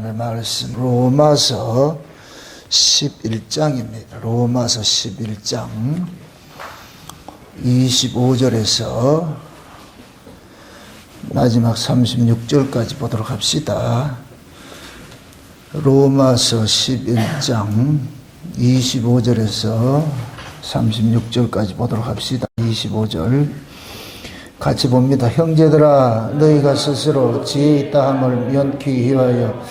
말씀 로마서 11장입니다. 로마서 11장 25절에서 마지막 36절까지 보도록 합시다. 로마서 11장 25절에서 36절까지 보도록 합시다. 25절 같이 봅니다. 형제들아, 너희가 스스로 지혜 있다 함을 면키히 하여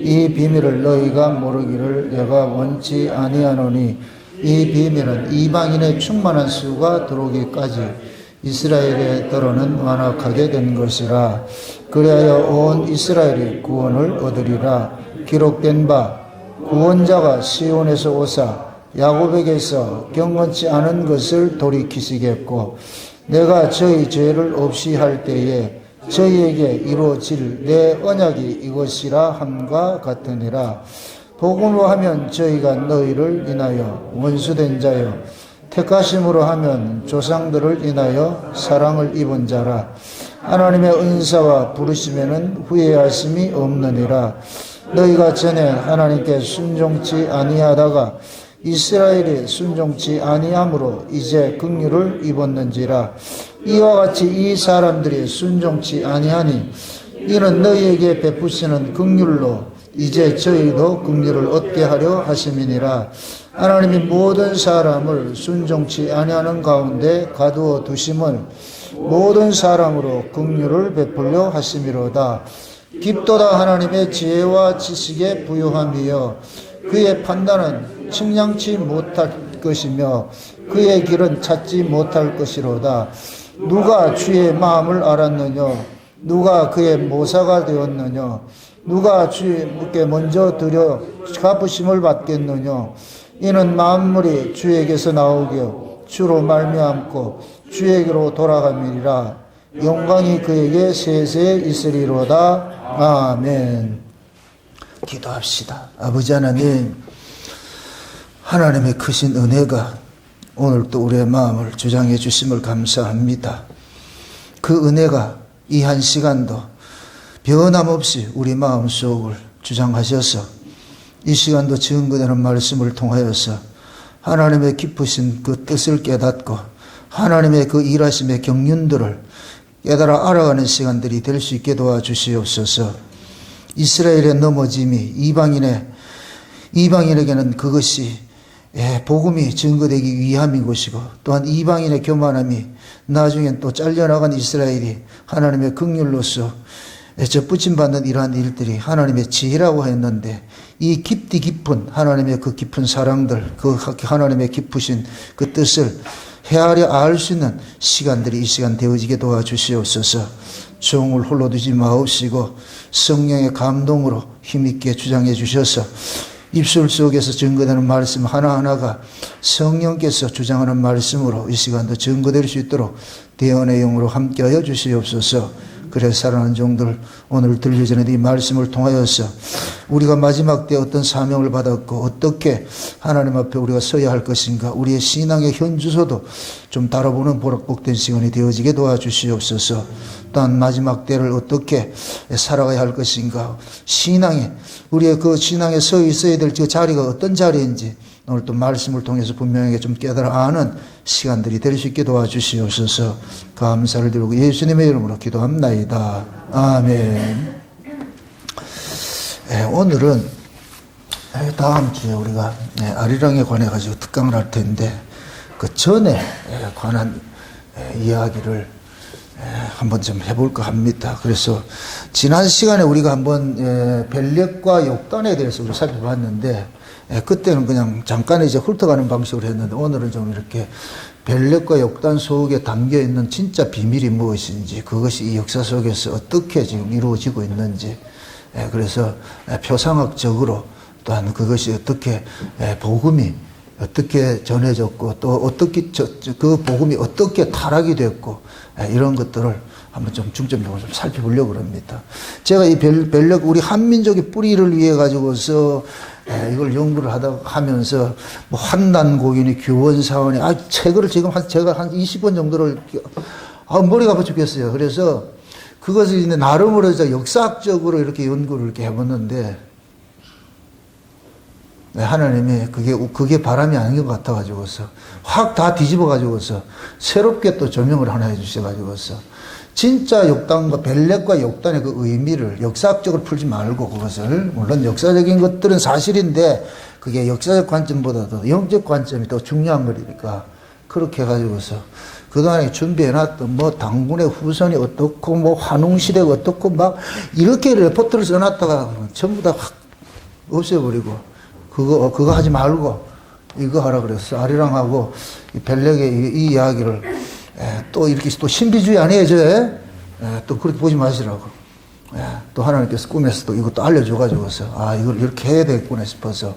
이 비밀을 너희가 모르기를 내가 원치 아니하노니, 이 비밀은 이방인의 충만한 수가 들어오기까지 이스라엘의 더러는 완악하게 된 것이라. 그리하여 온 이스라엘이 구원을 얻으리라. 기록된 바 구원자가 시온에서 오사 야곱에게서 경건치 않은 것을 돌이키시겠고, 내가 저희 죄를 없이 할 때에 저희에게 이루어질 내 언약이 이것이라 함과 같으니라. 복음으로 하면 저희가 너희를 인하여 원수된 자요, 택하심으로 하면 조상들을 인하여 사랑을 입은 자라. 하나님의 은사와 부르심에는 후회하심이 없느니라. 너희가 전에 하나님께 순종치 아니하다가 이스라엘이 순종치 아니함으로 이제 긍휼을 입었는지라. 이와 같이 이 사람들이 순종치 아니하니 이는 너희에게 베푸시는 긍휼로 이제 저희도 긍휼을 얻게 하려 하심이니라. 하나님이 모든 사람을 순종치 아니하는 가운데 가두어 두심은 모든 사람으로 긍휼을 베풀려 하심이로다. 깊도다 하나님의 지혜와 지식에 부요함이여 그의 판단은 측량치 못할 것이며 그의 길은 찾지 못할 것이로다. 누가 주의 마음을 알았느냐? 누가 그의 모사가 되었느냐? 누가 주께 먼저 드려 갚으심을 받겠느냐? 이는 만물이 주에게서 나오겨 주로 말미암고 주에게로 돌아감이니라. 영광이 그에게 세세에 있으리로다. 아멘. 기도합시다. 아버지 하나님, 하나님의 크신 은혜가 오늘 또 우리의 마음을 주장해 주심을 감사합니다. 그 은혜가 이 한 시간도 변함없이 우리 마음속을 주장하셔서 이 시간도 증거되는 말씀을 통하여서 하나님의 깊으신 그 뜻을 깨닫고 하나님의 그 일하심의 경륜들을 깨달아 알아가는 시간들이 될 수 있게 도와주시옵소서. 이스라엘의 넘어짐이 이방인에게는 그것이 복음이 증거되기 위함인 것이고, 또한 이방인의 교만함이 나중엔 또 잘려나간 이스라엘이 하나님의 긍휼로서 접붙임받는 이러한 일들이 하나님의 지혜라고 했는데, 이 깊디 깊은 하나님의 그 깊은 사랑들, 그 하나님의 깊으신 그 뜻을 헤아려 알 수 있는 시간들이 이 시간 되어지게 도와주시옵소서. 종을 홀로 두지 마옵시고 성령의 감동으로 힘있게 주장해 주셔서 입술 속에서 증거되는 말씀 하나하나가 성령께서 주장하는 말씀으로 이 시간도 증거될 수 있도록 대언의 영으로 함께하여 주시옵소서. 그래서 사랑하는 종들, 오늘 들려지는 이 말씀을 통하여서 우리가 마지막 때 어떤 사명을 받았고 어떻게 하나님 앞에 우리가 서야 할 것인가, 우리의 신앙의 현주소도 좀 다뤄보는 복된 시간이 되어지게 도와주시옵소서. 또한 마지막 때를 어떻게 살아가야 할 것인가, 우리의 그 신앙에 서 있어야 될 그 자리가 어떤 자리인지 오늘 또 말씀을 통해서 분명하게 좀 깨달아 아는 시간들이 될 수 있게 도와주시옵소서. 감사를 드리고 예수님의 이름으로 기도합나이다. 아멘. 오늘은 다음 주에 우리가 아리랑에 관해 가지고 특강을 할 텐데, 그 전에 관한 이야기를 한번 좀 해볼까 합니다. 그래서 지난 시간에 우리가 한번 벨렉과 욕단에 대해서 우리 살펴봤는데, 그때는 그냥 잠깐 이제 훑어가는 방식으로 했는데, 오늘은 좀 이렇게 벨렉과 욕단 속에 담겨 있는 진짜 비밀이 무엇인지, 그것이 이 역사 속에서 어떻게 지금 이루어지고 있는지, 그래서 표상학적으로 또한 그것이 어떻게 복음이 어떻게 전해졌고, 또 어떻게 그 복음이 어떻게 타락이 됐고, 이런 것들을 한번 좀 중점적으로 좀 살펴보려고 합니다. 제가 이 벨렉 우리 한민족의 뿌리를 위해 가지고서 이걸 연구를 하면서 뭐 환난고인이 교원사원이 책을 지금 제가 한 20권 정도를 머리가 아파 죽겠어요. 그래서 그것을 이제 나름으로 역사학적으로 이렇게 연구를 이렇게 해봤는데, 하나님이 그게 바람이 아닌 것 같아가지고서 확 다 뒤집어가지고서 새롭게 또 조명을 하나 해주셔가지고서 진짜 욕단과 벨렉과 욕단의 그 의미를 역사학적으로 풀지 말고 그것을, 물론 역사적인 것들은 사실인데 그게 역사적 관점보다도 영적 관점이 더 중요한 거니까 그렇게 해가지고서 그동안에 준비해놨던 뭐 당군의 후손이 어떻고 뭐 환웅시대가 어떻고 막 이렇게 레포트를 써놨다가 전부 다 확 없애버리고 그거 하지 말고 이거 하라 그랬어. 아리랑하고 벨렉의 이 이야기를 또 이렇게 또 신비주의 아니에요, 또 그렇게 보지 마시라고. 또 하나님께서 꿈에서 또 이것도 알려줘가지고서 이걸 이렇게 해야 되겠구나 싶어서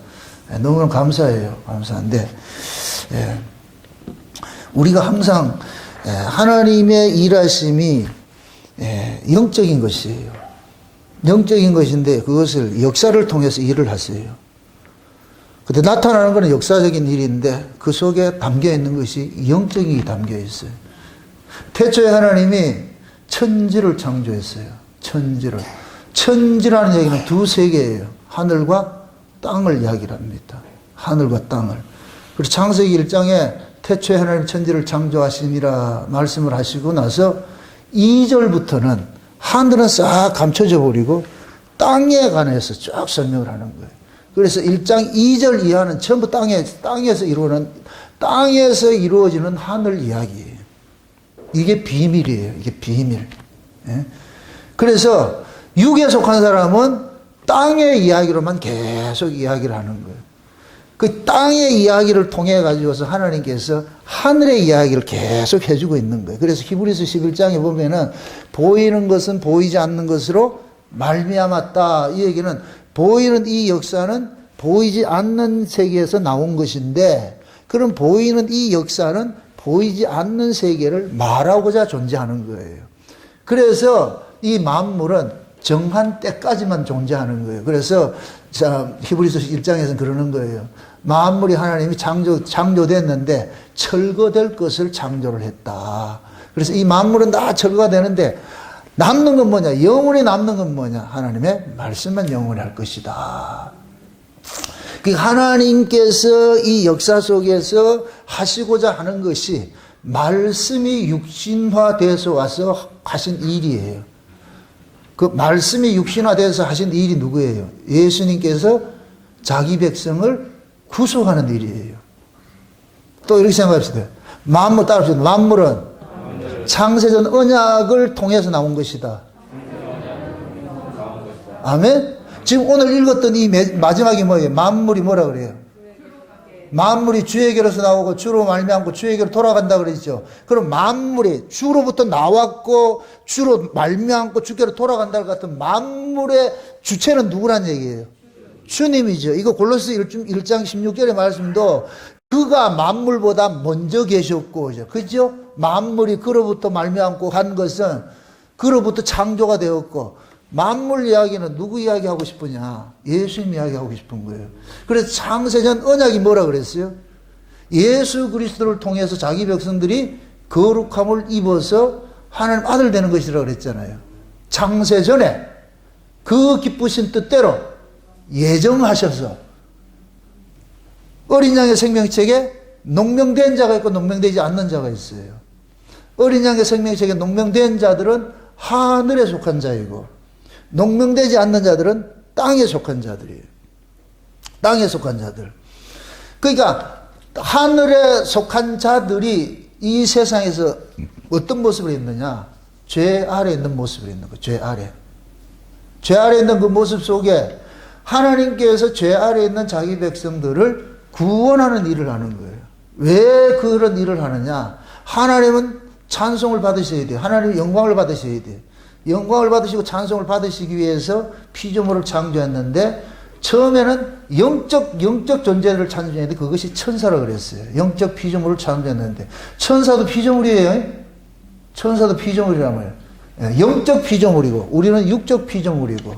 너무너무 감사해요. 감사한데 우리가 항상 하나님의 일하심이 영적인 것이에요. 영적인 것인데 그것을 역사를 통해서 일을 하세요. 근데 나타나는 것은 역사적인 일인데 그 속에 담겨 있는 것이 영적인 게 담겨 있어요. 태초에 하나님이 천지를 창조했어요. 천지라는 얘기는 두 세계예요. 하늘과 땅을 이야기를 합니다. 하늘과 땅을. 그리고 창세기 1장에 태초에 하나님 천지를 창조하심이라 말씀을 하시고 나서 2절부터는 하늘은 싹 감춰져 버리고 땅에 관해서 쭉 설명을 하는 거예요. 그래서 1장 2절 이하는 전부 땅에서 이루어지는 하늘 이야기예요. 이게 비밀이에요. 이게 비밀. 그래서 육에 속한 사람은 땅의 이야기로만 계속 이야기를 하는 거예요. 그 땅의 이야기를 통해 가지고서 하나님께서 하늘의 이야기를 계속 해주고 있는 거예요. 그래서 히브리서 11장에 보면은 보이는 것은 보이지 않는 것으로 말미암았다. 이 얘기는 보이는 이 역사는 보이지 않는 세계에서 나온 것인데, 그럼 보이는 이 역사는 보이지 않는 세계를 말하고자 존재하는 거예요. 그래서 이 만물은 정한 때까지만 존재하는 거예요. 그래서 히브리서 1장에서는 그러는 거예요. 만물이 하나님이 창조됐는데 철거될 것을 창조를 했다. 그래서 이 만물은 다 철거가 되는데 남는 건 뭐냐? 영원히 남는 건 뭐냐? 하나님의 말씀만 영원히 할 것이다. 하나님께서 이 역사 속에서 하시고자 하는 것이 말씀이 육신화돼서 와서 하신 일이에요. 그 말씀이 육신화돼서 하신 일이 누구예요? 예수님께서 자기 백성을 구속하는 일이에요. 또 이렇게 생각합시다. 만물 따라합시다. 만물은 창세전 언약을 통해서 나온 것이다. 아멘? 지금 오늘 읽었던 이 마지막이 뭐예요? 만물이 뭐라 그래요? 만물이 주에게로서 나오고 주로 말미암고 주에게로 돌아간다 그랬죠. 그럼 만물이 주로부터 나왔고 주로 말미암고 주께로 돌아간다 같은 만물의 주체는 누구란 얘기예요? 주님이죠. 이거 골로새 1장 16절의 말씀도 그가 만물보다 먼저 계셨고, 그죠? 만물이 그로부터 말미암고 한 것은 그로부터 창조가 되었고, 만물 이야기는 누구 이야기하고 싶으냐? 예수님 이야기하고 싶은 거예요. 그래서 창세전 언약이 뭐라 그랬어요? 예수 그리스도를 통해서 자기 백성들이 거룩함을 입어서 하나님 아들 되는 것이라고 그랬잖아요. 창세전에 그 기쁘신 뜻대로 예정하셔서 어린 양의 생명책에 농명된 자가 있고 농명되지 않는 자가 있어요. 어린 양의 생명책에 농명된 자들은 하늘에 속한 자이고 농명되지 않는 자들은 땅에 속한 자들이에요. 땅에 속한 자들. 그러니까 하늘에 속한 자들이 이 세상에서 어떤 모습을 있느냐? 죄 아래 있는 모습을 있는 거예요. 죄 아래. 죄 아래 있는 그 모습 속에 하나님께서 죄 아래 있는 자기 백성들을 구원하는 일을 하는 거예요. 왜 그런 일을 하느냐? 하나님은 찬송을 받으셔야 돼요. 하나님은 영광을 받으셔야 돼요. 영광을 받으시고 찬송을 받으시기 위해서 피조물을 창조했는데 처음에는 영적 존재를 창조했는데 그것이 천사라 그랬어요. 영적 피조물을 창조했는데 천사도 피조물이에요. 천사도 피조물이란 말이에요. 영적 피조물이고 우리는 육적 피조물이고.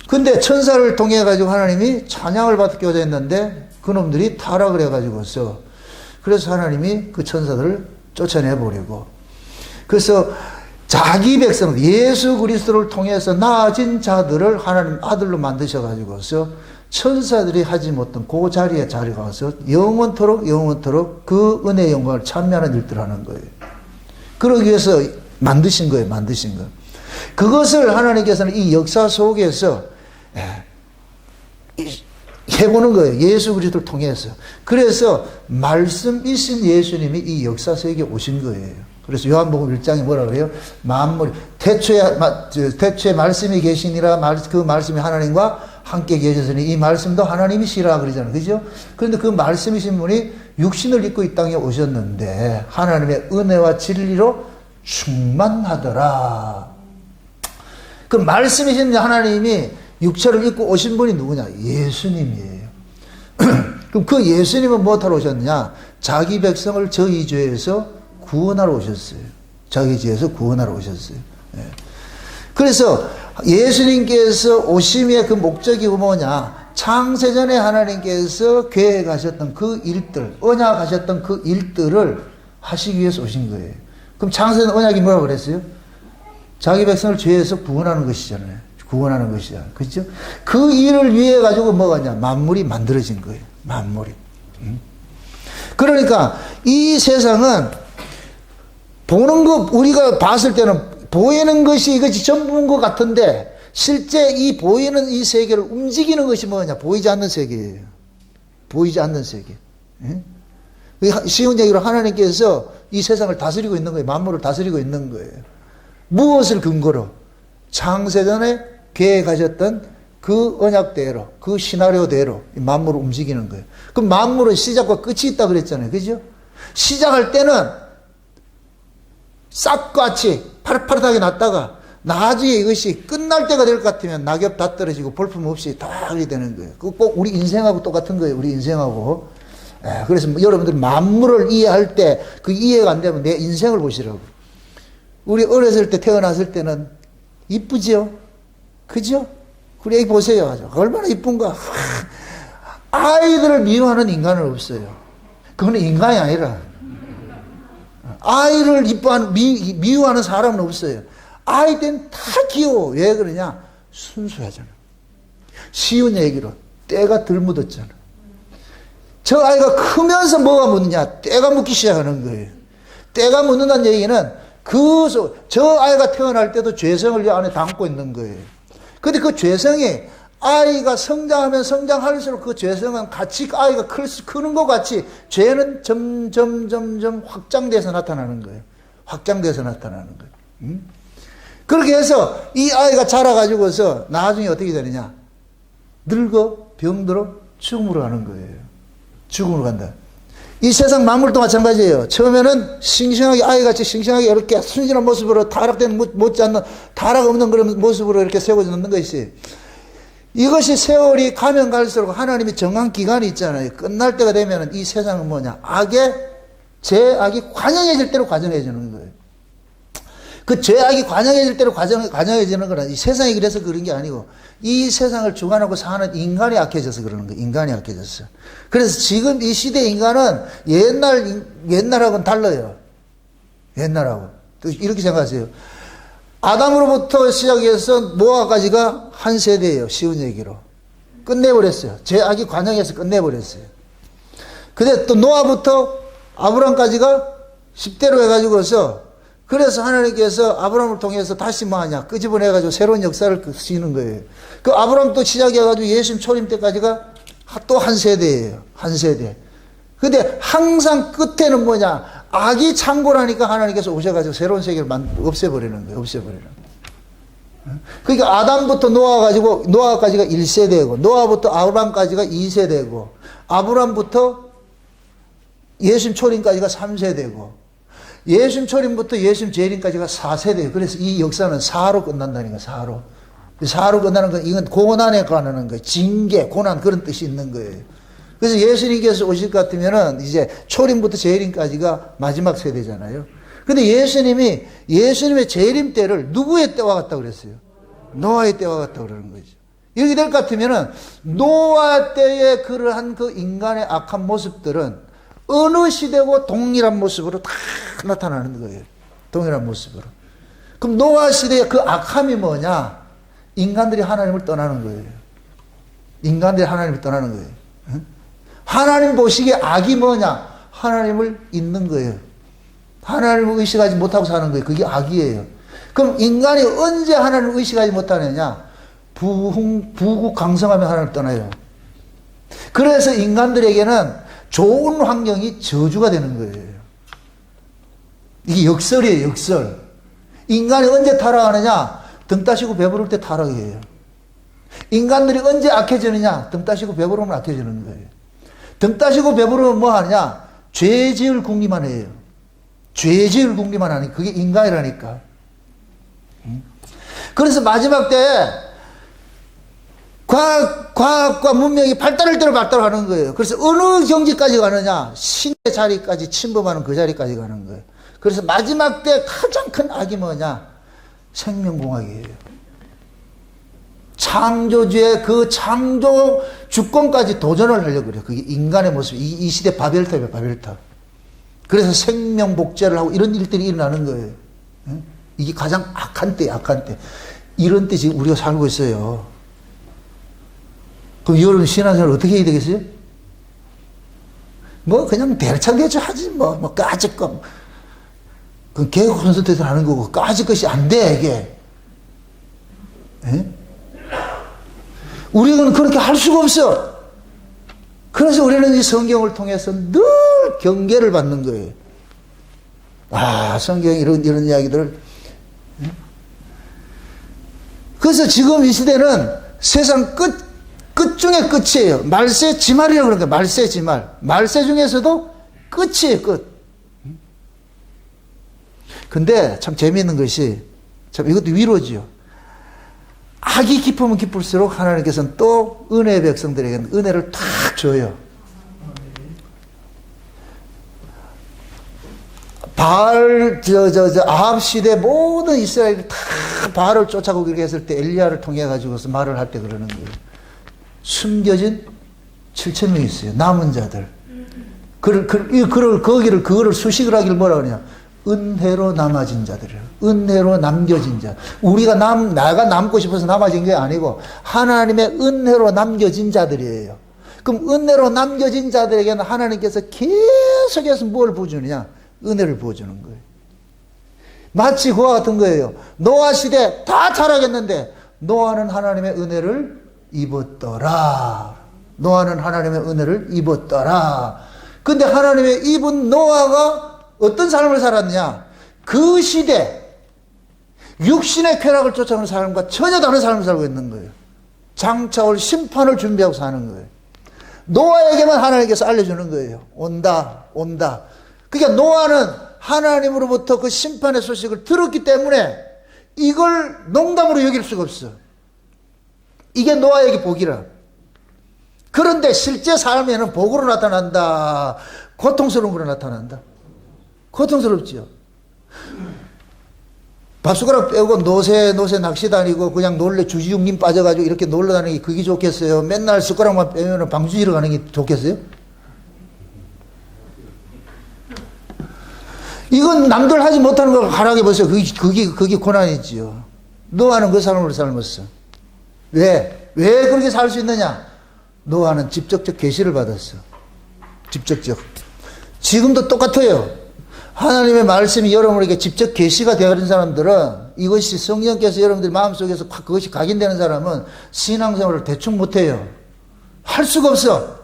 근데 천사를 통해 가지고 하나님이 찬양을 받고자 했는데 그놈들이 타락을 해가지고서 그래서 하나님이 그 천사들을 쫓아내버리고, 그래서 자기 백성 예수 그리스도를 통해서 나아진 자들을 하나님 아들로 만드셔가지고서 천사들이 하지 못한 그 자리에 가서 영원토록 그 은혜의 영광을 찬미하는 일들을 하는 거예요. 그러기 위해서 만드신 거예요. 그것을 하나님께서는 이 역사 속에서 해보는 거예요. 예수 그리스도를 통해서. 그래서 말씀이신 예수님이 이 역사 속에 오신 거예요. 그래서 요한복음 1장에 뭐라 그래요? 만물이 태초에 말씀이 계시니라 그 말씀이 하나님과 함께 계셨으니 이 말씀도 하나님이시라 그러잖아요. 그죠? 그런데 그 말씀이신 분이 육신을 입고 이 땅에 오셨는데 하나님의 은혜와 진리로 충만하더라. 그 말씀이신 하나님이 육체를 입고 오신 분이 누구냐? 예수님이에요. 그럼 그 예수님은 무엇하러 오셨느냐? 자기 백성을 저희 죄에서 구원하러 오셨어요. 자기 죄에서 구원하러 오셨어요. 그래서 예수님께서 오심의 그 목적이 뭐냐? 창세전에 하나님께서 계획하셨던 그 일들, 언약하셨던 그 일들을 하시기 위해서 오신 거예요. 그럼 창세전 언약이 뭐라고 그랬어요? 자기 백성을 죄에서 구원하는 것이잖아요. 구원하는 것이잖아요. 그렇죠? 그 일을 위해 가지고 뭐가냐? 만물이 만들어진 거예요. 만물이. 그러니까 이 세상은 보는 것, 우리가 봤을 때는 보이는 것이 이것이 전부인 것 같은데 실제 이 보이는 이 세계를 움직이는 것이 뭐냐? 보이지 않는 세계예요. 보이지 않는 세계. 쉬운 얘기로 하나님께서 이 세상을 다스리고 있는 거예요. 만물을 다스리고 있는 거예요. 무엇을 근거로? 창세전에 계획하셨던 그 언약대로, 그 시나리오대로 만물을 움직이는 거예요. 그럼 만물은 시작과 끝이 있다 그랬잖아요. 그죠? 시작할 때는 싹같이 파릇파릇하게 났다가 나중에 이것이 끝날 때가 될 것 같으면 낙엽 다 떨어지고 볼품 없이 다 하게 되는 거예요. 그거 꼭 우리 인생하고 똑같은 거예요. 우리 인생하고. 그래서 여러분들 만물을 이해할 때 그 이해가 안 되면 내 인생을 보시라고. 우리 어렸을 때 태어났을 때는 이쁘지요? 그죠? 우리 애기 보세요. 얼마나 이쁜가. 아이들을 미워하는 인간은 없어요. 그거는 인간이 아니라 아이를 미워하는 사람은 없어요. 아이 때는 다 귀여워. 왜 그러냐? 순수하잖아. 쉬운 얘기로 때가 덜 묻었잖아. 저 아이가 크면서 뭐가 묻느냐? 때가 묻기 시작하는 거예요. 때가 묻는다는 얘기는 저 아이가 태어날 때도 죄성을 이 안에 담고 있는 거예요. 근데 그 죄성이 아이가 성장하면 성장할수록 그 죄성은 같이 아이가 크는 것 같이 죄는 점점 확장돼서 나타나는 거예요. 확장돼서 나타나는 거예요. 그렇게 해서 이 아이가 자라가지고서 나중에 어떻게 되느냐? 늙어 병들어 죽음으로 가는 거예요. 죽음으로 간다. 이 세상 만물도 마찬가지예요. 처음에는 싱싱하게 아이같이 싱싱하게 이렇게 순진한 모습으로 타락된 못지않는 타락 없는 그런 모습으로 이렇게 세워져 있는 것이 이것이 세월이 가면 갈수록 하나님이 정한 기간이 있잖아요. 끝날 때가 되면 이 세상은 뭐냐? 죄악이 관영해질 대로 관영해지는 거예요. 그 죄악이 관영해질 대로 관영해지는 거는 이 세상이 그래서 그런 게 아니고 이 세상을 주관하고 사는 인간이 악해져서 그러는 거예요. 인간이 악해졌어. 그래서 지금 이 시대 인간은 옛날하고는 달라요. 옛날하고. 또 이렇게 생각하세요. 아담으로부터 시작해서 노아까지가 한 세대예요. 쉬운 얘기로. 끝내버렸어요. 죄악이 관영해서 끝내버렸어요. 근데 또 노아부터 아브람까지가 10대로 해가지고서 그래서 하나님께서 아브람을 통해서 다시 뭐하냐 끄집어내가지고 새로운 역사를 쓰시는 거예요. 그 아브람 또 시작해가지고 예수님 초림 때까지가 또 한 세대예요. 한 세대. 근데 항상 끝에는 뭐냐 악이 창고라니까 하나님께서 오셔가지고 새로운 세계를 없애버리는 거예요. 없애버리는 거예요. 그러니까 아담부터 노아까지가 1세대고 노아부터 아브람까지가 2세대고 아브람부터 예수님 초림까지가 3세대고 예수님 초림부터 예수님 재림까지가 4세대예요. 그래서 이 역사는 4로 끝난다니까. 4로. 4로 끝나는 건 이건 고난에 관하는 거예요. 징계, 고난 그런 뜻이 있는 거예요. 그래서 예수님께서 오실 것 같으면은 이제 초림부터 재림까지가 마지막 세대잖아요. 근데 예수님의 재림 때를 누구의 때와 같다 그랬어요? 노아의 때와 같다 그러는 거죠. 이렇게 될 것 같으면은 노아 때의 그러한 그 인간의 악한 모습들은 어느 시대고 동일한 모습으로 다 나타나는 거예요. 동일한 모습으로. 그럼 노아 시대의 그 악함이 뭐냐? 인간들이 하나님을 떠나는 거예요. 인간들이 하나님을 떠나는 거예요. 하나님 보시기에 악이 뭐냐? 하나님을 잊는 거예요. 하나님을 의식하지 못하고 사는 거예요. 그게 악이에요. 그럼 인간이 언제 하나님을 의식하지 못하느냐? 부국강성하면 하나님을 떠나요. 그래서 인간들에게는 좋은 환경이 저주가 되는 거예요. 이게 역설이에요, 역설. 인간이 언제 타락하느냐? 등 따시고 배부를 때 타락이에요. 인간들이 언제 악해지느냐? 등 따시고 배부르면 악해지는 거예요. 등 따시고 배부르면 뭐 하느냐? 죄 지을 궁리만 해요. 죄 지을 궁리만 하니 그게 인간이라니까. 그래서 마지막 때 과학과 문명이 발달할 대로 발달하는 거예요. 그래서 어느 경지까지 가느냐? 신의 자리까지 침범하는 그 자리까지 가는 거예요. 그래서 마지막 때 가장 큰 악이 뭐냐? 생명공학이에요. 창조주의 그 창조 주권까지 도전을 하려고 그래요. 그게 인간의 모습. 이 시대 바벨탑이에요, 바벨탑. 그래서 생명복제를 하고 이런 일들이 일어나는 거예요. 이게 가장 악한 때예요, 악한 때. 이런 때 지금 우리가 살고 있어요. 그럼 여러분 신앙생활 어떻게 해야 되겠어요? 뭐 그냥 대차대차 하지 뭐 까짓 거. 그 개그 콘서트에서 하는 거고 까짓 것이 안 돼, 이게. 에? 우리는 그렇게 할 수가 없어. 그래서 우리는 이 성경을 통해서 늘 경계를 받는 거예요. 아, 성경이 이런 이야기들을. 그래서 지금 이 시대는 세상 끝 중에 끝이에요. 말세 지말이라고 그러는 거예요. 말세 지말. 말세 중에서도 끝이에요, 끝. 근데 참 재미있는 것이, 참 이것도 위로지요. 악이 깊으면 깊을수록 하나님께서는 또 은혜의 백성들에게는 은혜를 탁 줘요. 아합 시대 모든 이스라엘이 다 바알을 쫓아가고 그렇게 했을 때 엘리야를 통해 가지고서 말을 할 때 그러는 거예요. 숨겨진 7,000명이 있어요. 남은 자들. 그거를 수식을 하길 뭐라 그러냐. 은혜로 남아진 자들이에요. 은혜로 남겨진 자. 내가 남고 싶어서 남아진 게 아니고 하나님의 은혜로 남겨진 자들이에요. 그럼 은혜로 남겨진 자들에게는 하나님께서 계속해서 뭘 부어주느냐? 은혜를 부어주는 거예요. 마치 그와 같은 거예요. 노아 시대 다 타락했는데 노아는 하나님의 은혜를 입었더라. 노아는 하나님의 은혜를 입었더라. 근데 하나님의 입은 노아가 어떤 삶을 살았느냐? 그 시대 육신의 쾌락을 쫓아가는 사람과 전혀 다른 삶을 살고 있는 거예요. 장차 올 심판을 준비하고 사는 거예요. 노아에게만 하나님께서 알려주는 거예요. 온다. 그러니까 노아는 하나님으로부터 그 심판의 소식을 들었기 때문에 이걸 농담으로 여길 수가 없어. 이게 노아에게 복이라. 그런데 실제 삶에는 복으로 나타난다. 고통스러운 거로 나타난다. 고통스럽지요. 밥숟가락 빼고 노새 낚시 다니고 그냥 주지웅님 빠져가지고 이렇게 놀러 다니는 게 그게 좋겠어요? 맨날 숟가락만 빼면 방주지러 가는 게 좋겠어요? 이건 남들 하지 못하는 걸 하라고 보세요. 그게 고난이지요. 노아는 그 삶을 삶았어. 왜 그렇게 살 수 있느냐? 노아는 직접적 계시를 받았어. 직접적. 지금도 똑같아요. 하나님의 말씀이 여러분에게 직접 계시가 되어진 사람들은 이것이 성령께서 여러분들 마음속에서 그것이 각인되는 사람은 신앙생활을 대충 못해요. 할 수가 없어.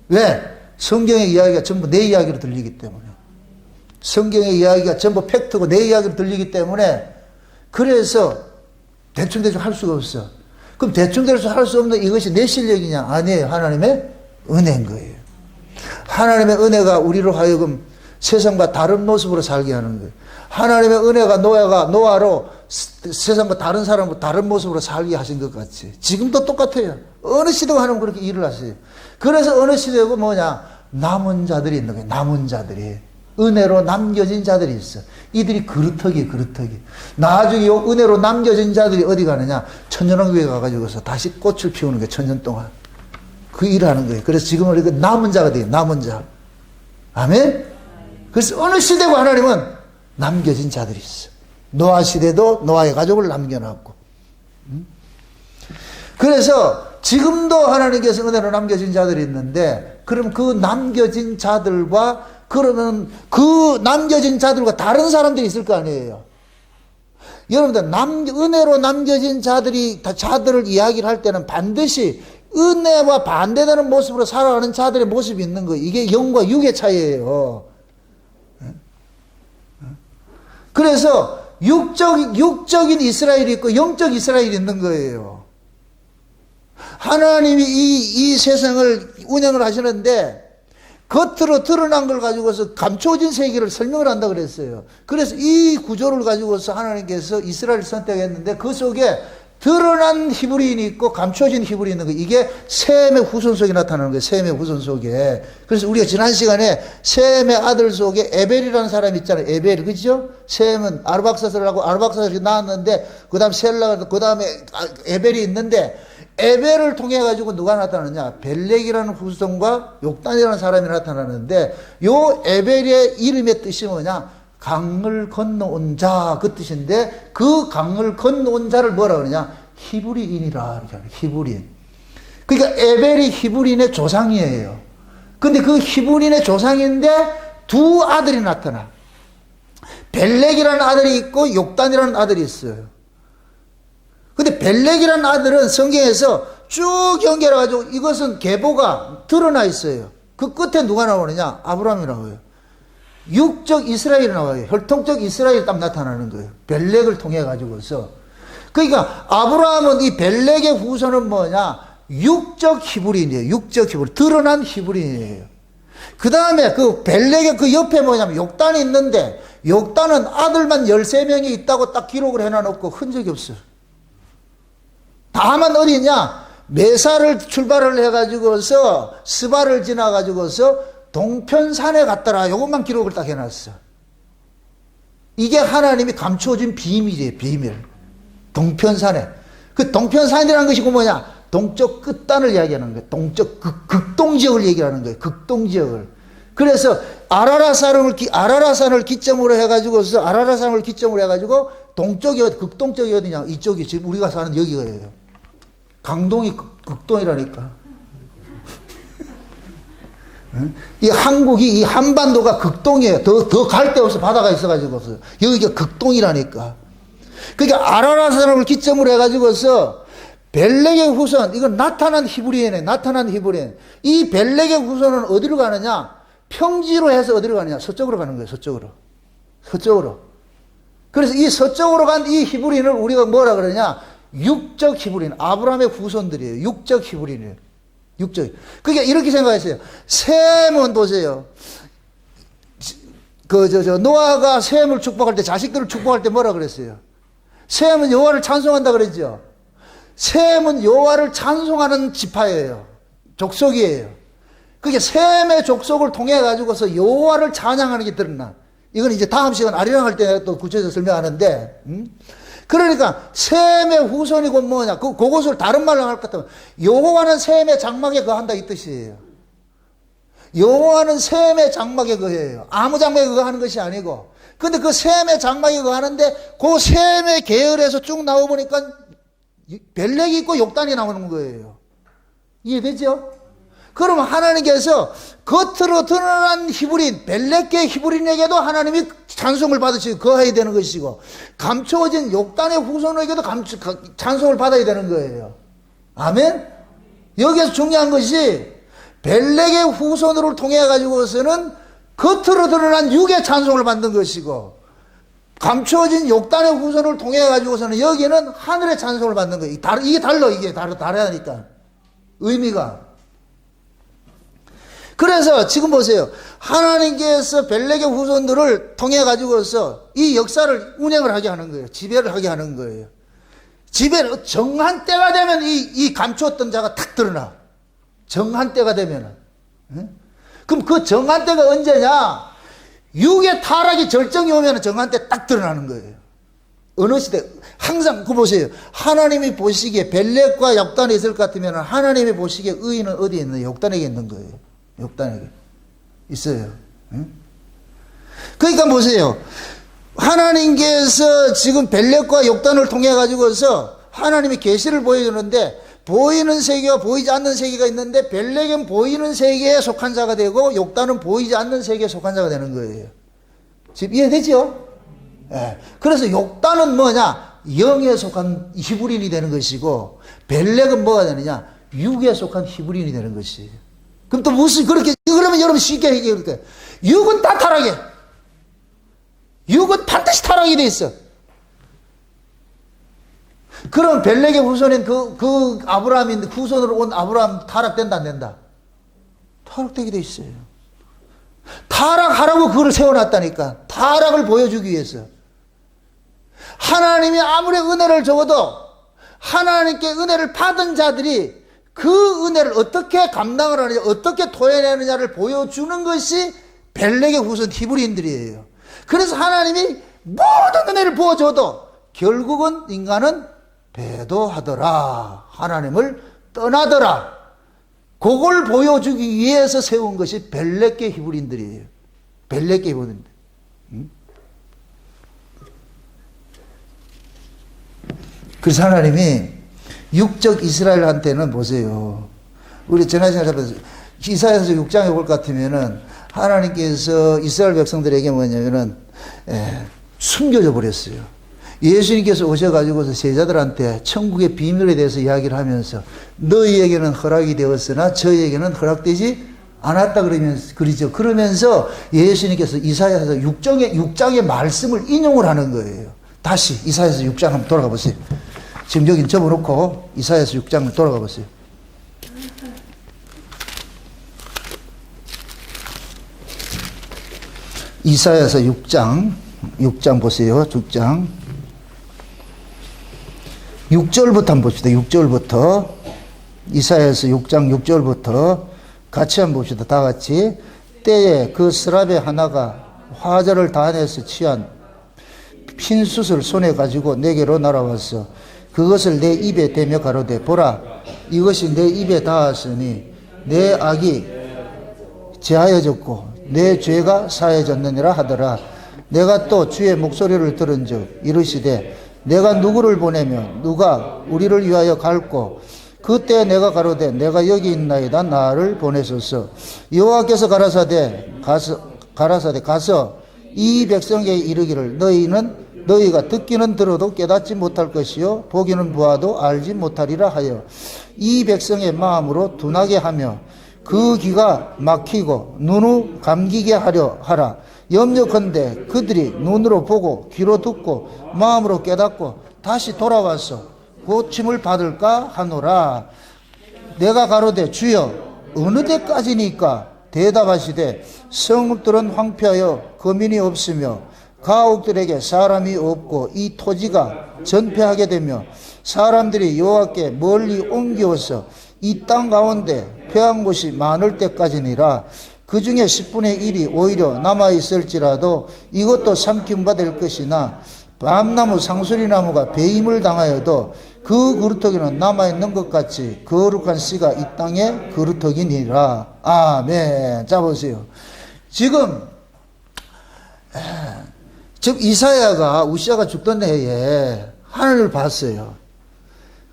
왜? 성경의 이야기가 전부 내 이야기로 들리기 때문에. 성경의 이야기가 전부 팩트고 내 이야기로 들리기 때문에 그래서 대충 할 수가 없어. 그럼 대충 할 수 없는 이것이 내 실력이냐? 아니에요. 하나님의 은혜인 거예요. 하나님의 은혜가 우리로 하여금 세상과 다른 모습으로 살게 하는 거예요. 하나님의 은혜가 노아로 세상과 다른 사람으로 다른 모습으로 살게 하신 것 같이. 지금도 똑같아요. 어느 시대가 하나님 그렇게 일을 하세요. 그래서 어느 시대고 뭐냐? 남은 자들이 있는 거예요. 남은 자들이. 은혜로 남겨진 자들이 있어. 이들이 그루터기. 나중에 요 은혜로 남겨진 자들이 어디 가느냐? 천년왕국에 가가지고서 다시 꽃을 피우는 거예요. 천년 동안. 그 일을 하는 거예요. 그래서 지금은 우리가 남은 자가 돼요. 남은 자. 아멘? 그래서 어느 시대고 하나님은 남겨진 자들이 있어. 노아 시대도 노아의 가족을 남겨놨고. 그래서 지금도 하나님께서 은혜로 남겨진 자들이 있는데, 그럼 그 남겨진 자들과, 그러면 그 남겨진 자들과 다른 사람들이 있을 거 아니에요. 여러분들, 은혜로 남겨진 자들을 이야기를 할 때는 반드시 은혜와 반대되는 모습으로 살아가는 자들의 모습이 있는 거예요. 이게 영과 육의 차이예요. 그래서 육적인 이스라엘이 있고 영적 이스라엘이 있는 거예요. 하나님이 이 세상을 운영을 하시는데 겉으로 드러난 걸 가지고서 감춰진 세계를 설명을 한다 그랬어요. 그래서 이 구조를 가지고서 하나님께서 이스라엘을 선택했는데 그 속에 드러난 히브리인이 있고 감춰진 히브리인이 있는 거예요. 이게 셈의 후손 속에 나타나는 거예요. 셈의 후손 속에. 그래서 우리가 지난 시간에 셈의 아들 속에 에벨이라는 사람이 있잖아요. 에벨, 그죠? 셈은 아르박사스를 하고 아르박사스를 낳았는데 그 다음 셀라, 그 다음에 에벨이 있는데 에벨을 통해 가지고 누가 나타나느냐? 벨렉이라는 후손과 욕단이라는 사람이 나타나는데 요 에벨의 이름의 뜻이 뭐냐? 강을 건너온 자, 그 뜻인데 그 강을 건너온 자를 뭐라 그러냐? 히브리인이라 이렇게 하는 히브리인. 그러니까 에벨이 히브리인의 조상이에요. 근데 그 히브리인의 조상인데 두 아들이 나타나. 벨렉이라는 아들이 있고 욕단이라는 아들이 있어요. 근데 벨렉이라는 아들은 성경에서 쭉 연결해가지고 이것은 계보가 드러나 있어요. 그 끝에 누가 나오느냐? 아브라함이 나와요. 육적 이스라엘이 나와요. 혈통적 이스라엘이 딱 나타나는 거예요. 벨렉을 통해 가지고서. 그러니까 아브라함은 이 벨렉의 후손은 뭐냐? 육적 히브리인이에요. 육적 히브리. 드러난 히브리인이에요. 그 다음에 그 벨렉의 그 옆에 뭐냐면 욕단이 있는데 욕단은 아들만 13명이 있다고 딱 기록을 해놔놓고 흔적이 없어요. 다만 어디냐? 메사를 출발을 해가지고서 스바를 지나가지고서 동편산에 갔더라. 요것만 기록을 딱 해놨어. 이게 하나님이 감춰진 비밀이에요. 비밀. 동편산에. 그 동편산이라는 것이 뭐냐? 동쪽 끝단을 이야기하는 거예요. 동쪽 극동지역을 얘기하는 거예요. 극동지역을. 그래서 아라라산을 기점으로 해가지고서 아라라산을 기점으로 해가지고 동쪽이 극동쪽이 어디냐? 이쪽이 지금 우리가 사는 여기가예요. 강동이 극동이라니까. 이 한국이 이 한반도가 극동이에요. 더 갈 데 없어. 바다가 있어가지고서 여기가 극동이라니까. 그러니까 아라라산을 기점으로 해가지고서 벨렉의 후손, 이건 나타난 히브리인이에요. 나타난 히브리인. 이 벨렉의 후손은 어디로 가느냐? 평지로 해서 어디로 가느냐? 서쪽으로 가는 거예요. 서쪽으로. 서쪽으로. 그래서 이 서쪽으로 간 이 히브리인을 우리가 뭐라 그러냐? 육적 히브리인. 아브라함의 후손들이에요. 육적 히브리인이에요. 육적. 그러니까 이렇게 생각했어요. 셈은 보세요. 노아가 셈을 축복할 때, 자식들을 축복할 때 뭐라 그랬어요? 셈은 여호와를 찬송한다 그랬죠. 셈은 여호와를 찬송하는 지파예요. 족속이에요. 그게 셈의 족속을 통해 가지고서 여호와를 찬양하는 게 드러나. 이건 이제 다음 시간 아리랑할 때 또 구체적으로 설명하는데, 그러니까 셈의 후손이고 뭐냐? 그것을 다른 말로 할 것 같으면 여호와는 셈의 장막에 거한다 이 뜻이에요. 여호와는 셈의 장막에 거해요. 아무 장막에 거하는 것이 아니고. 근데 그 셈의 장막에 거하는데 그 셈의 계열에서 쭉 나와 보니까 벨렉이 있고 욕단이 나오는 거예요. 이해되죠? 그러면 하나님께서 겉으로 드러난 히브린, 벨렉계 히브린에게도 하나님이 찬송을 받으시고 거해야 되는 것이고, 감춰진 욕단의 후손에게도 찬송을 받아야 되는 거예요. 아멘? 여기에서 중요한 것이 벨렉의 후손을 통해 가지고서는 겉으로 드러난 육의 찬송을 받는 것이고, 감춰진 욕단의 후손을 통해 가지고서는 여기는 하늘의 찬송을 받는 거예요. 이게 달라, 이게 다르다니까. 의미가. 그래서 지금 보세요. 하나님께서 벨렉의 후손들을 통해 가지고서 이 역사를 운영을 하게 하는 거예요. 지배를 하게 하는 거예요. 지배를 정한 때가 되면 이 감추었던 자가 탁 드러나. 정한 때가 되면은. 그럼 그 정한 때가 언제냐? 육의 타락이 절정이 오면 정한 때 딱 드러나는 거예요. 어느 시대, 항상 그 보세요. 하나님이 보시기에 벨렉과 욕단이 있을 것 같으면 하나님이 보시기에 의인은 어디에 있는 욕단에게 있는 거예요. 욕단에게 있어요. 그러니까 보세요. 하나님께서 지금 벨렉과 욕단을 통해 가지고서 하나님이 계시를 보여주는데, 보이는 세계와 보이지 않는 세계가 있는데, 벨렉은 보이는 세계에 속한 자가 되고 욕단은 보이지 않는 세계에 속한 자가 되는 거예요. 지금 이해되죠? 예. 그래서 욕단은 뭐냐? 영에 속한 히브리인이 되는 것이고, 벨렉은 뭐가 되느냐? 육에 속한 히브리인이 되는 것이에요. 그럼 또 무슨 그렇게, 그러면 여러분 쉽게 얘기해 볼게요. 육은 다 타락해. 육은 반드시 타락이 돼 있어. 그럼 벨렉의 후손인 그 아브라함인 후손으로 온 아브라함 타락된다 안 된다? 타락되게 돼 있어요. 타락하라고 그걸 세워놨다니까. 타락을 보여주기 위해서. 하나님이 아무리 은혜를 줘도 하나님께 은혜를 받은 자들이 그 은혜를 어떻게 감당을 하느냐, 어떻게 토해내느냐를 보여주는 것이 벨렉의 후손 히브리인들이에요. 그래서 하나님이 모든 은혜를 부어줘도 결국은 인간은 배도하더라. 하나님을 떠나더라. 그걸 보여주기 위해서 세운 것이 벨렉계 히브리인들이에요. 벨렉계 히브리인들. 그래서 하나님이 육적 이스라엘한테는 보세요. 우리 지난 시간에 이사야서 6장에 볼 것 같으면은 하나님께서 이스라엘 백성들에게 뭐냐면은 숨겨져 버렸어요. 예수님께서 오셔가지고서 제자들한테 천국의 비밀에 대해서 이야기를 하면서 너희에게는 허락이 되었으나 저희에게는 허락되지 않았다 그러죠. 그러면서 예수님께서 이사야서 6장의 말씀을 인용을 하는 거예요. 다시 이사야서 6장 한번 돌아가 보세요. 지금 여기 접어놓고 이사야서 6장을 돌아가 보세요. 이사야서 6장 보세요. 6장 6절부터 한번 봅시다. 6절부터 이사야서 6장 6절부터 같이 한번 봅시다. 다 같이. 때에 그 스라베 하나가 화자를 단에서 취한 핀숯을 손에 가지고 내게로 날아왔어. 그것을 내 입에 대며 가로되 보라 이것이 내 입에 닿았으니 내 악이 제하여졌고 내 죄가 사해졌느니라 하더라. 내가 또 주의 목소리를 들은즉 이르시되 내가 누구를 보내며 누가 우리를 위하여 갈고 그때 내가 가로되 내가 여기 있나이다 나를 보내소서. 여호와께서 가라사대 가서 이 백성에게 이르기를 너희가 듣기는 들어도 깨닫지 못할 것이요 보기는 보아도 알지 못하리라 하여 이 백성의 마음으로 둔하게 하며 그 귀가 막히고 눈을 감기게 하라. 염려컨대 그들이 눈으로 보고 귀로 듣고 마음으로 깨닫고 다시 돌아와서 고침을 받을까 하노라. 내가 가로되 주여 어느 때까지니까 대답하시되 성읍들은 황폐하여 거민이 없으며 가옥들에게 사람이 없고 이 토지가 전폐하게 되며 사람들이 여호와께 멀리 옮겨서 이 땅 가운데 패한 곳이 많을 때까지니라. 그 중에 10분의 1이 오히려 남아있을지라도 이것도 삼킴받을 것이나 밤나무 상수리나무가 배임을 당하여도 그 그루터기는 남아있는 것 같이 거룩한 씨가 이 땅의 그루터기니라. 아멘. 자 보세요. 지금 이사야가 우시아가 죽던 해에 하늘을 봤어요.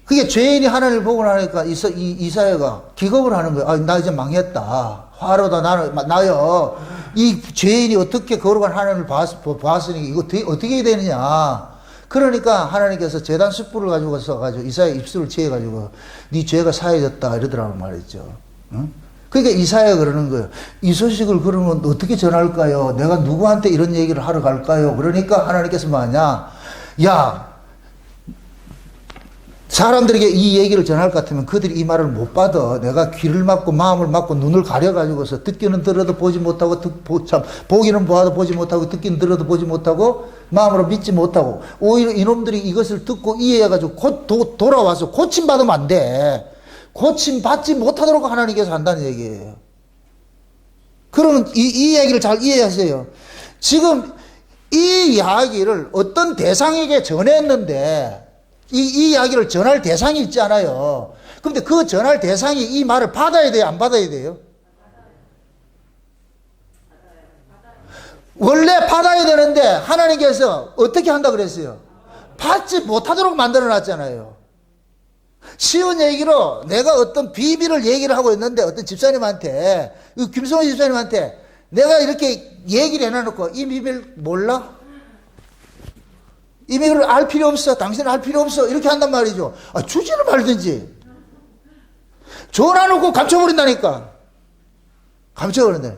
그게 죄인이 하늘을 보고 나니까 이사야가 기겁을 하는 거예요. 나 이제 망했다. 화로다 나요. 이 죄인이 어떻게 거룩한 하늘을 봤으니 이거 어떻게 해야 되느냐. 그러니까 하나님께서 제단 숯불을 가지고 이사야 입술을 채워가지고 네 죄가 사해졌다 이러더라고 말이죠. 응? 그러니까 이사야가 그러는 거예요. 이 소식을 그러면 어떻게 전할까요? 내가 누구한테 이런 얘기를 하러 갈까요? 그러니까 하나님께서 뭐하냐. 야, 사람들에게 이 얘기를 전할 것 같으면 그들이 이 말을 못 받아. 내가 귀를 막고 마음을 막고 눈을 가려가지고서 듣기는 들어도 보지 못하고 보기는 보아도 보지 못하고 듣기는 들어도 보지 못하고 마음으로 믿지 못하고 오히려 이놈들이 이것을 듣고 이해해가지고 곧 돌아와서 고침받으면 안 돼. 고침받지 못하도록 하나님께서 한다는 얘기예요. 그러면 이 얘기를 잘 이해하세요. 지금 이 이야기를 어떤 대상에게 전했는데 이 이야기를 전할 대상이 있지 않아요. 그런데 그 전할 대상이 이 말을 받아야 돼요? 안 받아야 돼요? 원래 받아야 되는데 하나님께서 어떻게 한다 그랬어요? 받지 못하도록 만들어 놨잖아요. 쉬운 얘기로 내가 어떤 비밀을 얘기를 하고 있는데 어떤 집사님한테, 김성호 집사님한테 내가 이렇게 얘기를 해놔놓고 이 비밀 몰라? 이 비밀을 알 필요 없어. 당신은 알 필요 없어. 이렇게 한단 말이죠. 주지를 말든지. 줘놔놓고 감춰버린다니까. 감춰버린다.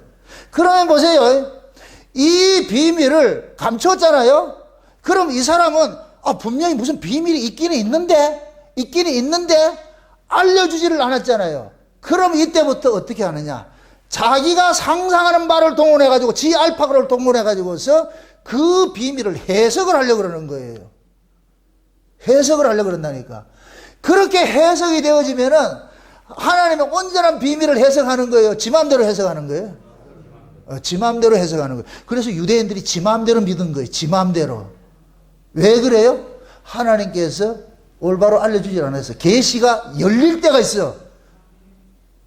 그러면 보세요. 이 비밀을 감췄잖아요. 그럼 이 사람은 분명히 무슨 비밀이 있기는 있는데 알려주지를 않았잖아요. 그럼 이때부터 어떻게 하느냐? 자기가 상상하는 바를 동원해가지고 지 알파고를 동원해가지고서 그 비밀을 해석을 하려고 그러는 거예요. 해석을 하려고 그런다니까. 그렇게 해석이 되어지면은 하나님의 온전한 비밀을 해석하는 거예요. 지 마음대로 해석하는 거예요. 지 마음대로 해석하는 거예요. 그래서 유대인들이 지 마음대로 믿은 거예요. 지 마음대로. 왜 그래요? 하나님께서 올바로 알려주질 않았어요. 계시가 열릴 때가 있어.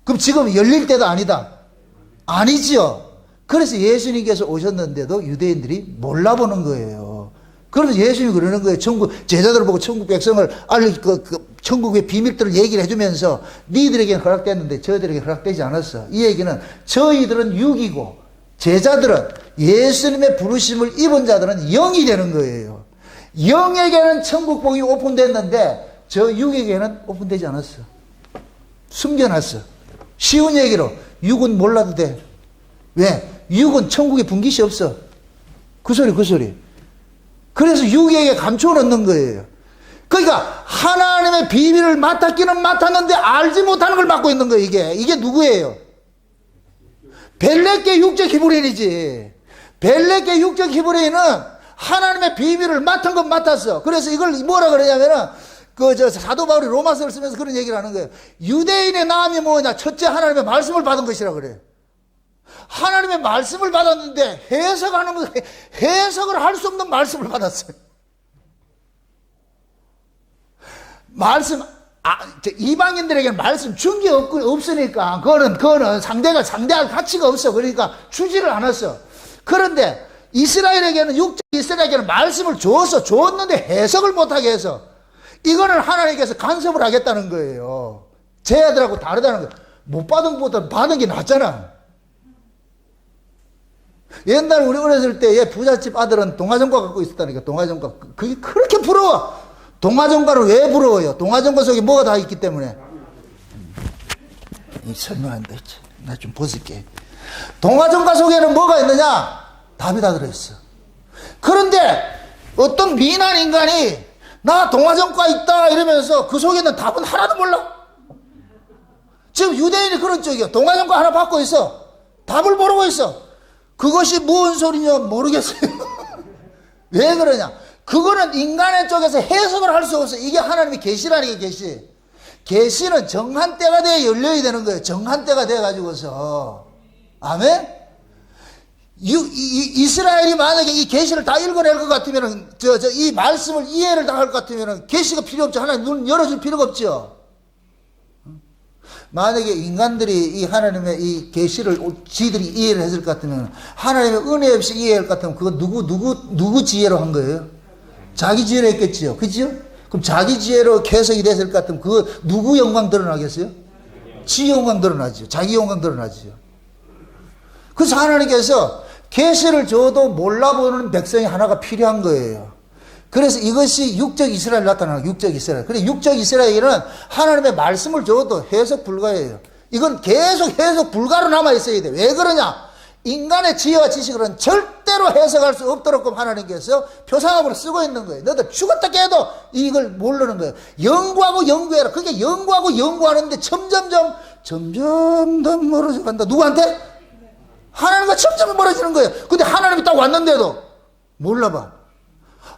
그럼 지금 열릴 때도 아니다. 아니지요. 그래서 예수님께서 오셨는데도 유대인들이 몰라보는 거예요. 그러면서 예수님이 그러는 거예요. 제자들을 보고 천국 백성을 천국의 비밀들을 얘기를 해주면서 니들에게는 허락됐는데 저희들에게 허락되지 않았어. 이 얘기는 저희들은 육이고 제자들은 예수님의 부르심을 입은 자들은 영이 되는 거예요. 영에게는 천국복이 오픈됐는데 저 육에게는 오픈되지 않았어. 숨겨놨어. 쉬운 얘기로 육은 몰라도 돼. 왜? 육은 천국에 분깃이 없어. 그 소리. 그래서 육에게 감춰놓는 거예요. 그러니까 하나님의 비밀을 맡았기는 맡았는데 알지 못하는 걸 맡고 있는 거예요. 이게 누구예요? 벨레게 육적 히브리인이지. 벨레게 육적 히브리인은 하나님의 비밀을 맡은 건 맡았어. 그래서 이걸 뭐라 그러냐면은 사도 바울이 로마서를 쓰면서 그런 얘기를 하는 거예요. 유대인의 나음이 뭐냐? 첫째 하나님의 말씀을 받은 것이라 그래. 하나님의 말씀을 받았는데 해석을 할 수 없는 말씀을 받았어요. 이방인들에게는 말씀 준 게 없으니까 그거는 상대할 가치가 없어. 그러니까 주지를 않았어. 그런데 이스라엘에게는 육적 이스라엘에게는 말씀을 줬는데 해석을 못하게 해서 이거는 하나님께서 간섭을 하겠다는 거예요. 쟤들하고 다르다는 거예요. 못 받은 것보다 받은 게 낫잖아. 옛날 우리 어렸을 때 부잣집 아들은 동화전과 갖고 있었다니까. 동화전과. 그게 그렇게 부러워. 동화전과를 왜 부러워요? 동화전과 속에 뭐가 다 있기 때문에. 설명한다. 나 좀 벗을게. 동화전과 속에는 뭐가 있느냐? 답이 다 들어있어. 그런데 어떤 미난 인간이 나 동화전과 있다 이러면서 그 속에 있는 답은 하나도 몰라. 지금 유대인이 그런 쪽이야. 동화전과 하나 받고 있어. 답을 모르고 있어. 그것이 무슨 소리냐 모르겠어요. 왜 그러냐? 그거는 인간의 쪽에서 해석을 할 수 없어. 이게 하나님의 계시라는 게 계시. 계시는 정한 때가 돼야 열려야 되는 거예요. 정한 때가 돼가지고서. 아멘? 이스라엘이 만약에 이 계시를 다 읽어낼 것 같으면은, 이 말씀을 이해를 다 할 것 같으면은 계시가 필요 없죠. 하나님 눈 열어줄 필요가 없죠. 만약에 인간들이 이 하나님의 이 계시를 지들이 이해를 했을 것 같으면, 하나님의 은혜 없이 이해할 것 같으면, 그거 누구 지혜로 한 거예요? 자기 지혜로 했겠지요. 그죠? 그럼 자기 지혜로 해석이 됐을 것 같으면, 그거 누구 영광 드러나겠어요? 지 영광 드러나죠. 자기 영광 드러나죠. 그래서 하나님께서 계시를 줘도 몰라보는 백성이 하나가 필요한 거예요. 그래서 이것이 육적 이스라엘 나타나는 육적 이스라엘. 그래 육적 이스라엘은 하나님의 말씀을 줘도 해석 불가예요. 이건 계속 해석 불가로 남아 있어야 돼. 왜 그러냐? 인간의 지혜와 지식으로는 절대로 해석할 수 없도록 하나님께서 표상함으로 쓰고 있는 거예요. 너도 죽었다 깨도 이걸 모르는 거예요. 연구하고 연구해라. 그게 연구하고 연구하는데 점점 더 멀어져 간다. 누구한테? 하나님과 점점 멀어지는 거예요. 근데 하나님이 딱 왔는데도 몰라봐.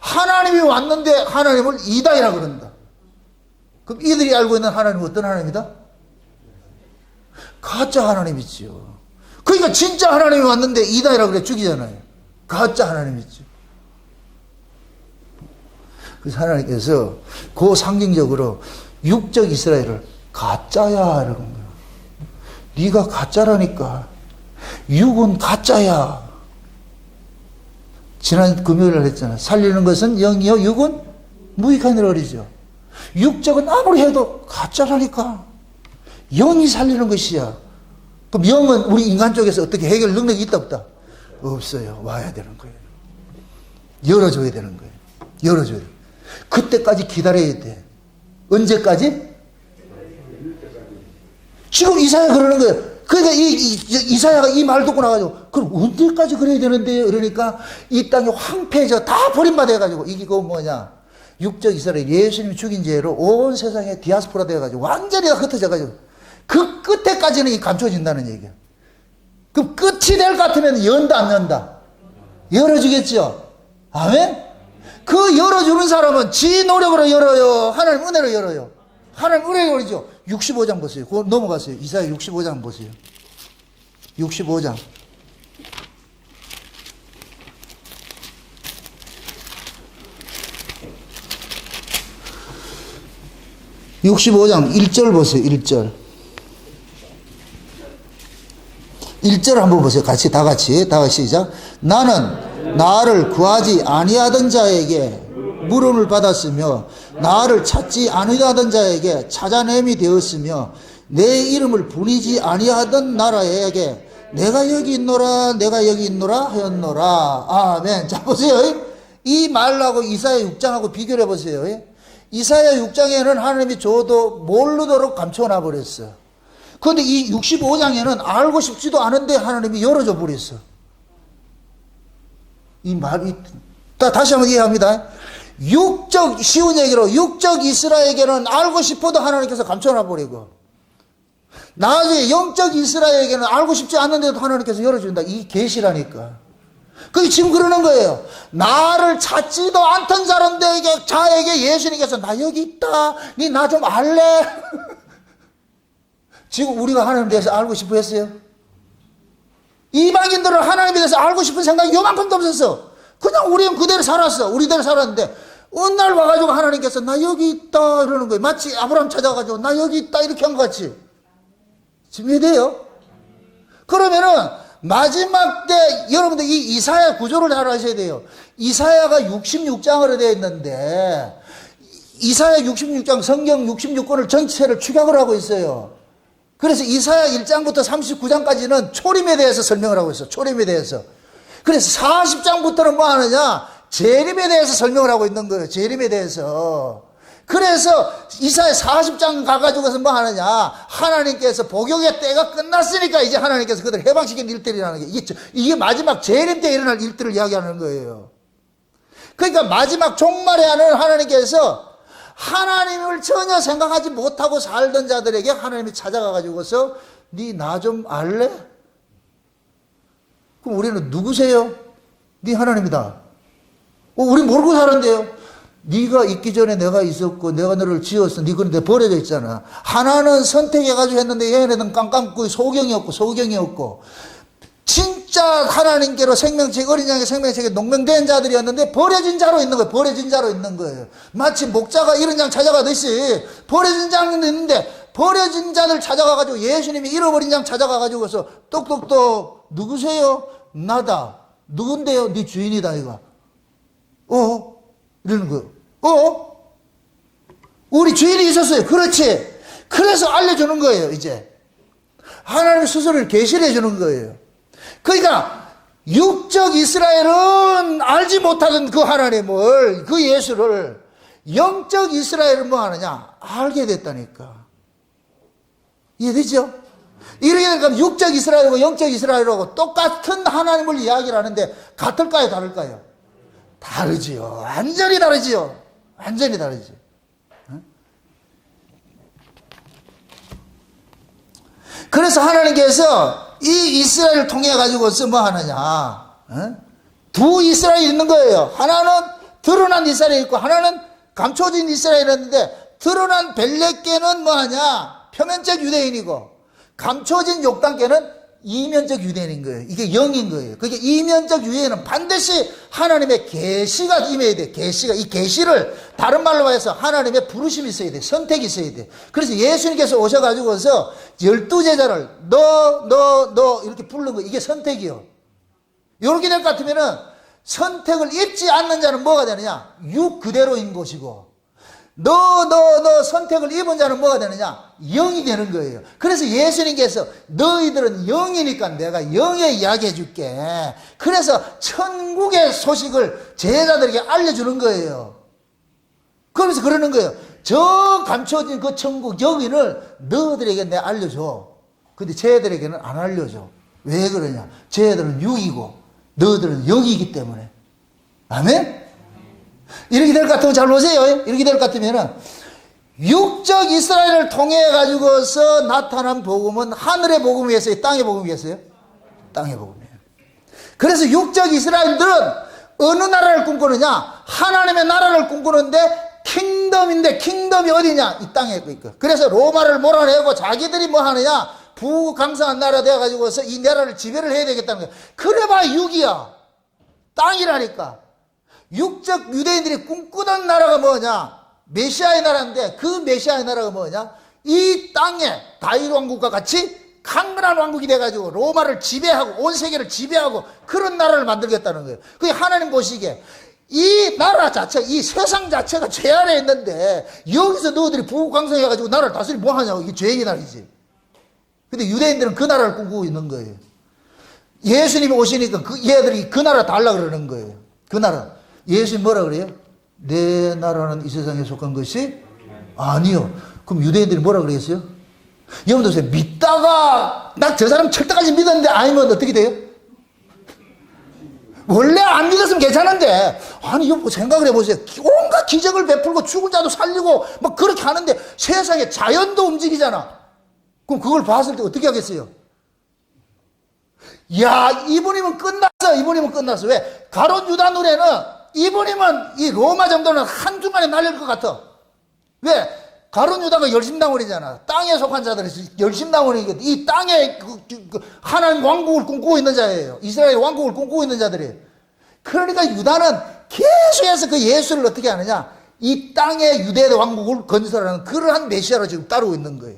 하나님이 왔는데 하나님을 이다이라 그런다. 그럼 이들이 알고 있는 하나님은 어떤 하나님이다? 가짜 하나님이지요. 그러니까 진짜 하나님이 왔는데 이다이라 그래 죽이잖아요. 가짜 하나님이죠. 그래서 하나님께서 그 상징적으로 육적 이스라엘을 가짜야 이런 거예요. 네가 가짜라니까. 육은 가짜야. 지난 금요일날 했잖아. 살리는 것은 영이요 육은 무익하니라 그러죠. 육적은 아무리 해도 가짜라니까. 영이 살리는 것이야. 그럼 영은 우리 인간 쪽에서 어떻게 해결 능력이 있다 없다? 없어요. 와야 되는 거예요. 열어줘야 되는 거예요. 열어줘야 돼. 그때까지 기다려야 돼. 언제까지? 지금 이사야 그러는 거예요. 그러니까 이사야가 이 말 듣고 나가지고, 그럼 언제까지 그래야 되는데요? 그러니까 이 땅이 황폐해져 다 버림받아가지고, 이게 그 뭐냐. 육적 이스라엘, 예수님이 죽인 죄로 온 세상에 디아스포라 되어가지고, 완전히 다 흩어져가지고, 그 끝에까지는 이 감춰진다는 얘기야. 그럼 끝이 될 것 같으면 연다, 안 연다? 열어주겠죠? 아멘? 그 열어주는 사람은 지 노력으로 열어요? 하나님 은혜로 열어요? 하나님 은혜로 열죠? 65장 보세요. 그거 넘어가세요. 이사야 65장 보세요. 65장. (65장) 1절 보세요. 1절. 1절 한번 보세요. 다 같이 시작. 나는 나를 구하지 아니하던 자에게 물음을 받았으며 나를 찾지 아니하던 자에게 찾아냄이 되었으며 내 이름을 부리지 아니하던 나라에게 내가 여기 있노라 내가 여기 있노라 하였노라. 아멘. 자 보세요. 이 말하고 이사야 6장하고 비교해 보세요. 이사야 6장에는 하나님이 저도 모르도록 감춰놔 버렸어. 그런데 이 65장에는 알고 싶지도 않은데 하나님이 열어줘 버렸어. 이 말이 다시 한번 이해합니다. 육적, 쉬운 얘기로 육적 이스라엘에게는 알고 싶어도 하나님께서 감춰놔 버리고, 나중에 영적 이스라엘에게는 알고 싶지 않는데도 하나님께서 열어준다. 이 계시라니까. 그게 지금 그러는 거예요. 나를 찾지도 않던 사람들에게, 자에게 예수님께서 나 여기 있다. 니 나 좀 알래? 지금 우리가 하나님에 대해서 알고 싶어 했어요? 이방인들은 하나님에 대해서 알고 싶은 생각이 요만큼도 없었어. 그냥 우리는 그대로 살았어. 우리대로 살았는데 어느 날 와가지고 하나님께서 나 여기 있다 이러는 거예요. 마치 아브라함 찾아가지고 나 여기 있다 이렇게 한 것 같이. 지금 이해돼요? 그러면은 마지막 때 여러분들 이 이사야 구조를 잘 아셔야 돼요. 이사야가 66장으로 되어 있는데 이사야 66장 성경 66권을 전체를 축약을 하고 있어요. 그래서 이사야 1장부터 39장까지는 초림에 대해서 설명을 하고 있어요. 초림에 대해서. 그래서 40장부터는 뭐 하느냐? 재림에 대해서 설명을 하고 있는 거예요. 재림에 대해서. 그래서 이사야 40장 가가지고서 뭐 하느냐? 하나님께서 복역의 때가 끝났으니까 이제 하나님께서 그들을 해방시킨 일들이라는 게, 이게 마지막 재림 때 일어날 일들을 이야기하는 거예요. 그러니까 마지막 종말에 하는 하나님께서 하나님을 전혀 생각하지 못하고 살던 자들에게 하나님이 찾아가가지고서 니 나 좀 알래? 그럼 우리는 누구세요? 니 하나님이다. 우리 모르고 살았는데요. 네가 있기 전에 내가 있었고 내가 너를 지었어. 네 그런데 버려져 있잖아. 하나는 선택해가지고 했는데 얘네는 깜깜고 소경이었고 진짜 하나님께로 생명책, 어린 양의 생명책에 농명된 자들이었는데 버려진 자로 있는 거예요. 버려진 자로 있는 거예요. 마치 목자가 이런 양 찾아가듯이 버려진 자는 있는데 버려진 자들 찾아가가지고 예수님이 잃어버린 양 찾아가가지고서 똑똑똑 누구세요? 나다. 누군데요? 네 주인이다 이거. 이러는 거예요. 우리 주인이 있었어요. 그렇지. 그래서 알려주는 거예요. 이제 하나님 스스로를 계시를 해주는 거예요. 그러니까 육적 이스라엘은 알지 못하던 그 하나님을, 그 예수를, 영적 이스라엘은 뭐 하느냐? 알게 됐다니까. 이해되죠? 이렇게 되니까 육적 이스라엘하고 영적 이스라엘하고 똑같은 하나님을 이야기를 하는데 같을까요? 다를까요? 다르지요. 완전히 다르지요. 완전히 다르지. 그래서 하나님께서 이 이스라엘을 통해 가지고서 뭐 하느냐? 두 이스라엘이 있는 거예요. 하나는 드러난 이스라엘이 있고 하나는 감춰진 이스라엘이었는데, 드러난 벨렛계는 뭐 하냐? 표면적 유대인이고 감춰진 욕단계는 이면적 유대인인 거예요. 이게 영인 거예요. 그게 이면적 유대인은 반드시 하나님의 계시가 임해야 돼. 계시가, 이 계시를 다른 말로 해서 하나님의 부르심이 있어야 돼. 선택이 있어야 돼. 그래서 예수님께서 오셔가지고서 12제자를 너 이렇게 부른 거, 이게 선택이요. 이렇게 될 것 같으면은 선택을 입지 않는 자는 뭐가 되느냐? 육 그대로인 것이고, 너 선택을 입은 자는 뭐가 되느냐? 영이 되는 거예요. 그래서 예수님께서 너희들은 영이니까 내가 영에 이야기해 줄게. 그래서 천국의 소식을 제자들에게 알려주는 거예요. 그러면서 그러는 거예요. 저 감춰진 그 천국 여기를 너희들에게 내가 알려줘. 근데 쟤들에게는 안 알려줘. 왜 그러냐? 쟤들은 육이고 너희들은 영이기 때문에. 아멘? 이렇게 될 것 같으면 잘 보세요. 이렇게 될 것 같으면은 육적 이스라엘을 통해 가지고서 나타난 복음은 하늘의 복음이겠어요? 땅의 복음이겠어요? 땅의 복음이에요. 그래서 육적 이스라엘들은 어느 나라를 꿈꾸느냐? 하나님의 나라를 꿈꾸는데 킹덤인데 킹덤이 어디냐? 이 땅에 있고. 그래서 로마를 몰아내고 자기들이 뭐 하느냐? 부강성한 나라 되어가지고서 이 나라를 지배를 해야 되겠다는 거예요. 그래봐야 육이야. 땅이라니까. 육적 유대인들이 꿈꾸던 나라가 뭐냐? 메시아의 나라인데 그 메시아의 나라가 뭐냐? 이 땅에 다윗 왕국과 같이 강건한 왕국이 돼가지고 로마를 지배하고 온 세계를 지배하고 그런 나라를 만들겠다는 거예요. 그게 하나님 보시기에 이 나라 자체, 이 세상 자체가 죄 안에 있는데 여기서 너희들이 부강성해가지고 나라를 다스리 뭐 하냐고. 이게 죄의 나라이지. 근데 유대인들은 그 나라를 꿈꾸고 있는 거예요. 예수님이 오시니까 얘들이 그 나라 달라 그러는 거예요. 그 나라. 예수님 뭐라 그래요? 내 나라는 이 세상에 속한 것이 아니요. 그럼 유대인들이 뭐라 그랬어요? 여러분 보세요. 믿다가 나 저 사람 철저까지 믿었는데 아니면 어떻게 돼요? 원래 안 믿었으면 괜찮은데 아니 여러분 생각을 해보세요. 온갖 기적을 베풀고 죽은 자도 살리고 막 그렇게 하는데 세상에 자연도 움직이잖아. 그럼 그걸 봤을 때 어떻게 하겠어요? 야, 이분이면 끝났어. 이분이면 끝났어. 왜? 가롯 유다 노래는 이분이면 이 로마 정도는 한순간에 날릴 것 같아. 왜? 가롯 유다가 열심당원이잖아. 땅에 속한 자들이 열심당원이거든. 이 땅에 하나님 왕국을 꿈꾸고 있는 자예요. 이스라엘 왕국을 꿈꾸고 있는 자들이. 그러니까 유다는 계속해서 그 예수를 어떻게 하느냐? 이 땅에 유대 왕국을 건설하는 그러한 메시아로 지금 따르고 있는 거예요.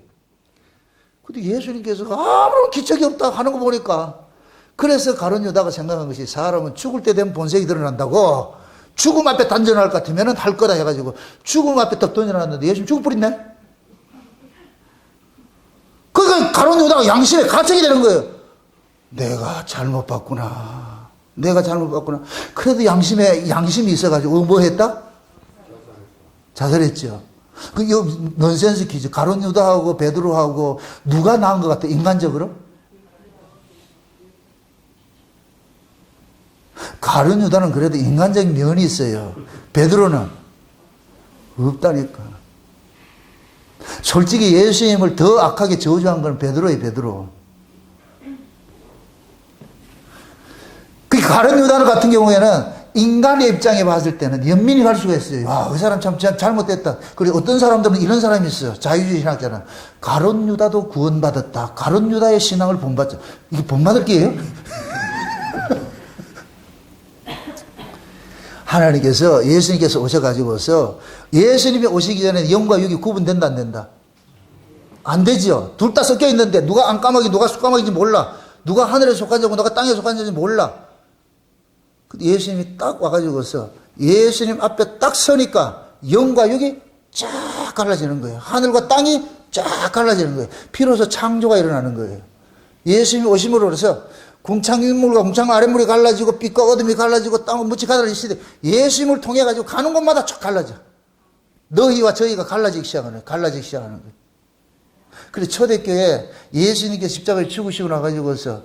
근데 예수님께서 아무런 기적이 없다 하는 거 보니까 그래서 가룟 유다가 생각한 것이 사람은 죽을 때 되면 본색이 드러난다고 죽음 앞에 단전할 것 같으면 할 거다 해가지고 죽음 앞에 딱 던져놨는데 예수님 죽을 뻔했네. 그러니까 가룟 유다가 양심에 가책이 되는 거예요. 내가 잘못 봤구나. 내가 잘못 봤구나. 그래도 양심이 있어가지고 뭐 했다? 자살했죠. 그 넌센스 퀴즈. 가룟 유다하고 베드로하고 누가 나은 것 같아? 인간적으로? 가룟 유다는 그래도 인간적인 면이 있어요. 베드로는 없다니까. 솔직히 예수님을 더 악하게 저주한 건 베드로예요. 베드로. 그 가룟 유다 같은 경우에는 인간의 입장에 봤을 때는 연민이 갈 수가 있어요. 와, 그 사람 참 잘못됐다. 그리고 어떤 사람들은 이런 사람이 있어요. 자유주의 신학자는. 가룟 유다도 구원받았다. 가룟 유다의 신앙을 본받자. 이게 본받을 게예요? 하나님께서, 예수님께서 오셔가지고서 예수님이 오시기 전에 영과 육이 구분된다, 안 된다? 안 되지요. 둘 다 섞여 있는데 누가 안까마귀, 누가 숫까마귀인지 몰라. 누가 하늘에 속한 자고 누가 땅에 속한 자인지 몰라. 예수님이 딱 와가지고서 예수님 앞에 딱 서니까 영과 육이 쫙 갈라지는 거예요. 하늘과 땅이 쫙 갈라지는 거예요. 비로소 창조가 일어나는 거예요. 예수님이 오심으로 해서 궁창인물과 궁창 아랫물이 갈라지고 빛과 어둠이 갈라지고 땅과 묻이 갈라지시되 예수님을 통해 가지고 가는 곳마다 쫙 갈라져. 너희와 저희가 갈라지기 시작하는 거예요. 그래서 초대교회 예수님께 십자가를 죽으시고 나가지고서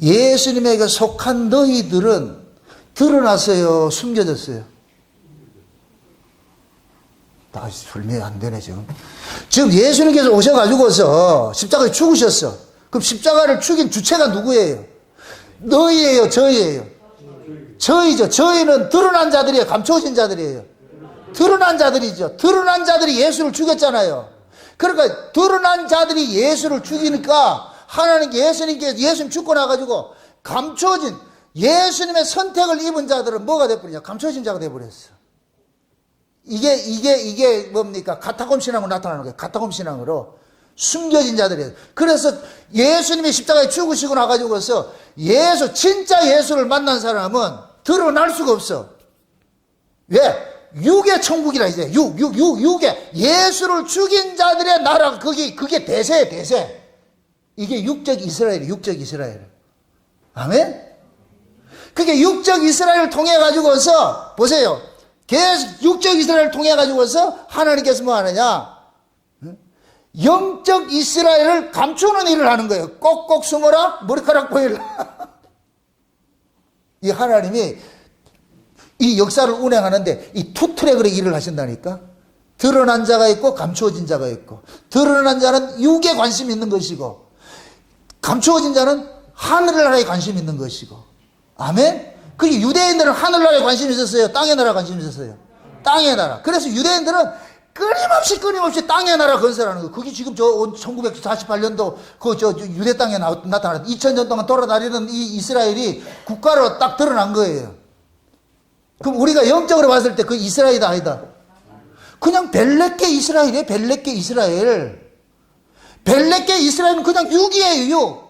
예수님에게 속한 너희들은 드러났어요? 숨겨졌어요? 다시 설명이 안 되네, 지금. 지금 예수님께서 오셔가지고서 십자가에 죽으셨어. 그럼 십자가를 죽인 주체가 누구예요? 너희예요, 저희예요? 저희죠. 저희는 드러난 자들이에요, 감춰진 자들이에요? 드러난 자들이죠. 드러난 자들이 예수를 죽였잖아요. 그러니까 드러난 자들이 예수를 죽이니까 하나님 예수님께서 예수님 죽고 나가지고 감춰진 예수님의 선택을 입은 자들은 뭐가 돼버리냐? 감춰진 자가 돼버렸어. 이게 뭡니까? 가타콤 신앙으로 나타나는 거예요. 가타콤 신앙으로. 숨겨진 자들이에요. 그래서 예수님이 십자가에 죽으시고 나가지고서 진짜 예수를 만난 사람은 드러날 수가 없어. 왜? 육의 천국이라 이제 육의 예수를 죽인 자들의 나라 그게 대세야 대세. 이게 육적 이스라엘, 육적 이스라엘. 아멘? 그게 육적 이스라엘을 통해 가지고서 보세요. 육적 이스라엘을 통해 가지고서 하나님께서 뭐 하느냐? 영적 이스라엘을 감추는 일을 하는 거예요. 꼭꼭 숨어라, 머리카락 보일라. 이 하나님이 이 역사를 운행하는데 이 투 트랙으로 일을 하신다니까. 드러난 자가 있고 감추어진 자가 있고, 드러난 자는 육에 관심 있는 것이고 감추어진 자는 하늘나라에 관심 있는 것이고. 아멘? 그게 유대인들은 하늘나라에 관심이 있었어요? 땅의 나라에 관심이 있었어요? 땅의 나라. 그래서 유대인들은 끊임없이 땅의 나라 건설하는 거예요. 그게 지금 저 1948년도 유대 땅에 나타난 2000년 동안 돌아다니는 이 이스라엘이 국가로 딱 드러난 거예요. 그럼 우리가 영적으로 봤을 때 그 이스라엘이 아니다. 그냥 벨렛계 이스라엘이에요. 벨렛계 이스라엘. 벨렛계 이스라엘은 그냥 육이에요. 육.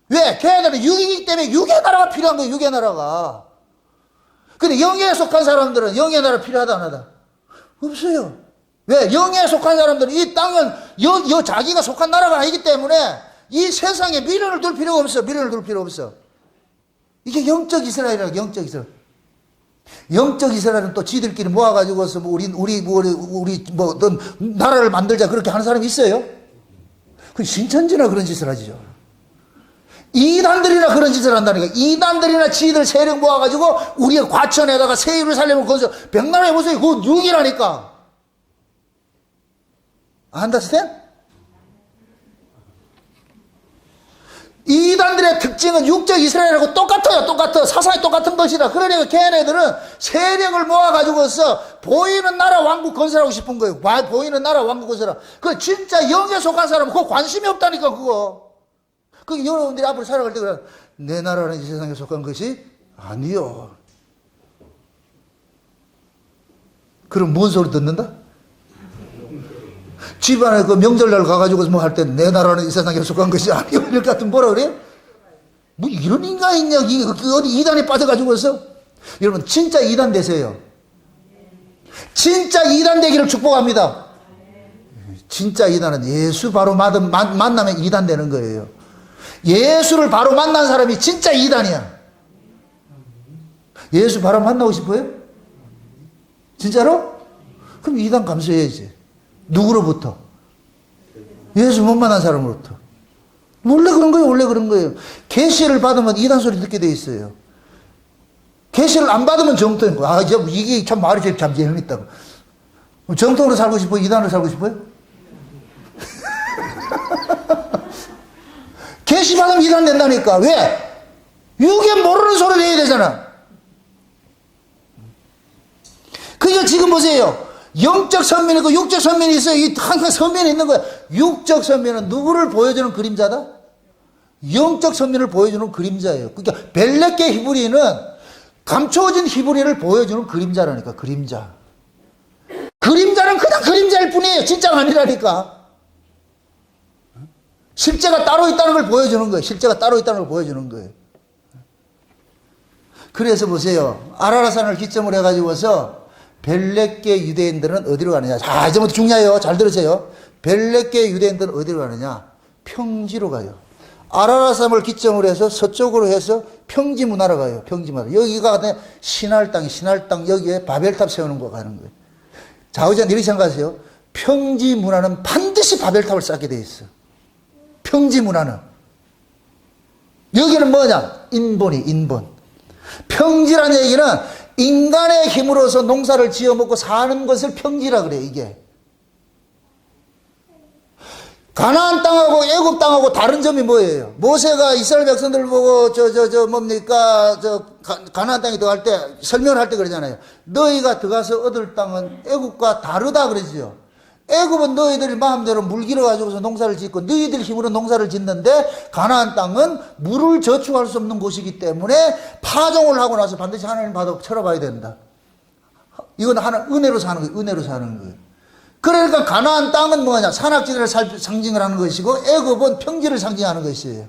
왜? 걔네들은 육이기 때문에 육의 나라가 필요한 거예요. 육의 나라가. 근데 영에 속한 사람들은 영의 나라 필요하다 안 하다? 없어요. 왜? 영에 속한 사람들은 이 땅은 자기가 속한 나라가 아니기 때문에 이 세상에 미련을 둘 필요가 없어. 미련을 둘 필요 없어. 이게 영적 이스라엘이라고. 영적 이스라엘. 영적 이스라엘은 또 지들끼리 모아가지고서 우리 어떤 나라를 만들자 그렇게 하는 사람이 있어요? 그 신천지나 그런 짓을 하죠. 이단들이나 그런 짓을 한다니까. 이단들이나 지들 세력 모아가지고 우리의 과천에다가 새 예루살렘을 거기서 백나라 해보세요. 그거 육이라니까. 안다스텐? 이단들의 특징은 육적 이스라엘하고 똑같아요. 똑같아. 사상이 똑같은 것이다. 그러니까 걔네들은 세력을 모아가지고서 보이는 나라 왕국 건설하고 싶은 거예요. 보이는 나라 왕국 건설하고. 그 진짜 영에 속한 사람은 그거 관심이 없다니까, 그거. 그 여러분들이 앞으로 살아갈 때 그래. 내 나라는 이 세상에 속한 것이 아니요. 그럼 뭔 소리 듣는다? 집안에 그 명절날 가가지고 뭐 할 때 내 나라는 이 세상에 속한 것이 아니요. 이렇게 같은 뭐라 그래? 뭐 이런 인간이 있냐? 어디 이단에 빠져가지고서? 여러분, 진짜 이단 되세요. 진짜 이단 되기를 축복합니다. 진짜 이단은 예수 바로 만나면 이단 되는 거예요. 예수를 바로 만난 사람이 진짜 이단이야. 예수 바로 만나고 싶어요? 진짜로? 그럼 이단 감수해야지. 누구로부터? 예수 못 만난 사람으로부터. 원래 그런 거예요. 원래 그런 거예요. 계시를 받으면 이단 소리 듣게 돼 있어요. 계시를 안 받으면 정통인 거예요. 이게 참 말이 참 재밌다고. 정통으로 살고 싶어요? 이단으로 살고 싶어요? 계시 받으면 이단 된다니까. 왜? 육에 모르는 소리를 해야 되잖아. 그게 지금 보세요. 영적 선민이 있고 육적 선민이 있어요. 항상 선민이 있는 거야. 육적 선민은 누구를 보여주는 그림자다? 영적 선민을 보여주는 그림자예요. 그러니까 벨렛계 히브리는 감춰진 히브리를 보여주는 그림자라니까. 그림자. 그림자는 그냥 그림자일 뿐이에요. 진짜가 아니라니까. 실제가 따로 있다는 걸 보여주는 거예요. 실제가 따로 있다는 걸 보여주는 거예요. 그래서 보세요. 아라라산을 기점으로 해가지고서 벨렛계 유대인들은 어디로 가느냐. 자, 이제부터 중요해요. 잘 들으세요. 벨렛계 유대인들은 어디로 가느냐. 평지로 가요. 아라라산을 기점으로 해서 서쪽으로 해서 평지 문화로 가요. 평지 문화. 여기가 신할 땅, 여기에 바벨탑 세우는 거 가는 거예요. 좌우전 이렇게 생각하세요. 평지 문화는 반드시 바벨탑을 쌓게 돼 있어. 평지 문화는. 여기는 뭐냐? 인본. 평지라는 얘기는 인간의 힘으로서 농사를 지어먹고 사는 것을 평지라 그래요, 이게. 가나안 땅하고 애굽 땅하고 다른 점이 뭐예요? 모세가 이스라엘 백성들 보고 가나안 땅에 들어갈 때 설명을 할 때 그러잖아요. 너희가 들어가서 얻을 땅은 애굽과 다르다 그러지요. 애굽은 너희들이 마음대로 물 길어 가지고서 농사를 짓고 너희들 힘으로 농사를 짓는데 가나안 땅은 물을 저축할 수 없는 곳이기 때문에 파종을 하고 나서 반드시 하나님 받아 쳐러봐야 된다. 이건 은혜로 사는 거예요. 은혜로 사는 거예요. 그러니까 가나안 땅은 뭐냐? 산악지대를 상징을 하는 것이고 애굽은 평지를 상징하는 것이에요.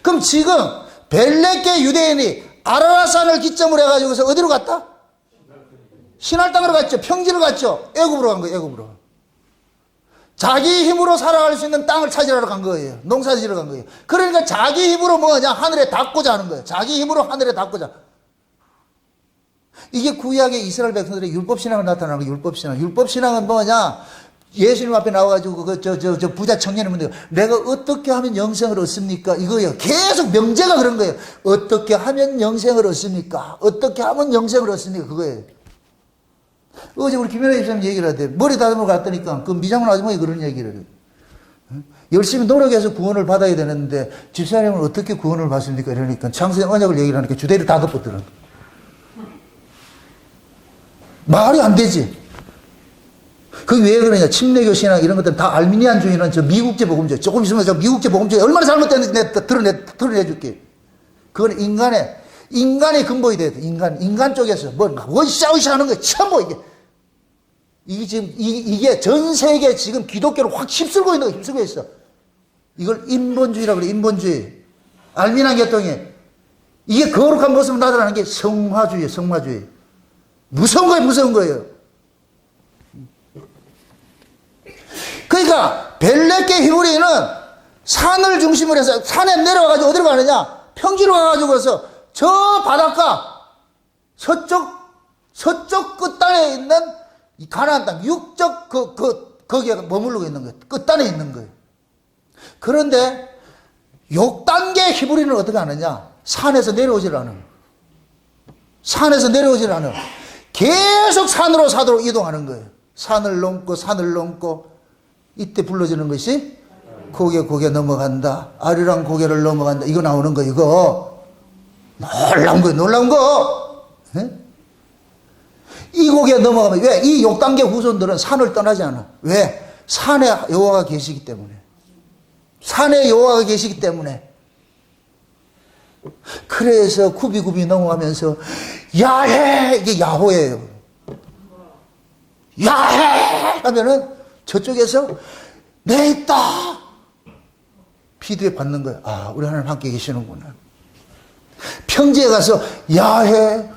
그럼 지금 벨렛계 유대인이 아라라산을 기점으로 해가지고서 어디로 갔다? 신할 땅으로 갔죠. 평지로 갔죠. 애굽으로 간 거예요. 애굽으로. 자기 힘으로 살아갈 수 있는 땅을 찾으러 간 거예요. 농사 지으러 간 거예요. 그러니까 자기 힘으로 뭐냐? 하늘에 닿고자 하는 거예요. 자기 힘으로 하늘에 닿고자. 이게 구약의 이스라엘 백성들의 율법신앙을 나타나는 거예요. 율법신앙. 율법신앙은 뭐냐? 예수님 앞에 나와가지고 저 부자 청년이 문제가 내가 어떻게 하면 영생을 얻습니까? 이거예요. 계속 명제가 그런 거예요. 어떻게 하면 영생을 얻습니까? 어떻게 하면 영생을 얻습니까? 그거예요. 어제 우리 김연아 집사님 얘기를 하대. 머리 다듬으러 갔더니까 그 미장원 아주머니 그런 얘기를 해요. 열심히 노력해서 구원을 받아야 되는데 집사님은 어떻게 구원을 받습니까? 이러니까 창세의 언약을 얘기를 하니까 주대를 다 덮었더라. 말이 안 되지. 그게 왜 그러냐. 침례교 신앙 이런 것들은 다 알미니안주의는 저 미국제 복음주의. 조금 있으면 저 미국제 복음주의 얼마나 잘못됐는지 내가 드러내줄게. 그건 인간의 근본이 돼야 돼. 인간 쪽에서 뭘 원샤우샤 하는 거야. 전부 이게 지금, 이게 전 세계 지금 기독교를 확 휩쓸고 있는 거 휩쓸고 있어. 이걸 인본주의라고 그래. 인본주의. 알미니안 계통이. 이게 거룩한 모습을 나타나는 게 성화주의예요. 성화주의. 무서운 거예요. 무서운 거예요. 그러니까 벨레케 히브리는 산을 중심으로 해서 산에 내려와가지고 어디로 가느냐? 평지로 가가지고서 저 바닷가 서쪽 끝단에 있는 이 가나안 땅 육적 거기에 머무르고 있는 거예요. 끝단에 있는 거예요. 그런데 6단계 히브리는 어떻게 하느냐? 산에서 내려오질 않아. 산에서 내려오질 않아. 계속 산으로 이동하는 거예요. 산을 넘고 이때 불러주는 것이 고개 넘어간다. 아리랑 고개를 넘어간다. 이거 나오는 거 이거. 놀라운 거. 네? 이 고개 넘어가면 왜? 이 6단계 후손들은 산을 떠나지 않아. 왜? 산에 여호와가 계시기 때문에. 산에 여호와가 계시기 때문에. 그래서 굽이 넘어가면서 야해! 이게 야호예요. 야해! 하면은 저쪽에서 내 있다! 피드백 받는 거예요. 아, 우리 하나님 함께 계시는구나. 평지에 가서 야해!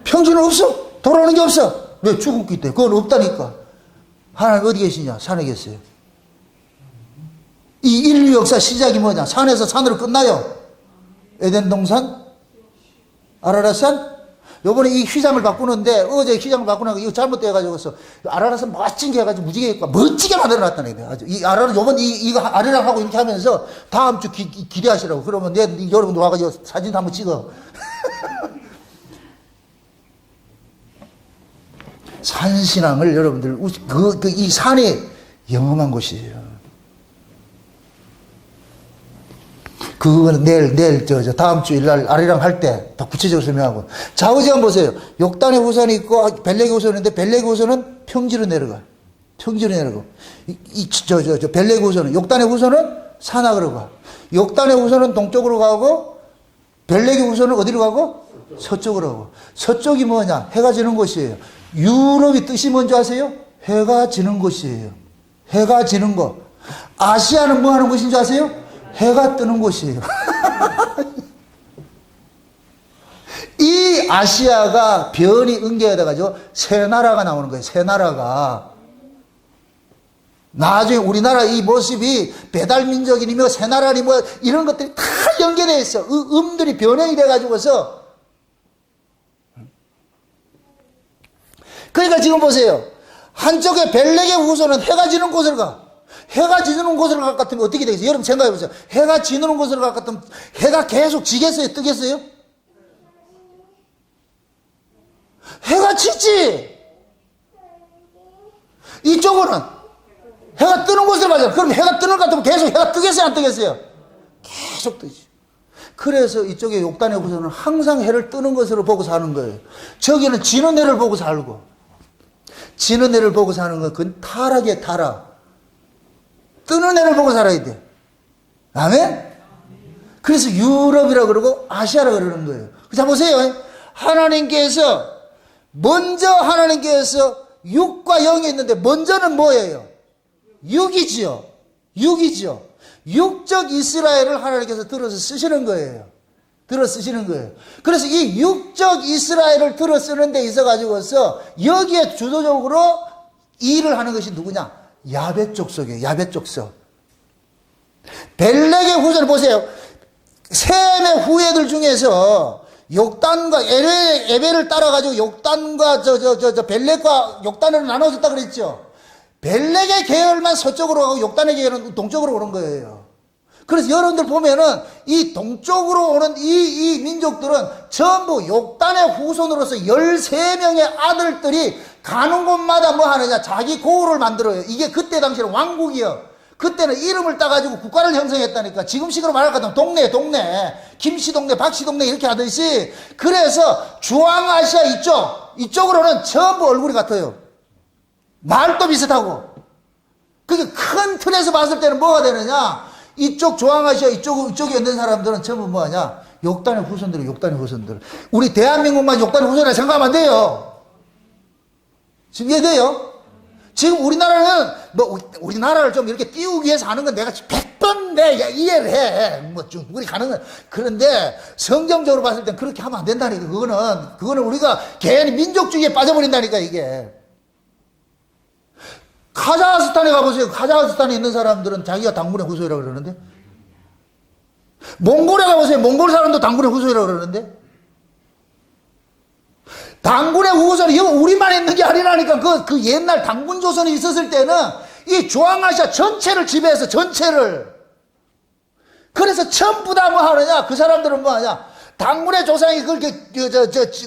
평지는 없어. 돌아오는 게 없어. 왜? 죽었기 때문에. 그건 없다니까. 하나님 어디 계시냐? 산에 계세요. 이 인류 역사 시작이 뭐냐? 산에서 산으로 끝나요. 에덴 동산? 아라랏산? 요번에 이 휘장을 바꾸는데, 어제 휘장을 바꾸는 이거 잘못돼가지고서, 아라랏은 멋진 게 해가지고 무지개 멋지게 만들어놨다는 거예요. 아주. 이 아라랏, 요번 이거 아리랑하고 이렇게 하면서 다음 주 기대하시라고. 그러면 여러분도 와가지고 사진 한번 찍어. 산신앙을 여러분들, 이 산이 영험한 곳이에요. 그거는 내일, 다음 주 일날 아리랑 할 때 더 구체적으로 설명하고. 좌우지간 보세요. 욕단의 후손이 있고, 벨레기 후손인데, 벨레기 후손은 평지로 내려가. 평지로 내려가고. 벨레기 후손은, 욕단의 후손은 산악으로 가. 욕단의 후손은 동쪽으로 가고, 벨레기 후손은 어디로 가고? 서쪽으로 가고. 서쪽이 뭐냐? 해가 지는 곳이에요. 유럽이 뜻이 뭔지 아세요? 해가 지는 곳이에요. 해가 지는 곳. 아시아는 뭐 하는 곳인 줄 아세요? 해가 뜨는 곳이에요. 이 아시아가 변이 응계돼가지고 새 나라가 나오는 거예요. 새 나라가. 나중에 우리나라 이 모습이 배달민족이니 새 나라니 이런 것들이 다 연계되어 있어. 음들이 변형이 돼가지고서. 그러니까 지금 보세요. 한쪽에 벨렉의 후손은 해가 지는 곳을 가. 해가 지는 곳을 갈 것 같으면 어떻게 되겠어요? 여러분 생각해 보세요. 해가 지는 곳을 갈 것 같으면 해가 계속 지겠어요? 뜨겠어요? 해가 지지. 이쪽은 해가 뜨는 곳을 가잖아. 그럼 해가 뜨는 것 같으면 계속 해가 뜨겠어요? 안 뜨겠어요? 계속 뜨지. 그래서 이쪽에 욕단의 후손은 항상 해를 뜨는 것으로 보고 사는 거예요. 저기는 지는 해를 보고 살고. 지는 해를 보고 사는 건 그건 타락이에요. 타락. 뜨는 해를 보고 살아야 돼. 아멘? 그래서 유럽이라 그러고 아시아라 그러는 거예요. 자, 보세요. 먼저 하나님께서 육과 영이 있는데, 먼저는 뭐예요? 육이지요. 육적 이스라엘을 하나님께서 들어서 쓰시는 거예요. 들어 쓰시는 거예요. 그래서 이 육적 이스라엘을 들어 쓰는 데 있어가지고서 여기에 주도적으로 일을 하는 것이 누구냐? 야벳 족속이에요. 야벳 족속. 벨렉의 후손을 보세요. 셈의 후예들 중에서 욕단과 에벨을 따라가지고 욕단과 벨렉과 욕단으로 나눠졌다 그랬죠. 벨렉의 계열만 서쪽으로 가고 욕단의 계열은 동쪽으로 오는 거예요. 그래서 여러분들 보면은 이 동쪽으로 오는 이 민족들은 전부 욕단의 후손으로서 13명의 아들들이 가는 곳마다 뭐 하느냐? 자기 고을을 만들어요. 이게 그때 당시에는 왕국이요. 그때는 이름을 따가지고 국가를 형성했다니까. 지금식으로 말할 것 같으면 동네, 김씨 동네, 박씨 동네 이렇게 하듯이. 그래서 중앙아시아 이쪽으로는 전부 얼굴이 같아요. 말도 비슷하고. 그게 큰 틀에서 봤을 때는 뭐가 되느냐? 이쪽 중앙아시아 이쪽에 있는 사람들은 전부 뭐하냐? 욕단의 후손들. 우리 대한민국만 욕단의 후손이라 생각하면 안 돼요. 지금 이해돼요? 지금 우리나라는 우리나라를 좀 이렇게 띄우기 위해서 하는 건 내가 100번 이해를 해. 우리 가는 건. 그런데 성경적으로 봤을 땐 그렇게 하면 안 된다니까. 그거는 우리가 개인이 민족주의에 빠져버린다니까, 이게. 카자흐스탄에 가보세요. 카자흐스탄에 있는 사람들은 자기가 당군의 후손이라고 그러는데. 몽골에 가보세요. 몽골 사람도 당군의 후손이라고 그러는데. 당군의 후손이 우리만 있는 게 아니라니까. 그 옛날 당군 조선이 있었을 때는 이 중앙아시아 전체를 지배해서 전체를. 그래서 전부 다 뭐 하느냐? 그 사람들은 뭐 하냐? 당군의 조상이 그렇게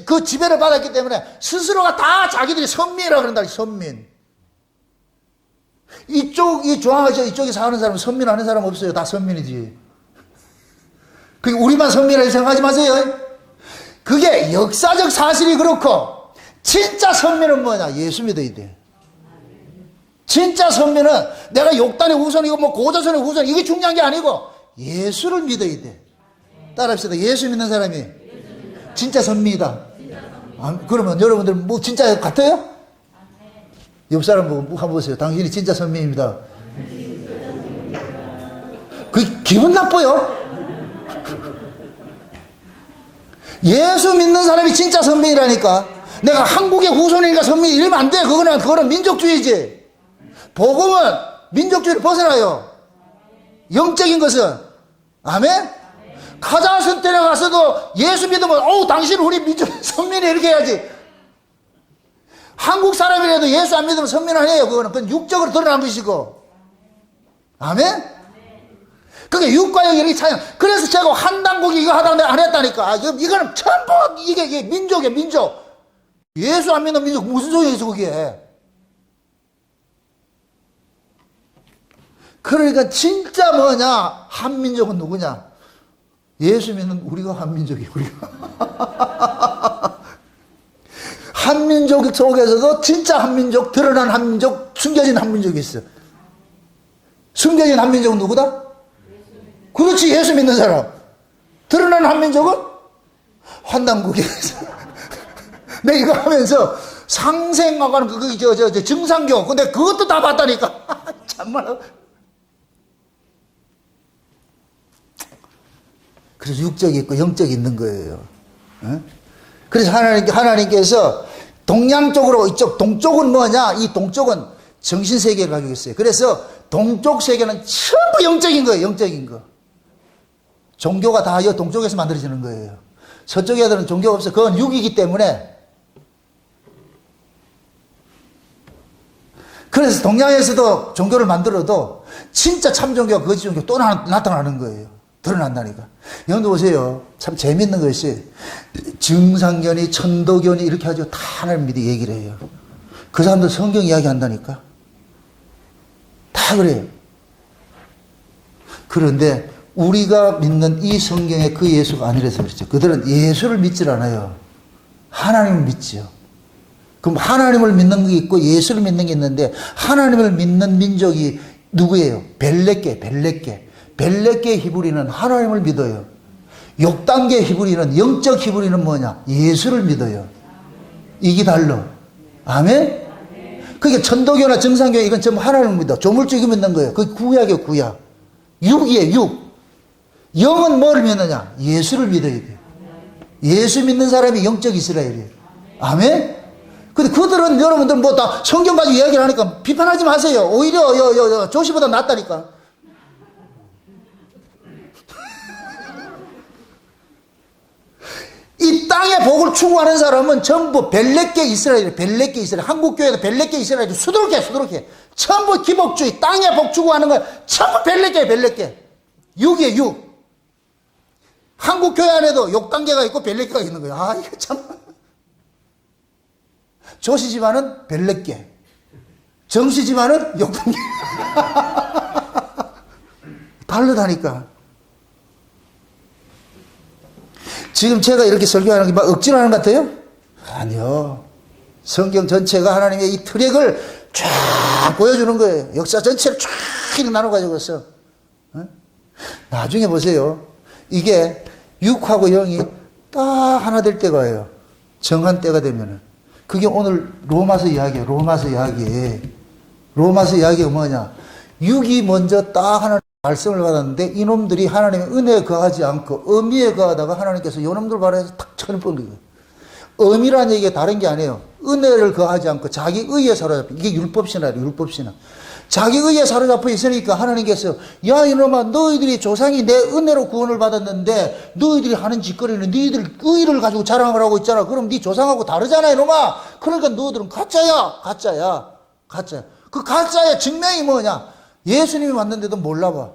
그 지배를 받았기 때문에 스스로가 다 자기들이 선민이라고 그런다. 선민. 이 중앙아시아 이쪽에 사는 사람은 선민 아는 사람 없어요. 다 선민이지. 그게 우리만 선민이라고 생각하지 마세요. 그게 역사적 사실이 그렇고, 진짜 선민은 뭐냐? 예수 믿어야 돼. 진짜 선민은 내가 욕단의 후손이고 뭐 고조선의 후손, 이게 중요한 게 아니고 예수를 믿어야 돼. 따라합시다. 예수 믿는 사람이 진짜 선민이다. 그러면 여러분들 뭐 진짜 같아요? 옆 사람 보고 한번 보세요. 당신이 진짜 선민입니다. 그 기분 나빠요. 예수 믿는 사람이 진짜 선민이라니까. 내가 한국의 후손이니까 선민 이러면 안 돼. 그거는 민족주의지. 복음은 민족주의를 벗어나요. 영적인 것은. 아멘? 카자흐스탄에 가서도 예수 믿으면 당신은 우리 민족 선민이 이렇게 해야지. 한국 사람이라도 예수 안 믿으면 선민 아니에요. 그건 육적으로 드러난 것이고. 아멘? 그게 육과 영이 이렇게 차이. 그래서 제가 한당국이 이거 하다가 내가 안 했다니까. 이거는 전부 이게 민족이에요, 민족. 예수 안 믿는 민족 무슨 소용이 있어, 그게. 그러니까 진짜 뭐냐? 한민족은 누구냐? 예수 믿는 우리가 한민족이에요, 우리가. 한민족 속에서도 진짜 한민족, 드러난 한민족, 숨겨진 한민족이 있어. 숨겨진 한민족은 누구다? 그렇지, 예수 믿는 사람. 드러난 한민족은 환단국에서. 내가 이거 하면서 상생하고는 증상교. 근데 그것도 다 봤다니까. 참말로. 그래서 육적이 있고 영적이 있는 거예요. 그래서 하나님께서 동양 쪽으로 이쪽 동쪽은 뭐냐? 이 동쪽은 정신세계를 가지고 있어요. 그래서 동쪽 세계는 전부 영적인 거예요. 영적인 거. 종교가 다 이 동쪽에서 만들어지는 거예요. 서쪽 애들은 종교가 없어요. 그건 육이기 때문에. 그래서 동양에서도 종교를 만들어도 진짜 참종교와 거짓 종교 또 나타나는 거예요. 드러난다니까. 여러분들 보세요. 참 재밌는 것이 증상견이 천도견이 이렇게 하죠. 다 하나님 믿어 얘기를 해요. 그 사람들 성경 이야기 한다니까. 다 그래요. 그런데 우리가 믿는 이 성경에 그 예수가 아니라서 그렇죠. 그들은 예수를 믿질 않아요. 하나님을 믿지요. 그럼 하나님을 믿는 게 있고 예수를 믿는 게 있는데, 하나님을 믿는 민족이 누구예요? 벨렉계 히브리는 하나님을 믿어요. 욕단계 히브리는, 영적 히브리는 뭐냐? 예수를 믿어요. 이게 달라. 아멘? 그게 천도교나 정상교 이건 전부 하나님을 믿어. 조물주의 믿는 거예요. 그게 구약이에요, 구약. 육이에요, 육. 영은 뭐를 믿느냐? 예수를 믿어야 돼요. 예수 믿는 사람이 영적 이스라엘이에요. 아멘? 근데 그들은 여러분들 뭐 다 성경 가지고 이야기를 하니까 비판하지 마세요. 오히려 조시보다 낫다니까. 이 땅의 복을 추구하는 사람은 전부 벨레게 이스라엘이에요. 벨레게 이스라엘. 한국교회도 벨레게 이스라엘이 수두룩해. 전부 기복주의, 땅의 복 추구하는 건 전부 벨레게. 육이에요, 육. 한국교회 안에도 욕단계가 있고 벨레게가 있는 거예요. 아, 이거 참. 조시 집안은 벨레게. 정시 집안은 욕단계. 다르다니까. 지금 제가 이렇게 설교하는 게 막 억지로 하는 것 같아요? 아니요. 성경 전체가 하나님의 이 트랙을 쫙 보여주는 거예요. 역사 전체를 쫙 이렇게 나눠가지고서. 나중에 보세요. 이게 6하고 0이 딱 하나 될 때가 와요. 정한 때가 되면은. 그게 오늘 로마서 이야기예요. 로마서 이야기가 뭐냐. 6이 먼저 딱 하나 말씀을 받았는데 이놈들이 하나님의 은혜에 거하지 않고 의미에 거하다가 하나님께서 이놈들 바라에서 탁 쳐내버린 거예요. 의미라는 얘기가 다른 게 아니에요. 은혜를 거하지 않고 자기 의에 사로잡혀. 이게 율법신화예요. 율법신화. 자기 의에 사로잡혀 있으니까 하나님께서 야 이놈아 너희들이 조상이 내 은혜로 구원을 받았는데 너희들이 하는 짓거리는 너희들 의를 가지고 자랑을 하고 있잖아. 그럼 네 조상하고 다르잖아 이놈아. 그러니까 너희들은 가짜야. 그 가짜의 증명이 뭐냐. 예수님이 왔는데도 몰라봐.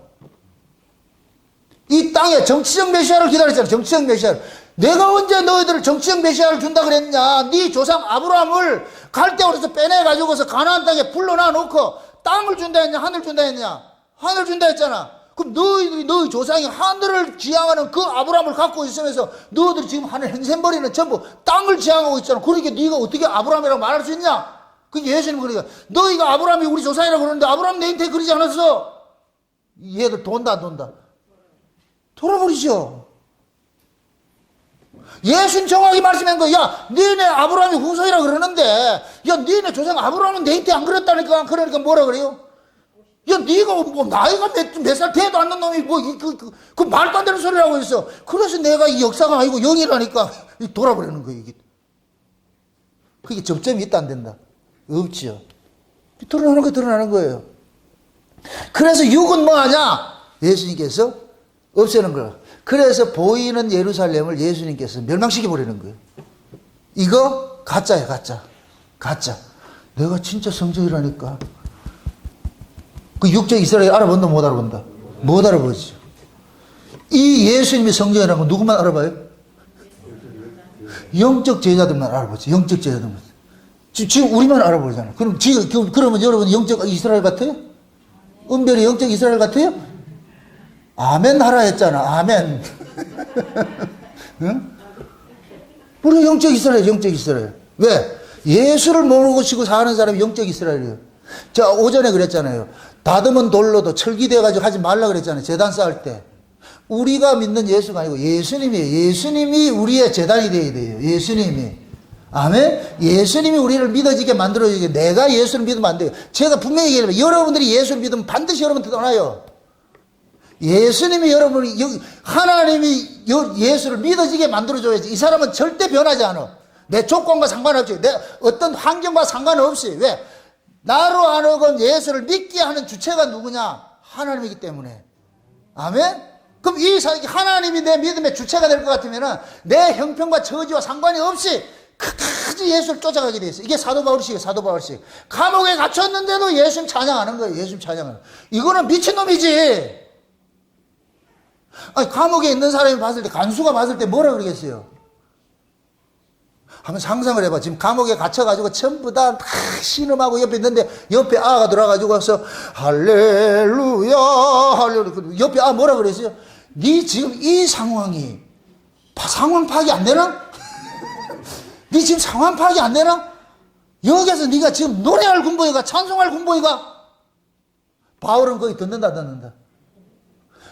이 땅에 정치적 메시아를 기다렸잖아. 정치적 메시아를. 내가 언제 너희들을 정치적 메시아를 준다 그랬냐. 네 조상 아브라함을 갈대오에서 빼내가지고서 가나안 땅에 불러놔 놓고 땅을 준다 했냐 하늘 준다 했냐. 하늘 준다 했잖아. 그럼 너희 조상이 하늘을 지향하는 그 아브라함을 갖고 있으면서 너희들이 지금 하는 hensem버리는 전부 땅을 지향하고 있잖아. 그러니까 네가 어떻게 아브라함이라고 말할 수 있냐. 그게 예수님 그러니까 너희가 아브라함이 우리 조상이라고 그러는데 아브라함 내 인터에 그러지 않았어. 얘들 돈다. 돌아버리죠. 예수님 정확히 말씀한 거야. 야, 니네 아브라함이 후손이라 그러는데, 야, 니네 조상 아브라함은 내 인터에 안 그랬다니까. 그러니까 뭐라 그래요? 야, 니가 뭐 나이가 몇 살 돼도 않는 놈이 뭐 그 말도 안 되는 소리를 하고 있어. 그래서 내가 이 역사가 아니고 영이라니까 돌아버리는 거예요. 이게. 그게 접점이 있다 안 된다. 없지요. 드러나는 거예요. 그래서 육은 뭐 하냐? 예수님께서 없애는 거예요. 그래서 보이는 예루살렘을 예수님께서 멸망시켜 버리는 거예요. 이거 가짜야, 가짜. 내가 진짜 성전이라니까. 그 육적 이스라엘 알아본다, 못 알아본다? 못 알아보지. 이 예수님이 성전이라는 건 누구만 알아봐요? 영적 제자들만 알아보지. 영적 제자들만. 지금 우리만 알아보잖아. 그러면 여러분 영적 이스라엘 같아요? 은별이 영적 이스라엘 같아요? 아멘 하라 했잖아. 아멘. 응? 우리 영적 이스라엘. 왜? 예수를 모르고 사는 사람이 영적 이스라엘이에요. 자, 오전에 그랬잖아요. 다듬은 돌로도 철기돼가지고 하지 말라 그랬잖아요. 제단 쌓을 때. 우리가 믿는 예수가 아니고 예수님이에요. 예수님이 우리의 제단이 되어야 돼요. 예수님이. 아멘? 예수님이 우리를 믿어지게 만들어주게. 내가 예수를 믿으면 안 돼요. 제가 분명히 얘기해요. 여러분들이 예수를 믿으면 반드시 여러분한테 떠나요. 예수님이 하나님이 예수를 믿어지게 만들어줘야지. 이 사람은 절대 변하지 않아. 내 조건과 상관없이, 내 어떤 환경과 상관없이. 왜? 나로 하여금 예수를 믿게 하는 주체가 누구냐? 하나님이기 때문에. 아멘? 그럼 하나님이 내 믿음의 주체가 될 것 같으면 내 형편과 처지와 상관이 없이 끝까지 예수를 쫓아가게 돼 있어. 이게 사도 바울식이에요. 감옥에 갇혔는데도 예수님 찬양하는 거예요. 예수님 찬양하는. 이거는 미친놈이지. 아니, 감옥에 있는 사람이 봤을 때, 간수가 봤을 때 뭐라 그러겠어요? 한번 상상을 해봐. 지금 감옥에 갇혀가지고 전부 다 신음하고 옆에 있는데 옆에 아가 들어와가지고서 할렐루야. 옆에 아 뭐라 그랬어요? 네 지금 이 상황이 상황 파악이 안 되나? 네 지금 상황 파악이 안 되나? 여기서 네가 지금 노래할 군보이가 찬송할 군보이가 바울은 거기 듣는다.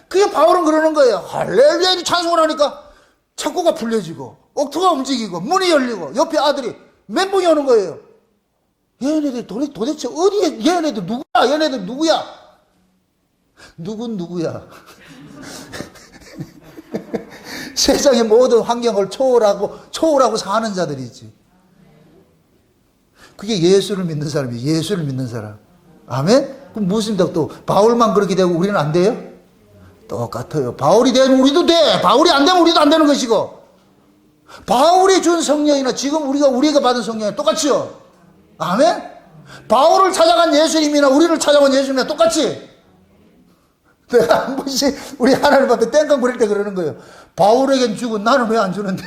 그게 바울은 그러는 거예요. 할렐루야 찬송을 하니까 창고가 풀려지고 옥토가 움직이고 문이 열리고 옆에 아들이 멘붕이 오는 거예요. 얘네들 도대체 어디에 얘네들 누구야? 누군 누구야? 세상의 모든 환경을 초월하고 사는 자들이지. 그게 예수를 믿는 사람이에요. 예수를 믿는 사람. 아멘? 그럼 무슨다 또 바울만 그렇게 되고 우리는 안 돼요? 똑같아요. 바울이 되면 우리도 돼. 바울이 안 되면 우리도 안 되는 것이고. 바울이 준 성령이나 지금 우리가 받은 성령이 똑같이요. 아멘? 바울을 찾아간 예수님이나 우리를 찾아간 예수님이나 똑같이. 내가 한 번씩 우리 하나님 앞에 땡깡 부릴 때 그러는 거예요. 바울에겐 주고 나는 왜 안 주는데?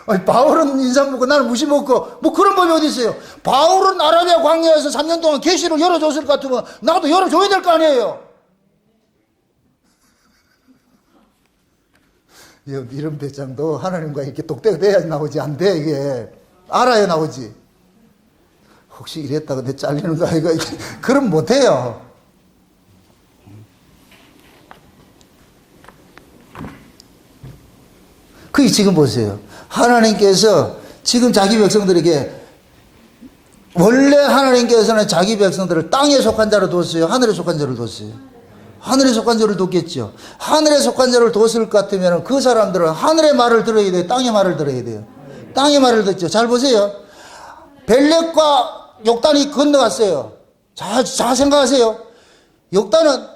아니, 바울은 인상 먹고 나는 무시 먹고 뭐 그런 법이 어디 있어요? 바울은 아라비아 광야에서 3년 동안 계시를 열어줬을 것 같으면 나도 열어줘야 될 거 아니에요. 이런 배짱도 하나님과 이렇게 똑대가 돼야지 나오지. 안 돼, 이게. 알아야 나오지. 혹시 이랬다가 내 잘리는 거 아이가? 그럼 못해요. 그게 지금 보세요. 하나님께서 지금 자기 백성들에게 원래 하나님께서는 자기 백성들을 땅에 속한 자로 뒀어요? 하늘에 속한 자로 뒀어요? 하늘에 속한 자를 뒀겠죠. 하늘에 속한 자를 뒀을 것 같으면 그 사람들은 하늘의 말을 들어야 돼요? 땅의 말을 들어야 돼요? 땅의 말을 듣죠. 잘 보세요. 벨렉과 욕단이 건너갔어요. 잘 생각하세요. 욕단은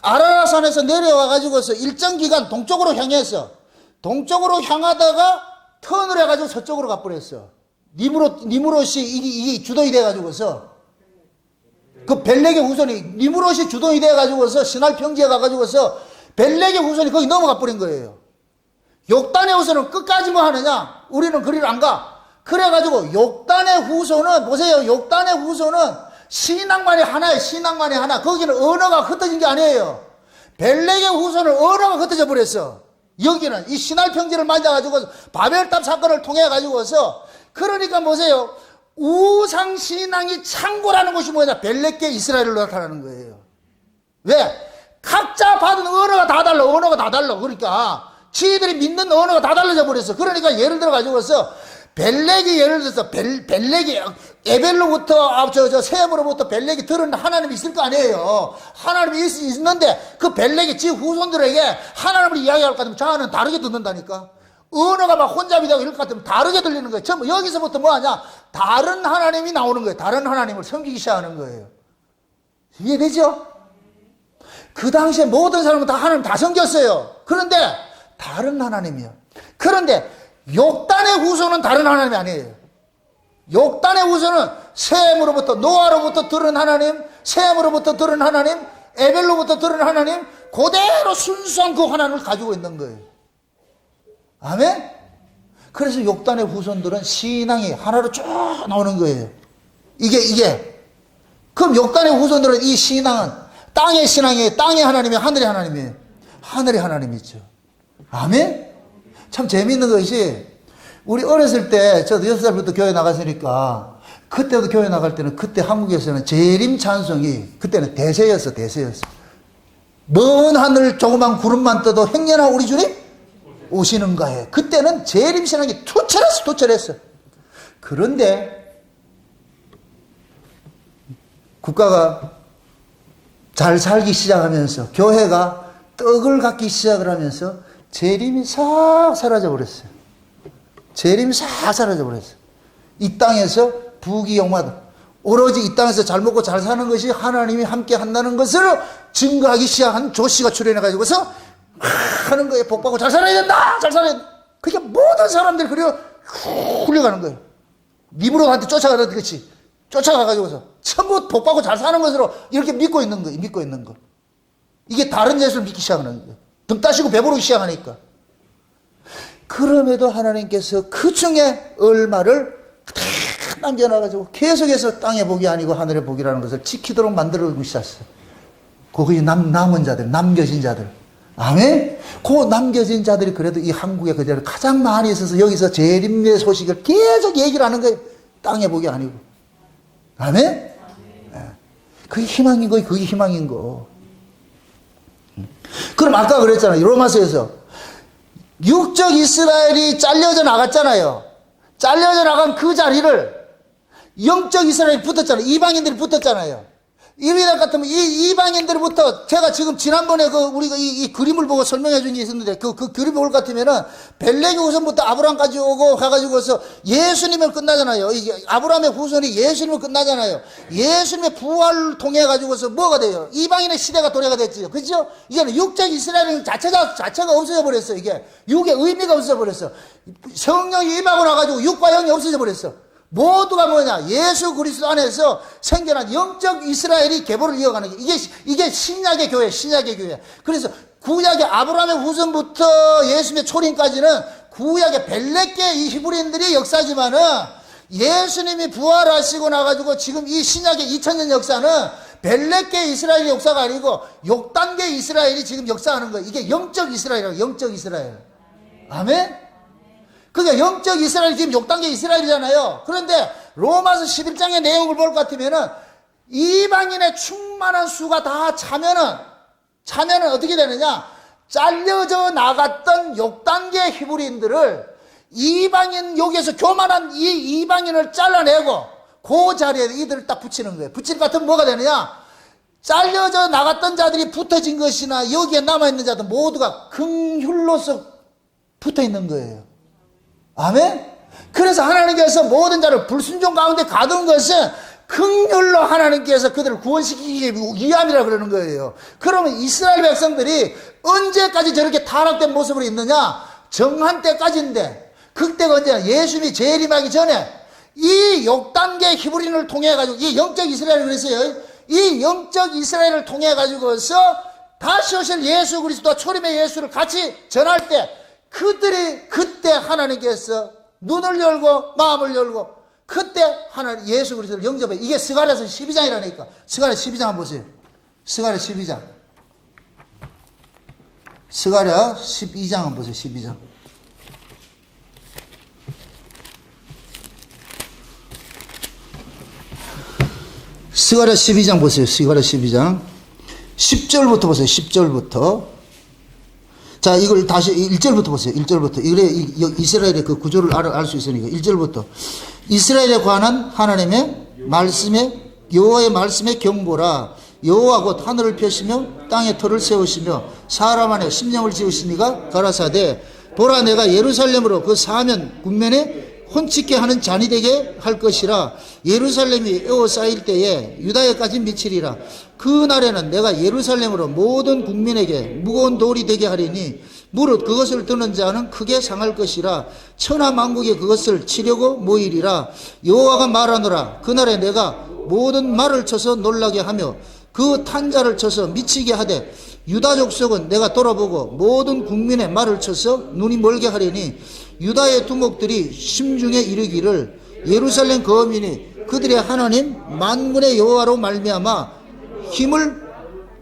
아라라산에서 내려와가지고서 일정 기간 동쪽으로 향했어. 동쪽으로 향하다가 턴을 해가지고 서쪽으로 가버렸어. 니무롯이 이게 주도이 돼가지고서 그 벨렉의 후손이 니무롯이 주도이 돼가지고서 신할 평지에 가가지고서 벨렉의 후손이 거기 넘어가 버린 거예요. 욕단의 후손은 끝까지 뭐 하느냐? 우리는 그리를 안 가. 그래가지고 욕단의 후손은 보세요. 욕단의 후손은 신앙만이 하나예요. 신앙만이 하나. 거기는 언어가 흩어진 게 아니에요. 벨렉의 후손은 언어가 흩어져 버렸어. 여기는 이 신할 평지를 만져가지고 바벨탑 사건을 통해 가지고서 그러니까 보세요. 우상 신앙이 창고라는 것이 뭐냐? 벨렉계 이스라엘을 나타나는 거예요. 왜? 각자 받은 언어가 다 달라. 언어가 다 달라. 그러니까 지들이 믿는 언어가 다 달라져 버렸어. 그러니까 예를 들어 가지고서 벨렉이 예를 들어서 벨렉이 에벨로부터 셈으로부터 벨렉이 들은 하나님이 있을 거 아니에요. 하나님이 있는데 그 벨렉이 지 후손들에게 하나님을 이야기할 것 같으면 자는 다르게 듣는다니까. 언어가 막 혼잡이 되고 이럴 것 같으면 다르게 들리는 거예요. 전부 여기서부터 뭐 하냐? 다른 하나님이 나오는 거예요. 다른 하나님을 섬기기 시작하는 거예요. 이해되죠? 그 당시에 모든 사람은 다 하나님 다 섬겼어요. 그런데 다른 하나님이요. 그런데 욕단의 후손은 다른 하나님이 아니에요. 욕단의 후손은 셈으로부터 노아로부터 들은 하나님, 셈으로부터 들은 하나님, 에벨로부터 들은 하나님, 그대로 순수한 그 하나님을 가지고 있는 거예요. 아멘? 그래서 욕단의 후손들은 신앙이 하나로 쭉 나오는 거예요. 이게. 그럼 욕단의 후손들은 이 신앙은 땅의 신앙이에요? 땅의 하나님이에요? 하늘의 하나님이에요? 하늘의 하나님이죠. 아멘? 참 재미있는 것이 우리 어렸을 때 저도 6살부터 교회 나갔으니까 그때도 교회 나갈 때는 그때 한국에서는 재림 찬송이 그때는 대세였어. 먼 하늘 조그만 구름만 떠도 행여나 우리 주님 오시는가 해. 그때는 재림 신앙이 투철했어. 그런데 국가가 잘 살기 시작하면서 교회가 떡을 갖기 시작을 하면서 재림이 싹 사라져버렸어요. 이 땅에서 부귀영화다. 오로지 이 땅에서 잘 먹고 잘 사는 것이 하나님이 함께 한다는 것을 증거하기 시작한 조씨가 출연해가지고서 하는 거예요. 복받고 잘 살아야 된다. 그러니까 모든 사람들이 그래요. 훌려가는 거예요. 니브롯한테 쫓아가는 것이 쫓아가가지고서 전부 복받고 잘 사는 것으로 이렇게 믿고 있는 거. 이게 다른 예수를 믿기 시작하는 거예요. 등 따시고 배부르기 시작하니까. 그럼에도 하나님께서 그 중에 얼마를 남겨놔가지고 계속해서 땅의 복이 아니고 하늘의 복이라는 것을 지키도록 만들어주고 있었어요. 거기 남은 자들, 남겨진 자들. 아멘? 그 남겨진 자들이 그래도 이 한국에 그대로 가장 많이 있어서 여기서 재림의 소식을 계속 얘기를 하는 거예요. 땅의 복이 아니고. 아멘? 그게 희망인 거예요. 그게 희망인 거. 그럼 아까 그랬잖아요. 로마서에서 육적 이스라엘이 잘려져 나갔잖아요. 잘려져 나간 그 자리를 영적 이스라엘이 붙었잖아요. 이방인들이 붙었잖아요. 이리다 같으면 이 이방인들부터 제가 지금 지난번에 우리가 이 그림을 보고 설명해 준 게 있었는데 그 그림을 볼 것 같으면은 벨렉이 후손부터 아브라함까지 오고 가가지고서 예수님을 끝나잖아요. 이게 아브라함의 후손이 예수님을 끝나잖아요. 예수님의 부활을 통해 가지고서 뭐가 돼요? 이방인의 시대가 도래가 됐죠. 그렇죠? 이제는 육적 이스라엘 자체가 없어져 버렸어. 이게 육의 의미가 없어져 버렸어. 성령이 임하고 나가지고 육과 영이 없어져 버렸어. 모두가 뭐냐? 예수 그리스도 안에서 생겨난 영적 이스라엘이 계보를 이어가는 게 이게 신약의 교회, 신약의 교회. 그래서 구약의 아브라함의 후손부터 예수님의 초림까지는 구약의 벨렉계 이 히브리인들이 역사지만은 예수님이 부활하시고 나가지고 지금 이 신약의 2000년 역사는 벨렉계 이스라엘의 역사가 아니고 6단계 이스라엘이 지금 역사하는 거예요. 이게 영적 이스라엘이라고, 영적 이스라엘. 아멘? 그게 영적 이스라엘이 지금 6단계 이스라엘이잖아요. 그런데 로마서 11장의 내용을 볼 것 같으면은 이방인의 충만한 수가 다 차면은 어떻게 되느냐? 잘려져 나갔던 6단계 히브리인들을 이방인, 여기에서 교만한 이 이방인을 잘라내고 그 자리에 이들을 딱 붙이는 거예요. 붙일 것 같으면 뭐가 되느냐? 잘려져 나갔던 자들이 붙어진 것이나 여기에 남아있는 자들 모두가 긍휼로서 붙어 있는 거예요. 아멘? 그래서 하나님께서 모든 자를 불순종 가운데 가둔 것은 긍휼로 하나님께서 그들을 구원시키기 위함이라 그러는 거예요. 그러면 이스라엘 백성들이 언제까지 저렇게 타락된 모습으로 있느냐? 정한 때까지인데, 그때가 언제냐? 예수님이 재림하기 전에 이 6단계 히브리인을 통해 가지고 이 영적 이스라엘을 그랬어요. 이 영적 이스라엘을 통해 가지고서 다시 오실 예수 그리스도와 초림의 예수를 같이 전할 때 그들이 그때 하나님께서 눈을 열고 마음을 열고 그때 하나님 예수 그리스도를 영접해. 이게 스가랴서 12장이라니까. 스가랴 12장 한번 보세요. 스가랴 12장. 스가랴 12장 한번 보세요. 12장. 스가랴 12장 보세요. 스가랴 12장. 10절부터 보세요. 10절부터. 자, 이걸 다시 1절부터 보세요. 1절부터. 이래 이스라엘의 그 구조를 알 수 있으니까 1절부터. 이스라엘에 관한 하나님의 말씀에 여호와의 말씀의 경보라. 여호와 곧 하늘을 펴시며 땅에 터를 세우시며 사람 안에 심령을 지으시니가 가라사대 보라 내가 예루살렘으로 그 사면 국면에 혼치게 하는 잔이 되게 할 것이라. 예루살렘이 에워싸일 때에 유다에까지 미치리라. 그 날에는 내가 예루살렘으로 모든 국민에게 무거운 돌이 되게 하리니 무릇 그것을 드는 자는 크게 상할 것이라. 천하 만국이 그것을 치려고 모이리라. 여호와가 말하노라. 그날에 내가 모든 말을 쳐서 놀라게 하며 그 탄자를 쳐서 미치게 하되 유다 족속은 내가 돌아보고 모든 국민의 말을 쳐서 눈이 멀게 하리니 유다의 두목들이 심중에 이르기를 예루살렘 거민이 그들의 하나님 만군의 여호와로 말미암아 힘을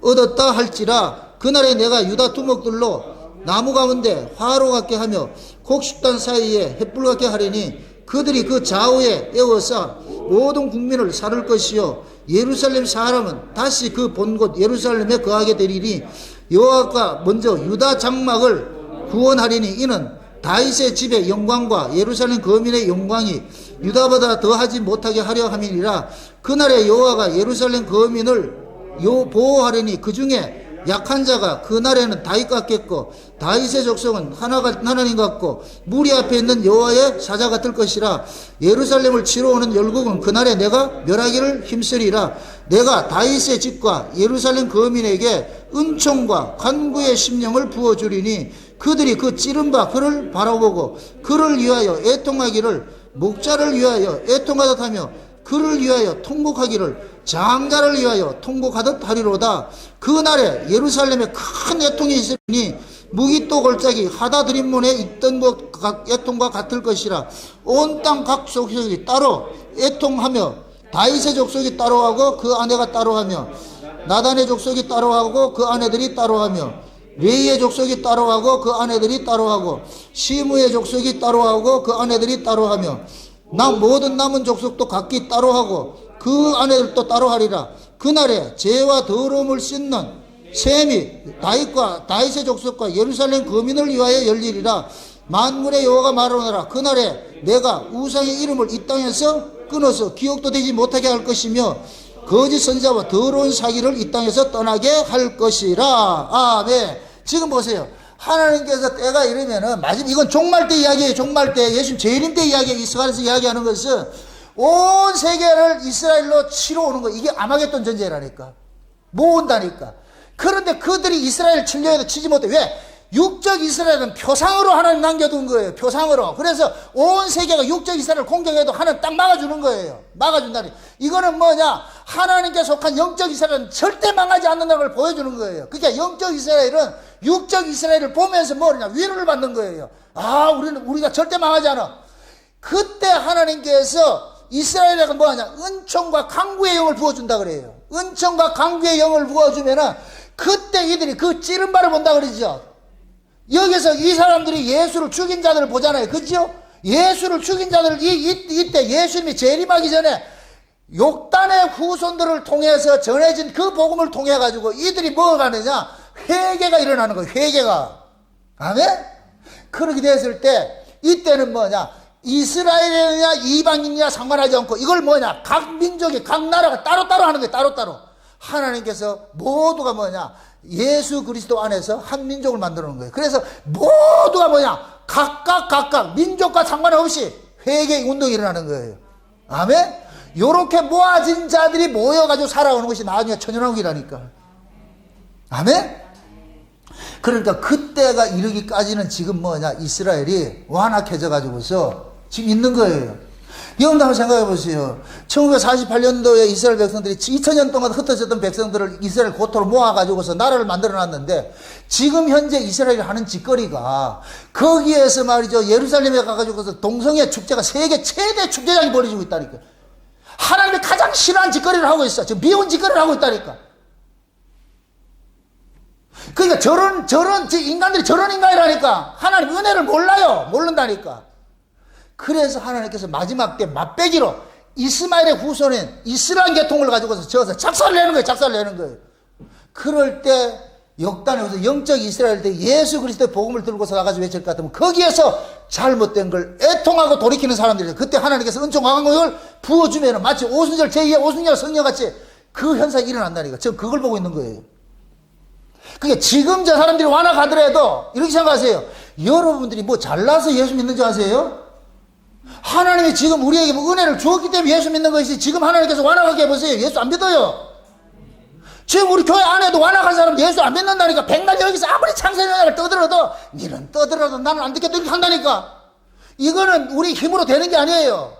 얻었다 할지라. 그날에 내가 유다 두목들로 나무 가운데 화로 같게 하며 곡식단 사이에 횃불 같게 하리니 그들이 그 좌우에 에워싸 모든 국민을 살을 것이요 예루살렘 사람은 다시 그 본 곳 예루살렘에 거하게 되리니 여호와가 먼저 유다 장막을 구원하리니 이는 다윗의 집의 영광과 예루살렘 거민의 영광이 유다보다 더하지 못하게 하려 함이니라. 그날에 여호와가 예루살렘 거민을 보호하리니 그 중에 약한 자가 그날에는 다윗 같겠고 다윗의 족속은 하나님 같고 무리 앞에 있는 여호와의 사자 같을 것이라. 예루살렘을 치러 오는 열국은 그날에 내가 멸하기를 힘쓰리라. 내가 다윗의 집과 예루살렘 거민에게 은총과 간구의 심령을 부어주리니 그들이 그 찌른 바 그를 바라보고 그를 위하여 애통하기를 목자를 위하여 애통하듯 하며 그를 위하여 통곡하기를 장자를 위하여 통곡하듯 하리로다. 그날에 예루살렘에 큰 애통이 있으니 무기또 골짜기 하다 드림문에 있던 것 애통과 같을 것이라. 온 땅 각 족속이 따로 애통하며 다윗의 족속이 따로하고 그 아내가 따로하며 나단의 족속이 따로하고 그 아내들이 따로하며 레이의 족속이 따로하고 그 아내들이 따로하고 시므의 족속이 따로하고 그 아내들이 따로하며 모든 남은 족속도 각기 따로하고 그 아내들도 따로하리라. 그날에 죄와 더러움을 씻는 셈이 다윗의 족속과 예루살렘 거민을 위하여 열리리라. 만군의 여호와가 말하노라. 그날에 내가 우상의 이름을 이 땅에서 끊어서 기억도 되지 못하게 할 것이며 거짓 선지자와 더러운 사기를 이 땅에서 떠나게 할 것이라. 아멘. 지금 보세요. 하나님께서 때가 이르면은, 마지막, 이건 종말 때 이야기예요. 종말 때. 예수님 재림 때 이야기예요. 이스라엘에서 이야기하는 것은 온 세계를 이스라엘로 치러 오는 거. 이게 아마겟돈 전쟁이라니까. 모은다니까. 그런데 그들이 이스라엘 치려 해도 치지 못해. 왜? 육적 이스라엘은 표상으로 하나님 남겨둔 거예요. 표상으로. 그래서 온 세계가 육적 이스라엘을 공격해도 하나님 딱 막아주는 거예요. 막아준다니. 이거는 뭐냐? 하나님께 속한 영적 이스라엘은 절대 망하지 않는다는 걸 보여주는 거예요. 그러니까 영적 이스라엘은 육적 이스라엘을 보면서 뭐냐? 위로를 받는 거예요. 아, 우리가 절대 망하지 않아. 그때 하나님께서 이스라엘에게 뭐하냐? 은총과 강구의 영을 부어준다 그래요. 은총과 강구의 영을 부어주면은 그때 이들이 그 찌른 바를 본다 그러죠. 여기서 이 사람들이 예수를 죽인 자들을 보잖아요. 그죠? 예수를 죽인 자들을 이때 예수님이 재림하기 전에 욕단의 후손들을 통해서 전해진 그 복음을 통해 가지고 이들이 뭐가 하느냐? 회개가 일어나는 거예요. 회개가. 아멘? 그렇게 됐을 때 이때는 뭐냐? 이스라엘이냐 이방인이냐 상관하지 않고 이걸 뭐냐? 각 민족이 각 나라가 따로따로 하는 거예요. 따로따로. 하나님께서 모두가 뭐냐? 예수 그리스도 안에서 한 민족을 만들어 놓은 거예요. 그래서 모두가 뭐냐? 각각 민족과 상관없이 회개 운동이 일어나는 거예요. 아멘? 요렇게 모아진 자들이 모여가지고 살아오는 것이 나중에 천연왕국이라니까. 아멘? 그러니까 그때가 이르기까지는 지금 뭐냐? 이스라엘이 완악해져 가지고서 지금 있는 거예요. 여러분도 한번 생각해 보세요. 1948년도에 이스라엘 백성들이 2000년 동안 흩어졌던 백성들을 이스라엘 고토로 모아가지고서 나라를 만들어 놨는데 지금 현재 이스라엘이 하는 짓거리가 거기에서 말이죠. 예루살렘에 가가지고서 동성애 축제가 세계 최대 축제장이 벌어지고 있다니까. 하나님이 가장 싫어하는 짓거리를 하고 있어. 지금 미운 짓거리를 하고 있다니까. 그러니까 인간들이 저런 인간이라니까. 하나님 은혜를 몰라요. 모른다니까. 그래서 하나님께서 마지막 때 맛배기로 이스마엘의 후손인 이스라엘 계통을 가지고서 저어서 작사를 내는 거예요. 작사를 내는 거예요. 그럴 때 역단에서 영적 이스라엘 때 예수 그리스도의 복음을 들고서 나가서 외칠 것 같으면 거기에서 잘못된 걸 애통하고 돌이키는 사람들이 그때 하나님께서 은총 강력을 부어주면 마치 오순절 제2의 오순절 성령같이 그 현상이 일어난다니까. 지금 그걸 보고 있는 거예요. 그러니까 지금 저 사람들이 완악하더라도 이렇게 생각하세요. 여러분들이 뭐 잘나서 예수 믿는 줄 아세요? 하나님이 지금 우리에게 은혜를 주었기 때문에 예수 믿는 것이지 지금 하나님께서 완악하게 해보세요. 예수 안 믿어요. 지금 우리 교회 안에도 완악한 사람 예수 안 믿는다니까. 백날 여기서 아무리 창세전을 떠들어도 니는 떠들어도 나는 안 듣겠다 이렇게 한다니까. 이거는 우리 힘으로 되는 게 아니에요.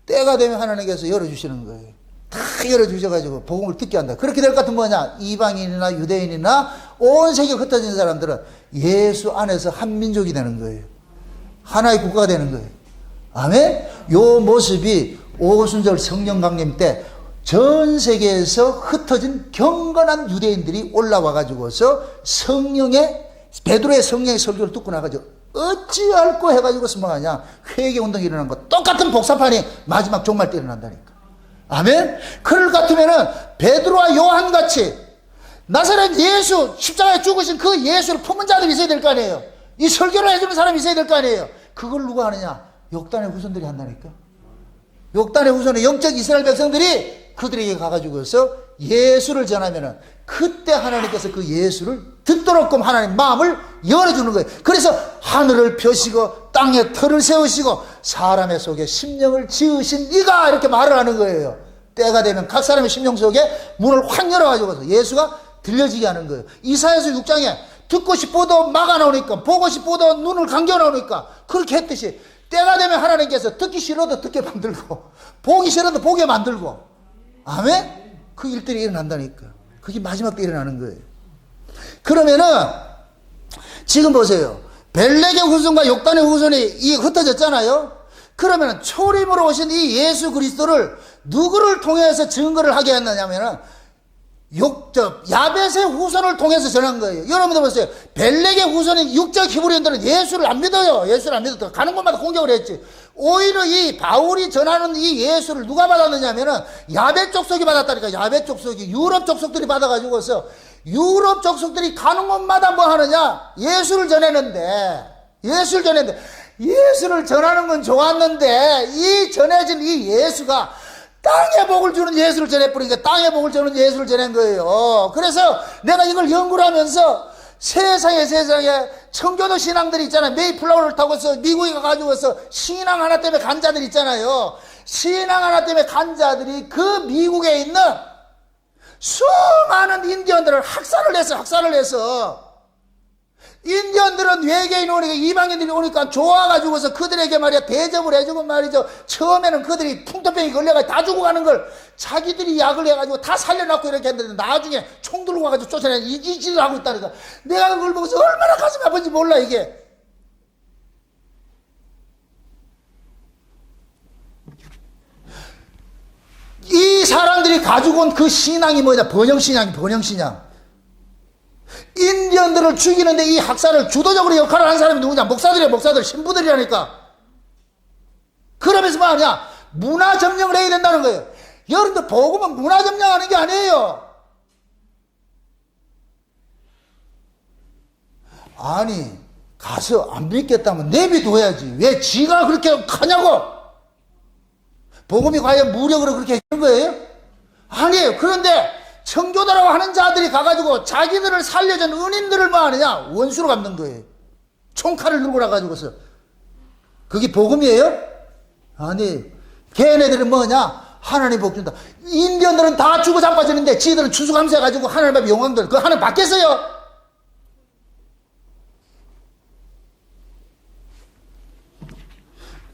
때가 되면 하나님께서 열어주시는 거예요. 다 열어주셔가지고 복음을 듣게 한다. 그렇게 될 것 같으면 뭐냐? 이방인이나 유대인이나 온 세계에 흩어진 사람들은 예수 안에서 한 민족이 되는 거예요. 하나의 국가가 되는 거예요. 아멘? 요 모습이 오순절 성령 강림 때 전 세계에서 흩어진 경건한 유대인들이 올라와 가지고서 베드로의 성령의 설교를 듣고 나가지고 어찌할꼬 해가지고서 뭐하냐? 회개 운동이 일어난 거 똑같은 복사판이 마지막 종말 때 일어난다니까. 아멘? 그럴 것 같으면은 베드로와 요한 같이 나사렛 예수 십자가에 죽으신 그 예수를 품은 자들이 있어야 될 거 아니에요. 이 설교를 해주는 사람이 있어야 될 거 아니에요. 그걸 누가 하느냐? 역단의 후손들이 한다니까. 역단의 후손의 영적 이스라엘 백성들이 그들에게 가가지고서 예수를 전하면은 그때 하나님께서 그 예수를 듣도록끔 하나님 마음을 열어주는 거예요. 그래서 하늘을 펴시고 땅에 터를 세우시고 사람의 속에 심령을 지으신 이가 이렇게 말을 하는 거예요. 때가 되면 각 사람의 심령 속에 문을 확 열어가지고서 예수가 들려지게 하는 거예요. 이사야서 6장에 듣고 싶어도 막아놓으니까 보고 싶어도 눈을 감겨놓으니까 그렇게 했듯이 때가 되면 하나님께서 듣기 싫어도 듣게 만들고 보기 싫어도 보게 만들고 아멘? 그 일들이 일어난다니까. 그게 마지막 때 일어나는 거예요. 그러면은 지금 보세요. 벨렉의 후손과 욕단의 후손이 흩어졌잖아요. 그러면은 초림으로 오신 이 예수 그리스도를 누구를 통해서 증거를 하게 했느냐면은 야벳의 후손을 통해서 전한 거예요. 여러분들 보세요. 벨렉의 후손인 육적 히브리인들은 예수를 안 믿어요. 예수를 안 믿어. 가는 곳마다 공격을 했지. 오히려 이 바울이 전하는 이 예수를 누가 받았느냐면은 야벳 족속이 받았다니까. 야벳 족속이 유럽 족속들이 받아가지고서 유럽 족속들이 가는 곳마다 뭐 하느냐? 예수를 전했는데 예수를 전하는 건 좋았는데 이 전해진 이 예수가 땅에 복을 주는 예수를 전해버리니까 땅에 복을 주는 예수를 전한 거예요. 그래서 내가 이걸 연구를 하면서 세상에 청교도 신앙들이 있잖아요. 메이플라워를 타고서 미국에 가가지고서 신앙 하나 때문에 간 자들 있잖아요. 신앙 하나 때문에 간 자들이 그 미국에 있는 수많은 인디언들을 학살을 해서 인디언들은 외계인 오니까 이방인들이 오니까 좋아가지고서 그들에게 말이야 대접을 해주고 말이죠. 처음에는 그들이 풍토병이 걸려가지고 다 죽어가는 걸 자기들이 약을 해가지고 다 살려놨고 이렇게 했는데 나중에 총 들고 와가지고 쫓아내 이 짓을 하고 있다니까. 내가 그걸 보고서 얼마나 가슴이 아픈지 몰라 이게. 이 사람들이 가지고 온 그 신앙이 뭐냐? 번영신앙. 인디언들을 죽이는데 이 학살을 주도적으로 역할을 한 사람이 누구냐? 목사들, 신부들이라니까. 그러면서 뭐하냐? 문화 점령을 해야 된다는 거예요. 여러분들 복음은 문화 점령하는 게 아니에요. 아니 가서 안 믿겠다면 내비둬야지. 왜 지가 그렇게 하냐고. 복음이 과연 무력으로 그렇게 하는 거예요? 아니에요. 그런데 청교도라고 하는 자들이 가가지고 자기들을 살려준 은인들을 뭐 하느냐? 원수로 갚는 거예요. 총칼을 들고 나가지고서. 그게 복음이에요? 아니, 걔네들은 뭐냐? 하나님 복 준다. 인디언들은 다 죽어 자빠지는데 지들은 추수감사해가지고 하나님 앞에 영광들. 그 하나님 받겠어요?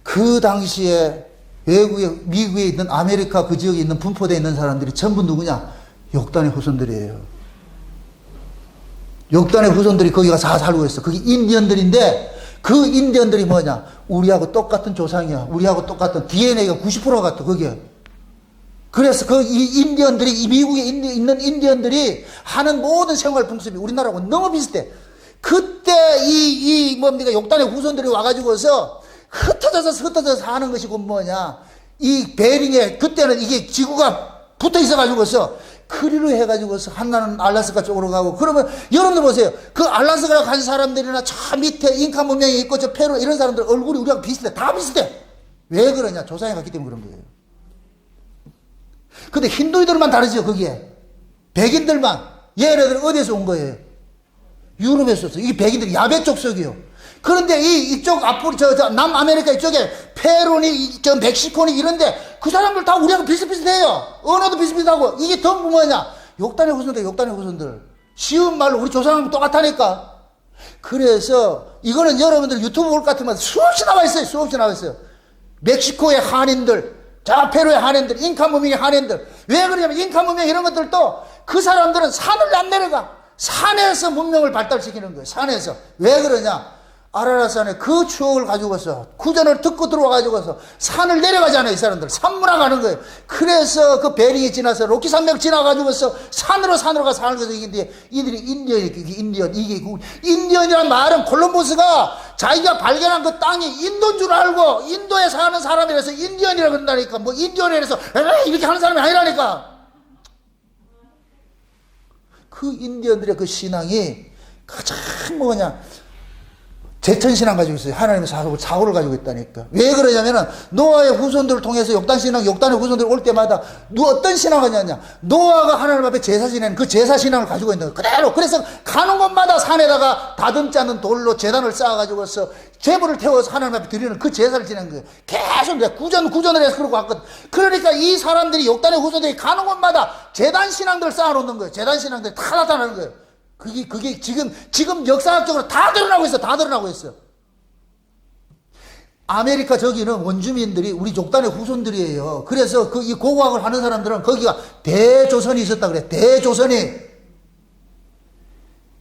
그 당시에 미국에 있는 아메리카 그 지역에 있는 분포되어 있는 사람들이 전부 누구냐? 욕단의 후손들이에요. 욕단의 후손들이 거기가 다 살고 있어. 그게 인디언들인데 그 인디언들이 뭐냐? 우리하고 똑같은 조상이야. 우리하고 똑같은 DNA가 90% 같아. 거기에. 그래서 그 이 인디언들이 이 미국에 있는 인디언들이 하는 모든 생활 풍습이 우리나라하고 너무 비슷해. 그때 뭡니까? 욕단의 후손들이 와가지고서 흩어져서 하는 것이 곧 뭐냐? 이 베링에 그때는 이게 지구가 붙어 있어가지고서 크리로 해가지고서 한나는 알라스카 쪽으로 가고. 그러면 여러분들 보세요. 그 알라스카 간 사람들이나 저 밑에 인카 문명이 있고 저 페루 이런 사람들 얼굴이 우리하고 비슷해. 다 비슷해. 왜 그러냐? 조상이 갔기 때문에 그런 거예요. 근데 힌두이들만 다르죠. 거기에 백인들만. 얘네들은 어디에서 온 거예요? 유럽에서 왔어. 이게 백인들이 야베 족속이요. 그런데 이쪽 앞으로 남아메리카 이쪽에 페루니 저 멕시코니 이런데 그 사람들 다 우리하고 비슷비슷해요. 언어도 비슷비슷하고. 이게 전부 뭐냐? 욕단의 후손들. 쉬운 말로 우리 조상하고 똑같다니까. 그래서 이거는 여러분들 유튜브 볼 것 같으면 수없이 나와 있어요. 멕시코의 한인들, 자 페루의 한인들, 인카 문명의 한인들. 왜 그러냐면 인카 문명 이런 것들도 그 사람들은 산을 안 내려가. 산에서 문명을 발달시키는 거예요. 산에서. 왜 그러냐? 아라라산에 그 추억을 가지고서 구전을 듣고 들어와가지고서 산을 내려가잖아요. 이 사람들 산문화 가는 거예요. 그래서 그 베링이 지나서 로키 산맥 지나가지고서 산으로 가서 사는 거죠. 이게 이들이 인디언이란 말은 콜럼버스가 자기가 발견한 그 땅이 인도인 줄 알고 인도에 사는 사람이라서 인디언이라 그런다니까. 뭐 인디언이라서 이렇게 하는 사람이 아니라니까. 그 인디언들의 그 신앙이 가장 뭐냐? 제천신앙 가지고 있어요. 하나님의 사고를 가지고 있다니까. 왜 그러냐면은 노아의 후손들을 통해서 욕단의 후손들이 올 때마다 어떤 신앙을 하냐냐? 노아가 하나님 앞에 제사 지내는 그 제사신앙을 가지고 있는 거예요. 그대로. 그래서 가는 곳마다 산에다가 다듬지 않는 돌로 제단을 쌓아가지고서 제물을 태워서 하나님 앞에 드리는 그 제사를 지내는 거예요. 계속 내가 구전을 해서 그러고 왔거든. 그러니까 이 사람들이 욕단의 후손들이 가는 곳마다 제단신앙들을 쌓아놓는 거예요. 제단신앙들이 다 나타나는 거예요. 그게 지금 역사학적으로 다 드러나고 있어. 아메리카 저기는 원주민들이 우리 족단의 후손들이에요. 그래서 이 고고학을 하는 사람들은 거기가 대조선이 있었다 그래. 대조선이.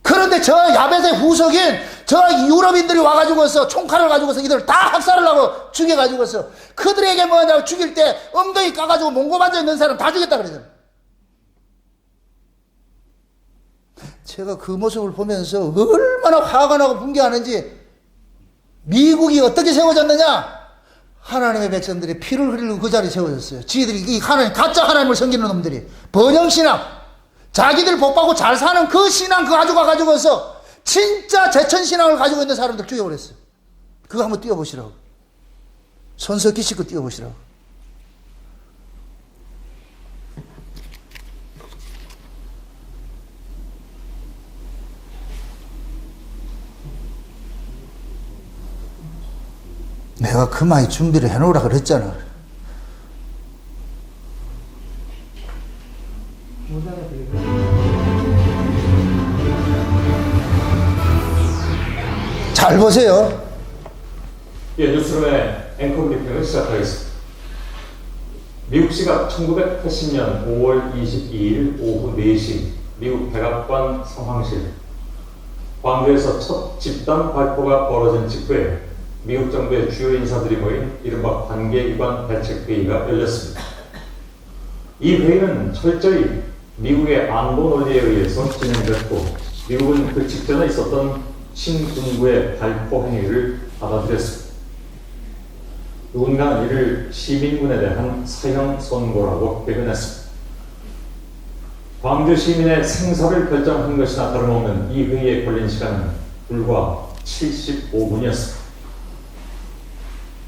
그런데 저 야벳의 후속인 저 유럽인들이 와가지고서 총칼을 가지고서 이들 다 학살을 하고 죽여가지고서 그들에게 뭐냐고 죽일 때 엉덩이 까가지고 몽고 앉아 있는 사람 다 죽였다 그러잖아요. 제가 그 모습을 보면서 얼마나 화가 나고 분개하는지. 미국이 어떻게 세워졌느냐? 하나님의 백성들이 피를 흘리고 그 자리에 세워졌어요. 지들이 이 하나님, 가짜 하나님을 섬기는 놈들이 번영신앙, 자기들 복받고 잘 사는 그 신앙 그거 가지고서 진짜 제천신앙을 가지고 있는 사람들 죽여버렸어요. 그거 한번 띄워보시라고. 손석희 씨 거 띄워보시라고. 내가 그만이 준비를 해놓으라 그랬잖아. 잘 보세요. 예, 뉴스룸의 앵커 브리핑을 시작하겠습니다. 미국 시각 1980년 5월 22일 오후 4시 미국 백악관 상황실. 광주에서 첫 집단 발포가 벌어진 직후에 미국 정부의 주요 인사들이 모인 이른바 관계기관 대책회의가 열렸습니다. 이 회의는 철저히 미국의 안보 논리에 의해서 진행됐고, 미국은 그 직전에 있었던 신군부의 발포 행위를 받아들였습니다. 누군가는 이를 시민군에 대한 사형 선고라고 표현했습니다. 광주 시민의 생사를 결정한 것이나 다름없는 이 회의에 걸린 시간은 불과 75분이었습니다.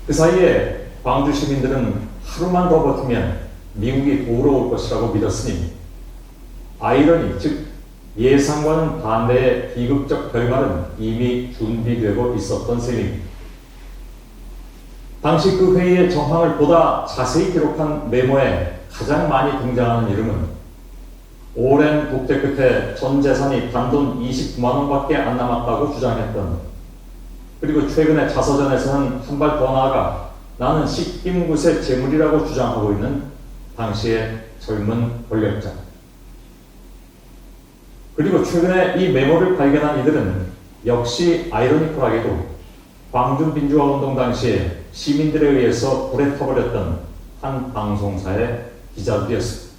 그 사이에 광주 시민들은 하루만 더 버티면 미국이 돌아올 것이라고 믿었으니, 아이러니, 즉 예상과는 반대의 비극적 결말은 이미 준비되고 있었던 셈입니다. 당시 그 회의의 정황을 보다 자세히 기록한 메모에 가장 많이 등장하는 이름은 오랜 독재 끝에 전 재산이 단돈 29만 원밖에 안 남았다고 주장했던, 그리고 최근에 자서전에서는 한 발 더 나아가 나는 식김굿의 재물이라고 주장하고 있는 당시의 젊은 권력자. 그리고 최근에 이 메모를 발견한 이들은 역시 아이러니컬하게도 광주민주화운동 당시에 시민들에 의해서 불에 타버렸던 한 방송사의 기자들이었습니다.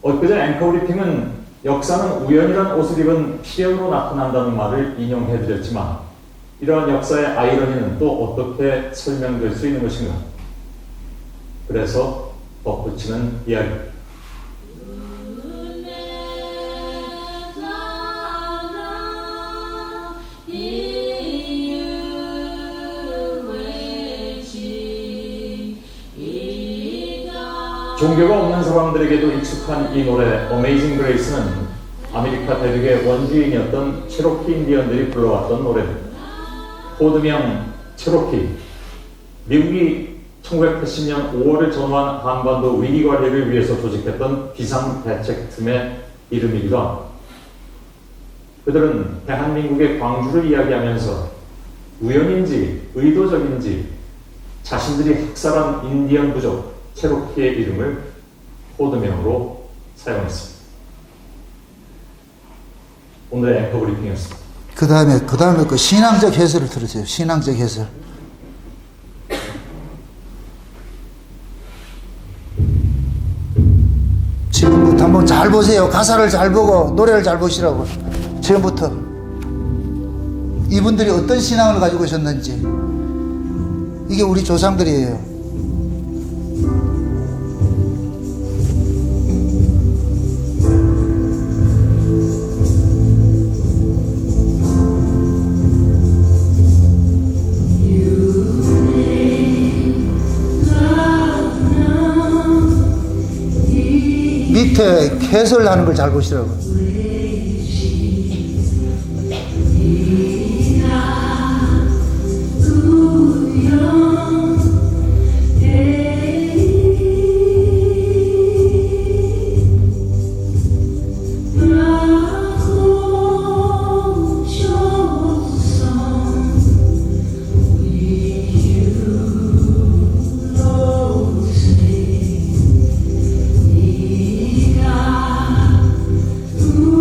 엊그제 앵커 브리핑은 역사는 우연이란 옷을 입은 피형으로 나타난다는 말을 인용해드렸지만, 이러한 역사의 아이러니는 또 어떻게 설명될 수 있는 것인가? 그래서 덧붙이는 이야기입니다. 종교가 없는 사람들에게도 익숙한 이 노래 Amazing Grace는 아메리카 대륙의 원주인이었던 체로키 인디언들이 불러왔던 노래입니다. 코드명 체로키. 미국이 1980년 5월을 전후한 한반도 위기 관리를 위해서 조직했던 비상대책팀의 이름이기도 합니다. 그들은 대한민국의 광주를 이야기하면서 우연인지 의도적인지 자신들이 학살한 인디언 부족 체로키의 이름을 코드명으로 사용했습니다. 오늘의 앵커 브리핑이었습니다. 그 다음에 그 신앙적 해설을 들으세요. 신앙적 해설. 지금부터 한번 잘 보세요. 가사를 잘 보고 노래를 잘 보시라고. 지금부터 이분들이 어떤 신앙을 가지고 오셨는지. 이게 우리 조상들이에요. 밑에 해설하는 걸 잘 보시라고. Ooh.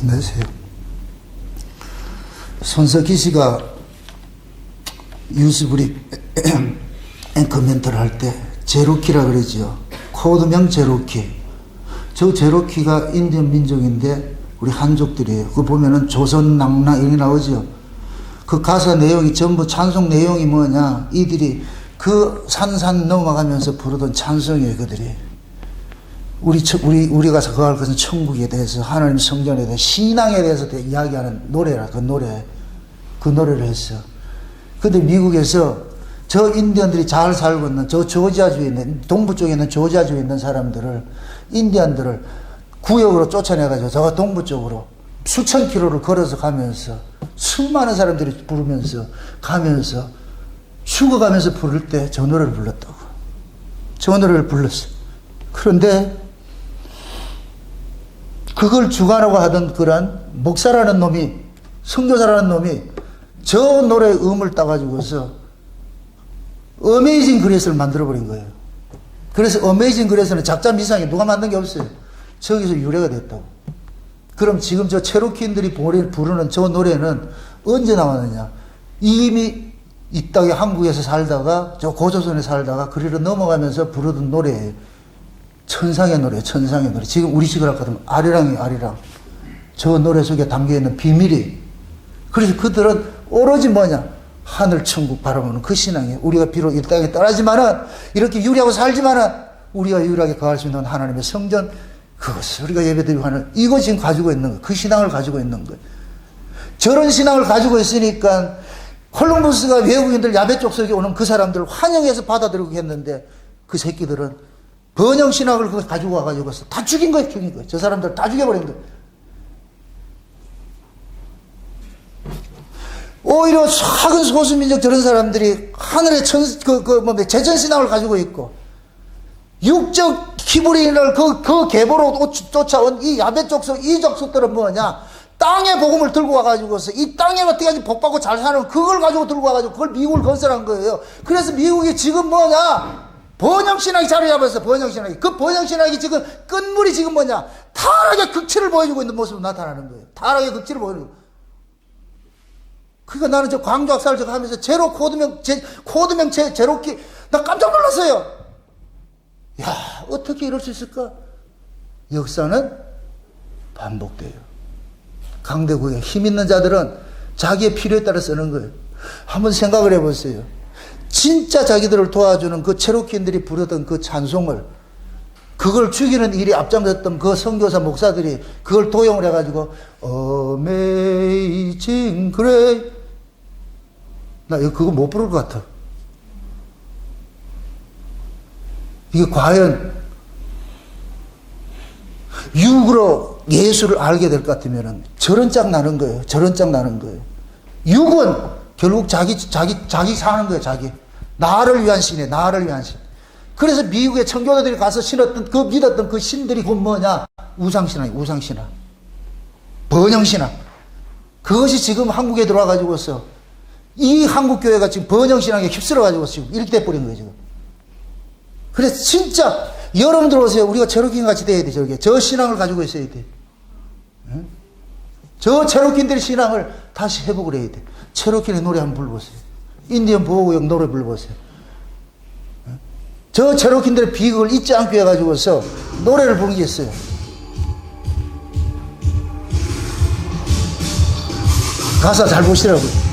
내세요. 손석희 씨가 뉴스브릭 앵커멘트를 할 때 제로키라 그러죠. 코드명 제로키. 저 제로키가 인디언 민족인데 우리 한족들이에요. 그거 보면은 조선낭랑 이런 게 나오죠. 그 가사 내용이 전부 찬송 내용이 뭐냐, 이들이 그 산산 넘어가면서 부르던 찬송이에요. 그들이 우리가 거할 것은 천국에 대해서, 하나님 성전에 대해서, 신앙에 대해서 이야기하는 노래라. 그 노래를 했어. 근데 미국에서 저 인디언들이 잘 살고 있는 저 조지아주에 있는, 동부 쪽에 있는 조지아주에 있는 사람들을, 인디언들을 구역으로 쫓아내가지고 저 동부 쪽으로 수천 킬로를 걸어서 가면서 수많은 사람들이 부르면서 가면서 죽어가면서 부를 때 저 노래를 불렀다고. 저 노래를 불렀어. 그런데 그걸 주관하고 하던 그런 목사라는 놈이, 선교사라는 놈이 저 노래의 음을 따가지고서 어메이징 그레이스를 만들어버린 거예요. 그래서 어메이징 그레이스는 작자 미상에 누가 만든 게 없어요. 저기서 유래가 됐다고. 그럼 지금 저 체로키인들이 부르는 저 노래는 언제 나왔느냐? 이미 이 땅에 한국에서 살다가 저 고조선에 살다가 그리로 넘어가면서 부르던 노래예요. 천상의 노래, 천상의 노래. 지금 우리 식으로 하거든. 아리랑이 아리랑. 저 노래 속에 담겨있는 비밀이. 그래서 그들은 오로지 뭐냐? 하늘 천국 바라보는 그 신앙이에요. 우리가 비록 이 땅에 떠나지만은, 이렇게 유리하고 살지만은, 우리가 유일하게 거할 수 있는 하나님의 성전, 그것을 우리가 예배드리고 하는, 이거 지금 가지고 있는 거예요. 그 신앙을 가지고 있는 거예요. 저런 신앙을 가지고 있으니까 콜럼버스가 외국인들 야베 족속에 오는 그 사람들을 환영해서 받아들이고 했는데, 그 새끼들은 번영 신학을 그거 가지고 와가지고 다 죽인 거예요. 죽인 거예요. 저 사람들 다 죽여버린 거예요. 오히려 작은 소수민족 저런 사람들이 하늘의 제천신앙을 가지고 있고, 육적 히브리인을 그 계보로 쫓아온 이 야베 족속, 이 족속들은 뭐냐? 땅의 복음을 들고 와가지고서 이 땅에 어떻게 하지 복받고 잘 사는 그걸 가지고 들고 와가지고 그걸 미국을 건설한 거예요. 그래서 미국이 지금 뭐냐? 번영신학이 자리 잡았어, 번영신학이. 그 번영신학이 지금 끝물이 지금 뭐냐? 타락의 극치를 보여주고 있는 모습으로 나타나는 거예요. 타락의 극치를 보여주는 거예요. 그러니까 나는 저 광주학사를 제가 하면서 코드명 제로키, 나 깜짝 놀랐어요. 야, 어떻게 이럴 수 있을까? 역사는 반복돼요. 강대국에 힘 있는 자들은 자기의 필요에 따라 쓰는 거예요. 한번 생각을 해보세요. 진짜 자기들을 도와주는 그 체로키인들이 부르던 그 찬송을, 그걸 죽이는 일이 앞장섰던 그 선교사 목사들이 그걸 도용을 해가지고 Amazing Grace, 나 그거 못 부를 것 같아. 이게 과연 육으로 예수를 알게 될 것 같으면 저런 짝 나는 거예요. 저런 짝 나는 거예요. 육은 결국 자기 사는 거예요. 자기. 나를 위한 신이에요. 나를 위한 신. 그래서 미국의 청교도들이 가서 믿었던 그 신들이 곧 뭐냐? 우상신앙이에요. 우상신앙. 번영신앙. 그것이 지금 한국에 들어와가지고서 이 한국교회가 지금 번영신앙에 휩쓸어가지고 지금 이렇게 돼버린 거예요, 지금. 그래서 진짜 여러분들 오세요. 우리가 체로키인 같이 돼야 돼, 저게. 저 신앙을 가지고 있어야 돼. 응? 저 체로키인들의 신앙을 다시 회복을 해야 돼. 체로키의 노래 한번 불러보세요. 인디언 보호구역 노래 불러보세요. 응? 저 체로키인들의 비극을 잊지 않고 해가지고서 노래를 부르는 게 있어요. 가사 잘 보시라고요.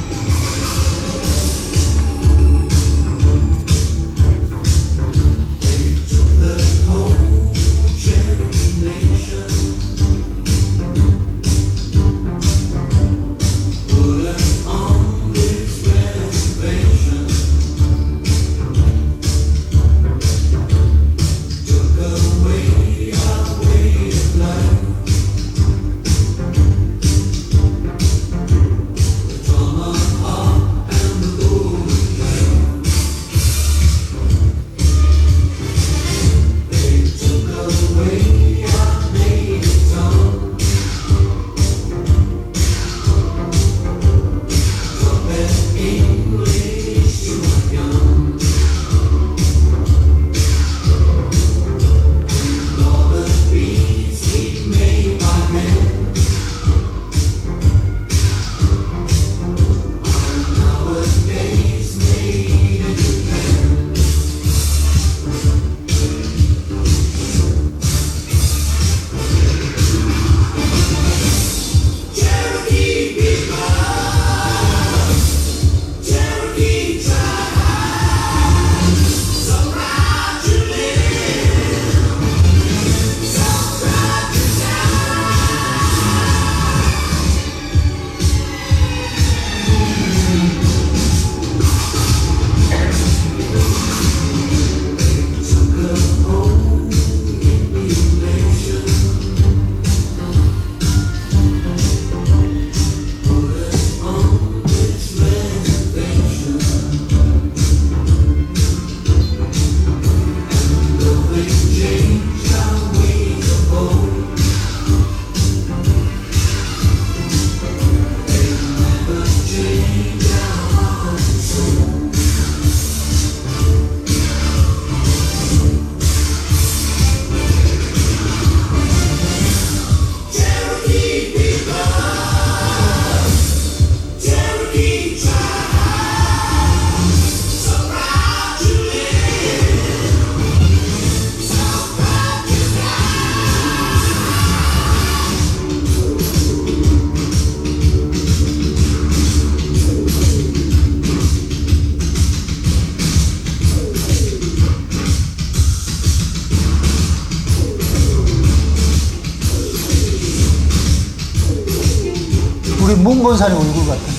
우리 문건산의 얼굴 같은.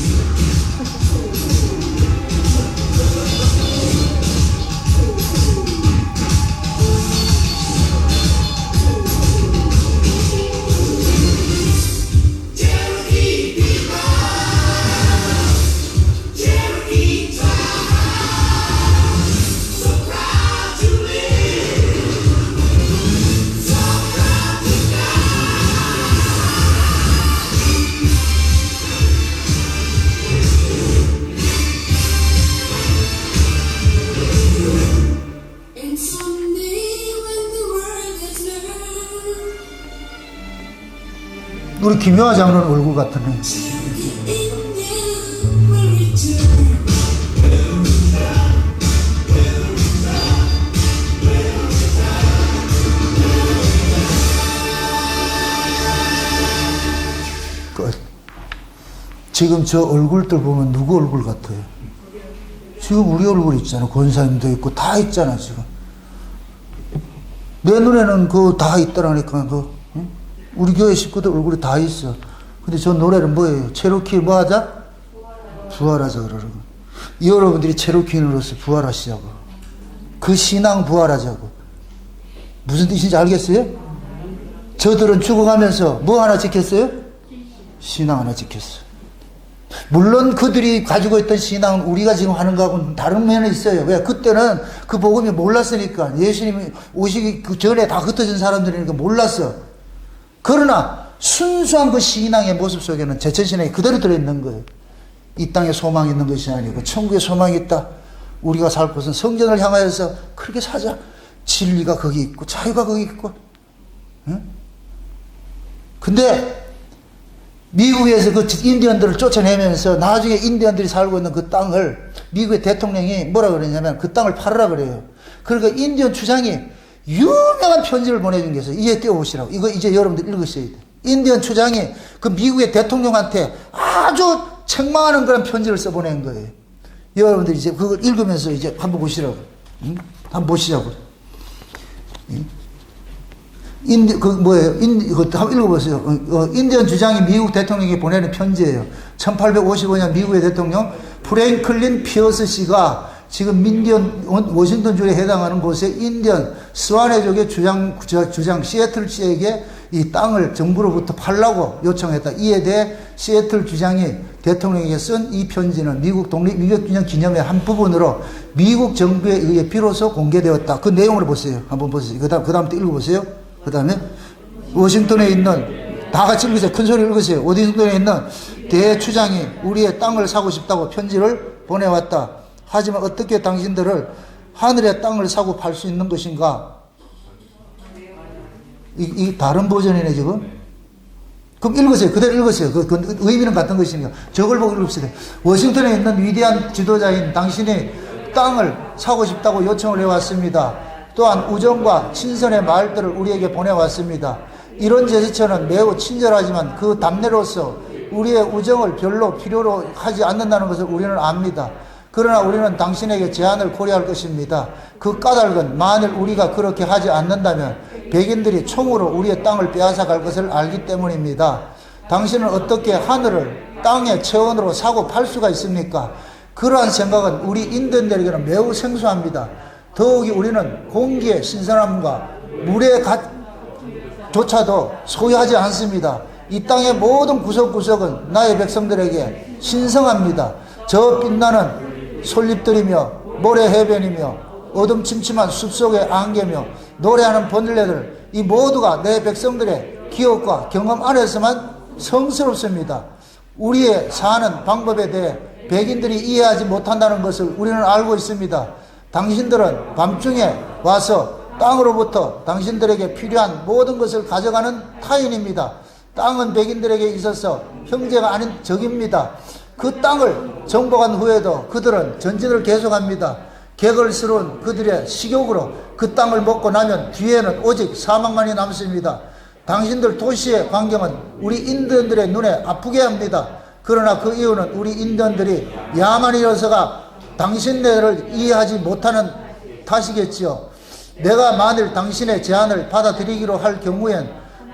And someday when the world has learned, 우리 김효아 장로는 얼굴 같은. Indian will return. 끝. 지금 저 얼굴들 보면 누구 얼굴 같아요? 지금 우리 얼굴 있잖아. 권사님도 있고 다 있잖아 지금. 내 눈에는 그거 다 있더라니까. 응? 우리 교회 식구들 얼굴이 다 있어. 근데 저 노래는 뭐예요? 체로키 뭐 하자? 부활하자 그러는 거. 여러분들이 체로키인으로서 부활하시자고. 그 신앙 부활하자고. 무슨 뜻인지 알겠어요? 저들은 죽어가면서 뭐 하나 지켰어요? 신앙 하나 지켰어. 물론 그들이 가지고 있던 신앙은 우리가 지금 하는 거하고는 다른 면이 있어요. 왜? 그때는 그 복음이 몰랐으니까. 예수님이 오시기 그 전에 다 흩어진 사람들이니까 몰랐어. 그러나 순수한 그 신앙의 모습 속에는 제천신앙이 그대로 들어있는 거예요. 이 땅에 소망이 있는 것이 아니고 천국에 소망이 있다. 우리가 살 곳은 성전을 향하여서 그렇게 사자. 진리가 거기 있고 자유가 거기 있고. 응? 근데 미국에서 그 인디언들을 쫓아내면서 나중에 인디언들이 살고 있는 그 땅을 미국의 대통령이 뭐라 그러냐면 그 땅을 팔으라 그래요. 그러니까 인디언 추장이 유명한 편지를 보내준 게 있어요. 이제 띄워보시라고. 이거 이제 여러분들 읽으셔야 돼요. 인디언 추장이 그 미국의 대통령한테 아주 책망하는 그런 편지를 써보낸 거예요. 여러분들 이제 그걸 읽으면서 이제 한번 보시라고. 응? 한번 보시자고. 응? 한번 읽어보세요. 인디언 주장이 미국 대통령에게 보내는 편지예요. 1855년 미국의 대통령 프랭클린 피어스 씨가 지금 민디언 워싱턴주에 해당하는 곳에 인디언 스와네족의 주장 시애틀 씨에게 이 땅을 정부로부터 팔라고 요청했다. 이에 대해 시애틀 주장이 대통령에게 쓴 이 편지는 미국 독립기념 기념의 한 부분으로 미국 정부에 의해 비로소 공개되었다. 그 내용을 보세요. 한번 보세요. 그 다음 또 읽어보세요. 그 다음에 워싱턴에 있는 다 같이 읽으세요. 큰 소리 읽으세요. 워싱턴에 있는 대추장이 우리의 땅을 사고 싶다고 편지를 보내왔다. 하지만 어떻게 당신들을 하늘의 땅을 사고 팔 수 있는 것인가? 이 다른 버전이네 지금. 그럼 읽으세요. 그대로 읽으세요. 그 의미는 같은 것이니까 저걸 보고 읽읍시다. 워싱턴에 있는 위대한 지도자인 당신이 땅을 사고 싶다고 요청을 해왔습니다. 또한 우정과 친선의 말들을 우리에게 보내왔습니다. 이런 제스처는 매우 친절하지만 그 답례로서 우리의 우정을 별로 필요로 하지 않는다는 것을 우리는 압니다. 그러나 우리는 당신에게 제안을 고려할 것입니다. 그 까닭은 만일 우리가 그렇게 하지 않는다면 백인들이 총으로 우리의 땅을 빼앗아 갈 것을 알기 때문입니다. 당신은 어떻게 하늘을 땅의 체원으로 사고 팔 수가 있습니까? 그러한 생각은 우리 인디언들에게는 매우 생소합니다. 더욱이 우리는 공기의 신선함과 물의 조차도 소유하지 않습니다. 이 땅의 모든 구석구석은 나의 백성들에게 신성합니다. 저 빛나는 솔잎들이며 모래 해변이며 어둠침침한 숲속의 안개며 노래하는 번들레들, 이 모두가 내 백성들의 기억과 경험 안에서만 성스럽습니다. 우리의 사는 방법에 대해 백인들이 이해하지 못한다는 것을 우리는 알고 있습니다. 당신들은 밤중에 와서 땅으로부터 당신들에게 필요한 모든 것을 가져가는 타인입니다. 땅은 백인들에게 있어서 형제가 아닌 적입니다. 그 땅을 정복한 후에도 그들은 전진을 계속합니다. 개걸스러운 그들의 식욕으로 그 땅을 먹고 나면 뒤에는 오직 사망만이 남습니다. 당신들 도시의 광경은 우리 인디언들의 눈에 아프게 합니다. 그러나 그 이유는 우리 인디언들이 야만이어서가 당신네를 이해하지 못하는 탓이겠지요. 내가 만일 당신의 제안을 받아들이기로 할 경우엔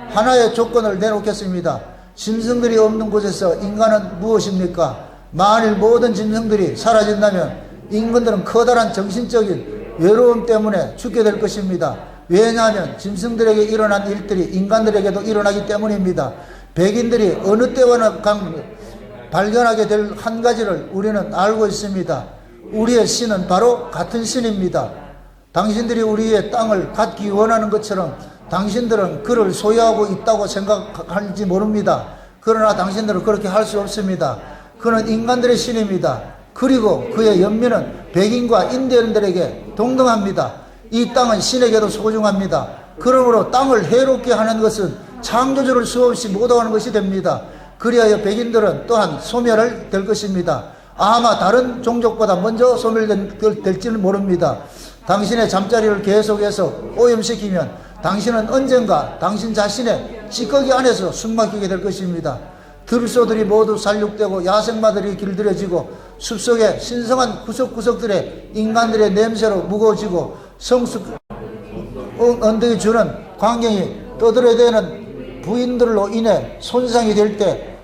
하나의 조건을 내놓겠습니다. 짐승들이 없는 곳에서 인간은 무엇입니까? 만일 모든 짐승들이 사라진다면 인간들은 커다란 정신적인 외로움 때문에 죽게 될 것입니다. 왜냐하면 짐승들에게 일어난 일들이 인간들에게도 일어나기 때문입니다. 백인들이 어느 때와는 발견하게 될 한 가지를 우리는 알고 있습니다. 우리의 신은 바로 같은 신입니다. 당신들이 우리의 땅을 갖기 원하는 것처럼 당신들은 그를 소유하고 있다고 생각할지 모릅니다. 그러나 당신들은 그렇게 할 수 없습니다. 그는 인간들의 신입니다. 그리고 그의 연민은 백인과 인디언들에게 동등합니다. 이 땅은 신에게도 소중합니다. 그러므로 땅을 해롭게 하는 것은 창조주를 수없이 못하는 것이 됩니다. 그리하여 백인들은 또한 소멸될 것입니다. 아마 다른 종족보다 먼저 소멸될지는 모릅니다. 당신의 잠자리를 계속해서 오염시키면 당신은 언젠가 당신 자신의 찌꺼기 안에서 숨막히게 될 것입니다. 들소들이 모두 살육되고 야생마들이 길들여지고 숲속의 신성한 구석구석들의 인간들의 냄새로 무거워지고 성숙 언덕이 주는 광경이 떠들어대는 부인들로 인해 손상이 될 때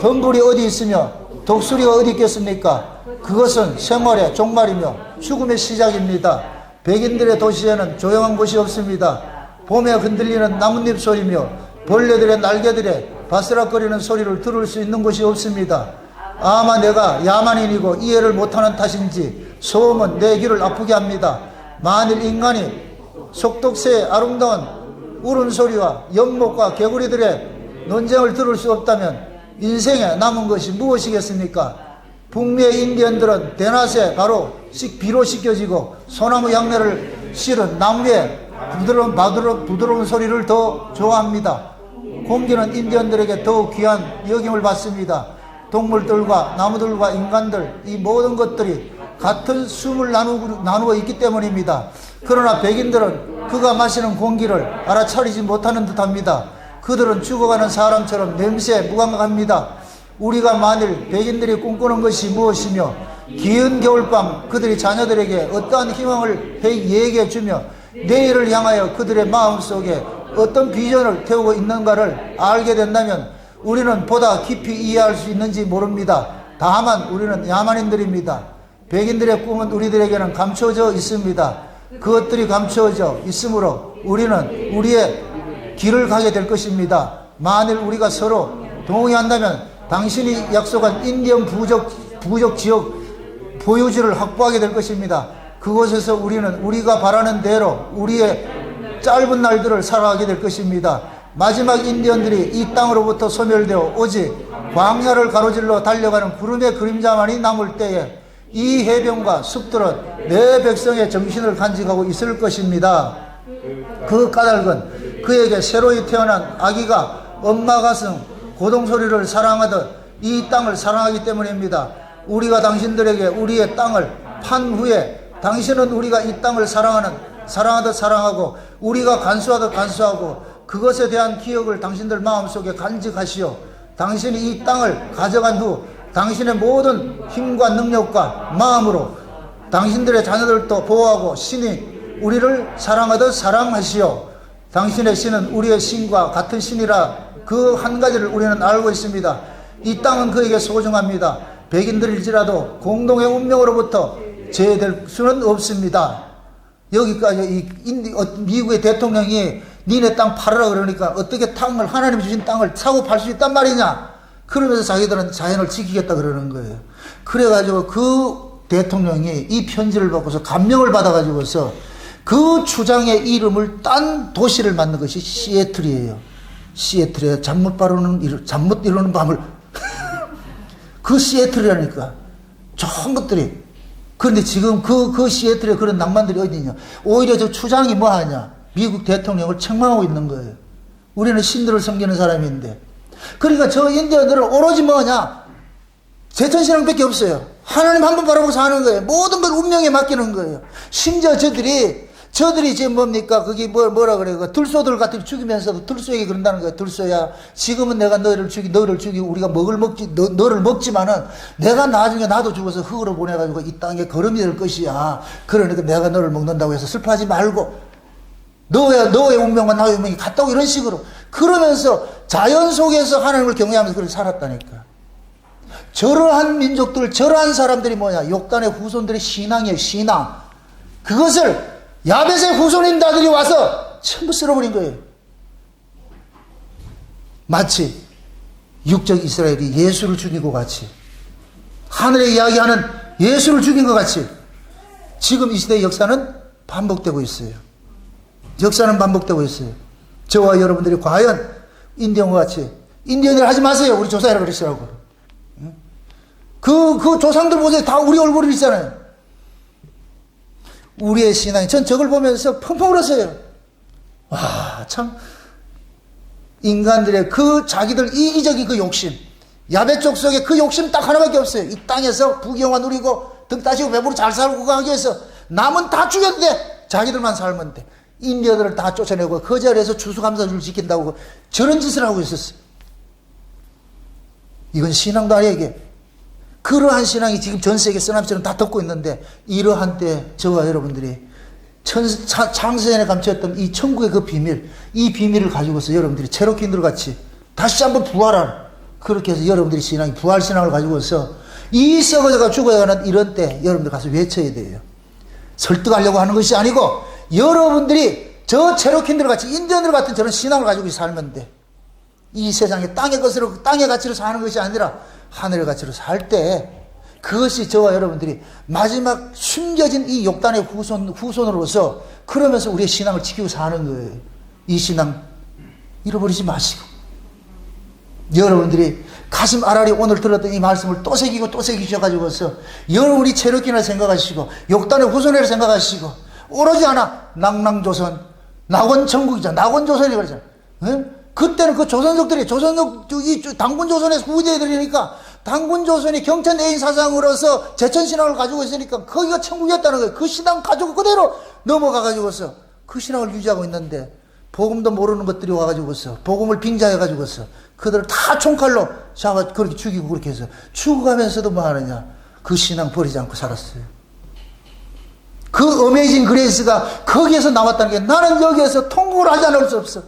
건불이 어디 있으며 독수리가 어디 있겠습니까? 그것은 생활의 종말이며 죽음의 시작입니다. 백인들의 도시에는 조용한 곳이 없습니다. 봄에 흔들리는 나뭇잎 소리며 벌레들의 날개들의 바스락거리는 소리를 들을 수 있는 곳이 없습니다. 아마 내가 야만인이고 이해를 못하는 탓인지 소음은 내 귀를 아프게 합니다. 만일 인간이 속독새의 아름다운 울음소리와 연못과 개구리들의 논쟁을 들을 수 없다면 인생에 남은 것이 무엇이겠습니까? 북미의 인디언들은 대낮에 비로 씻겨지고 소나무 향내를 실은 나무의 부드러운 소리를 더 좋아합니다. 공기는 인디언들에게 더욱 귀한 여김을 받습니다. 동물들과 나무들과 인간들, 이 모든 것들이 같은 숨을 나누고 있기 때문입니다. 그러나 백인들은 그가 마시는 공기를 알아차리지 못하는 듯합니다. 그들은 죽어가는 사람처럼 냄새에 무감각합니다. 우리가 만일 백인들이 꿈꾸는 것이 무엇이며 기은 겨울밤 그들이 자녀들에게 어떠한 희망을 얘기해 주며 내일을 향하여 그들의 마음속에 어떤 비전을 태우고 있는가를 알게 된다면 우리는 보다 깊이 이해할 수 있는지 모릅니다. 다만 우리는 야만인들입니다. 백인들의 꿈은 우리들에게는 감춰져 있습니다. 그것들이 감춰져 있으므로 우리는 우리의 길을 가게 될 것입니다. 만일 우리가 서로 동의한다면 당신이 약속한 인디언 부족 지역 보유지를 확보하게 될 것입니다. 그곳에서 우리는 우리가 바라는 대로 우리의 짧은 날들을 살아가게 될 것입니다. 마지막 인디언들이 이 땅으로부터 소멸되어 오직 광야를 가로질러 달려가는 구름의 그림자만이 남을 때에 이 해변과 숲들은 내 백성의 정신을 간직하고 있을 것입니다. 그 까닭은 그에게 새로이 태어난 아기가 엄마 가슴 고동소리를 사랑하듯 이 땅을 사랑하기 때문입니다. 우리가 당신들에게 우리의 땅을 판 후에 당신은 우리가 이 땅을 사랑하듯 사랑하고 우리가 간수하듯 간수하고 그것에 대한 기억을 당신들 마음속에 간직하시오. 당신이 이 땅을 가져간 후 당신의 모든 힘과 능력과 마음으로 당신들의 자녀들도 보호하고 신이 우리를 사랑하듯 사랑하시오. 당신의 신은 우리의 신과 같은 신이라 그 한 가지를 우리는 알고 있습니다. 이 땅은 그에게 소중합니다. 백인들일지라도 공동의 운명으로부터 제외될 수는 없습니다. 여기까지 미국의 대통령이 니네 땅 팔으라 그러니까 어떻게 하나님 주신 땅을 사고 팔 수 있단 말이냐? 그러면서 자기들은 자연을 지키겠다 그러는 거예요. 그래가지고 그 대통령이 이 편지를 받고서 감명을 받아가지고서 그 주장의 이름을 딴 도시를 만든 것이 시애틀이에요. 시애틀에 잠 못 이루는 밤을 그 시애틀이라니까 좋은 것들이. 그런데 지금 그 시애틀에 그런 낭만들이 어디 있냐? 오히려 저 추장이 뭐 하냐? 미국 대통령을 책망하고 있는 거예요. 우리는 신들을 섬기는 사람인데. 그러니까 저 인디언들은 오로지 뭐냐? 제천신앙밖에 없어요. 하나님 한 번 바라보고 사는 거예요. 모든 걸 운명에 맡기는 거예요. 심지어 저들이 지금 뭡니까? 그게 뭐라 그래요? 들소들 같은 죽이면서도 들소에게 그런다는 거예요. 들소야, 지금은 내가 너를 죽이고 우리가 너를 먹지만은 내가 나중에 나도 죽어서 흙으로 보내가지고 이 땅에 거름이 될 것이야. 그러니까 내가 너를 먹는다고 해서 슬퍼하지 말고 너의 운명과 나의 운명이 같다고 이런 식으로 그러면서 자연 속에서 하나님을 경외하면서 그렇게 살았다니까. 저러한 민족들, 저러한 사람들이 뭐냐? 욕단의 후손들의 신앙이에요, 신앙. 그것을 야벳의 후손인다들이 와서 전부 쓸어버린 거예요. 마치 육적 이스라엘이 예수를 죽인 것 같이, 하늘에 이야기하는 예수를 죽인 것 같이 지금 이 시대의 역사는 반복되고 있어요. 역사는 반복되고 있어요. 저와 여러분들이 과연 인디언과 같이, 인디언을 하지 마세요, 우리 조사해라 그랬으라고. 그 조상들 보세요. 다 우리 얼굴이 있잖아요. 우리의 신앙이, 전 저걸 보면서 펑펑 울었어요. 와, 참 인간들의 그 자기들 이기적인 그 욕심, 야벳 족속의 그 욕심 딱 하나밖에 없어요. 이 땅에서 부귀영화 누리고 등 따시고 배부르 잘 살고 가기 위해서 남은 다 죽여도 돼, 자기들만 살면 돼. 인디언들을 다 쫓아내고 그 자리에서 추수감사주를 지킨다고 저런 짓을 하고 있었어요. 이건 신앙도 아니에요, 이게. 그러한 신앙이 지금 전 세계 쓰나미처럼 다 덮고 있는데, 이러한 때 저와 여러분들이 창세전에 감추었던 이 천국의 그 비밀, 이 비밀을 가지고서 여러분들이 체로키인들 같이 다시 한번 부활하는, 그렇게 해서 여러분들이 신앙이 부활 신앙을 가지고서 이 썩어져가 죽어가는 이런 때 여러분들 가서 외쳐야 돼요. 설득하려고 하는 것이 아니고 여러분들이 저 체로키인들 같이, 인디언들 같은 저런 신앙을 가지고 살면 돼. 이 세상에 땅의 것으로, 땅의 가치로 사는 것이 아니라 하늘의 가치로 살 때, 그것이 저와 여러분들이 마지막 숨겨진 이 욕단의 후손으로서 그러면서 우리의 신앙을 지키고 사는 거예요. 이 신앙 잃어버리지 마시고, 여러분들이 가슴 아라리 오늘 들었던 이 말씀을 또 새기고 또 새기셔가지고서 여러분이 체력이나 생각하시고 욕단의 후손이라 생각하시고, 오로지 하나 낙랑조선, 낙원천국이잖아. 낙원조선이 그러잖아. 그때는 그 조선족들이, 이 당군조선의 후대들이니까 당군조선이 경천대인 사상으로서 제천신앙을 가지고 있으니까 거기가 천국이었다는 거예요. 그 신앙 가지고 그대로 넘어가가지고서 그 신앙을 유지하고 있는데, 복음도 모르는 것들이 와가지고서 복음을 빙자해가지고서 그들을 다 총칼로 잡아 그렇게 죽이고, 그렇게 해서 죽어가면서도 뭐 하느냐? 그 신앙 버리지 않고 살았어요. 그 어메이징 그레이스가 거기에서 나왔다는 게, 나는 여기에서 통곡을 하지 않을 수 없어.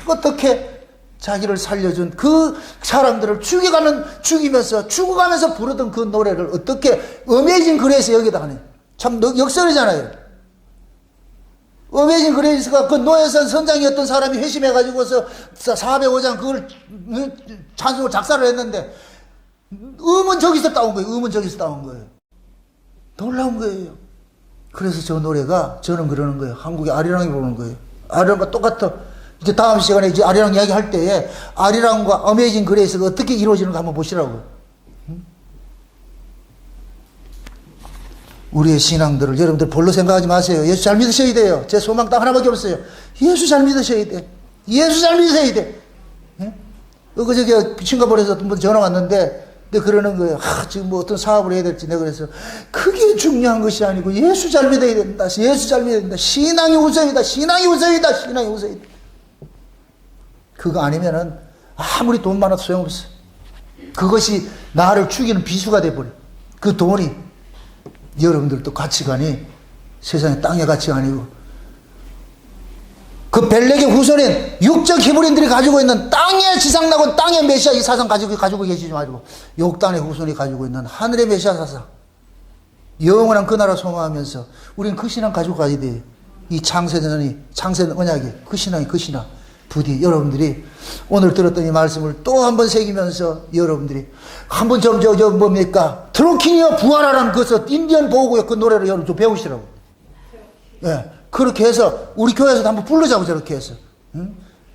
어떻게 자기를 살려준 그 사람들을 죽이면서 죽어가면서 부르던 그 노래를 어떻게 어메이징 그레이스 여기다 하네. 참 역설이잖아요. 어메이징 그레이스가 그 노예선 선장이었던 사람이 회심해가지고서 405장 그걸 찬송을 작사를 했는데, 음은 저기서 따온 거예요. 음은 저기서 따온 거예요. 놀라운 거예요. 그래서 저 노래가, 저는 그러는 거예요. 한국의 아리랑이 부르는 거예요. 아리랑과 똑같아. 이제 다음 시간에 이제 아리랑 이야기 할 때에 아리랑과 어메이징 그레이스가 어떻게 이루어지는가 한번 보시라고요. 우리의 신앙들을 여러분들 볼로 생각하지 마세요. 예수 잘 믿으셔야 돼요. 제 소망 딱 하나밖에 없어요. 예수 잘 믿으셔야 돼. 예수 잘 믿으셔야 돼. 그저께 싱가포르에서 어떤 분 전화 왔는데, 근데 그러는 거예요. 지금 뭐 어떤 사업을 해야 될지. 내가 그래서 그게 중요한 것이 아니고 예수 잘 믿어야 된다. 예수 잘 믿어야 된다. 신앙이 우선이다. 신앙이 우선이다. 신앙이 우선이다. 그거 아니면은 아무리 돈 많아도 소용없어. 그것이 나를 죽이는 비수가 돼버려. 그 돈이 여러분들도 가치관이 세상의 땅의 가치가 아니고, 그 벨렉의 후손인 육적 히브리인들이 가지고 있는 땅의 지상낙원, 땅의 메시아 이 사상 가지고 계시지 말고, 욕단의 후손이 가지고 있는 하늘의 메시아 사상, 영원한 그 나라 소망하면서 우리는 그 신앙 가지고 가야 돼. 이 창세전 언약이 그 신앙이 그 신앙. 부디 여러분들이 오늘 들었던 이 말씀을 또 한번 새기면서 여러분들이 한번 뭡니까? 트로킹이여 부활하라는 그것을 인디언 보고요. 그 노래를 여러분 좀 배우시라고. 예. 그렇게 해서 우리 교회에서도 한번 부르자고, 저렇게 해서.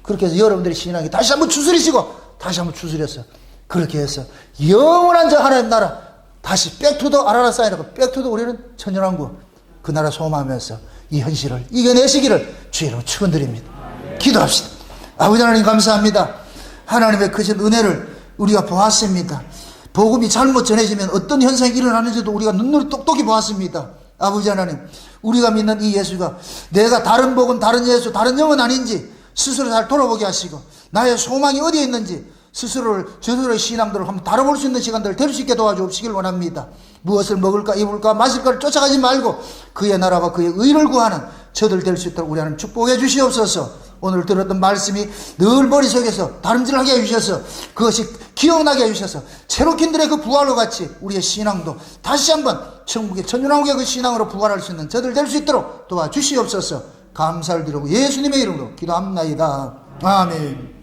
그렇게 해서 여러분들의 신앙이 다시 한번 추스리시고, 다시 한번 추스려서, 그렇게 해서 영원한 저 하나님 나라, 다시 백투더 아라라사이라고, 백투더 우리는 천연왕국, 그 나라 소망하면서 이 현실을 이겨내시기를 주의 이름으로 축원드립니다. 기도합시다. 아버지 하나님 감사합니다. 하나님의 크신 은혜를 우리가 보았습니다. 복음이 잘못 전해지면 어떤 현상이 일어나는지도 우리가 눈으로 똑똑히 보았습니다. 아버지 하나님, 우리가 믿는 이 예수가 내가 다른 복음, 다른 예수, 다른 영은 아닌지 스스로 잘 돌아보게 하시고, 나의 소망이 어디에 있는지 저스로의 신앙들을 한번 다뤄볼 수 있는 시간들을 될 수 있게 도와주옵시길 원합니다. 무엇을 먹을까 입을까 마실까를 쫓아가지 말고 그의 나라와 그의 의를 구하는 저들 될 수 있도록 우리 하나님 축복해 주시옵소서. 오늘 들었던 말씀이 늘 머릿속에서 다름질하게 해주셔서 그것이 기억나게 해주셔서 체로킨들의 그 부활과 같이 우리의 신앙도 다시 한번 천국의 천년왕국의 그 신앙으로 부활할 수 있는 저들 될 수 있도록 도와주시옵소서. 감사를 드리고 예수님의 이름으로 기도합나이다. 아멘.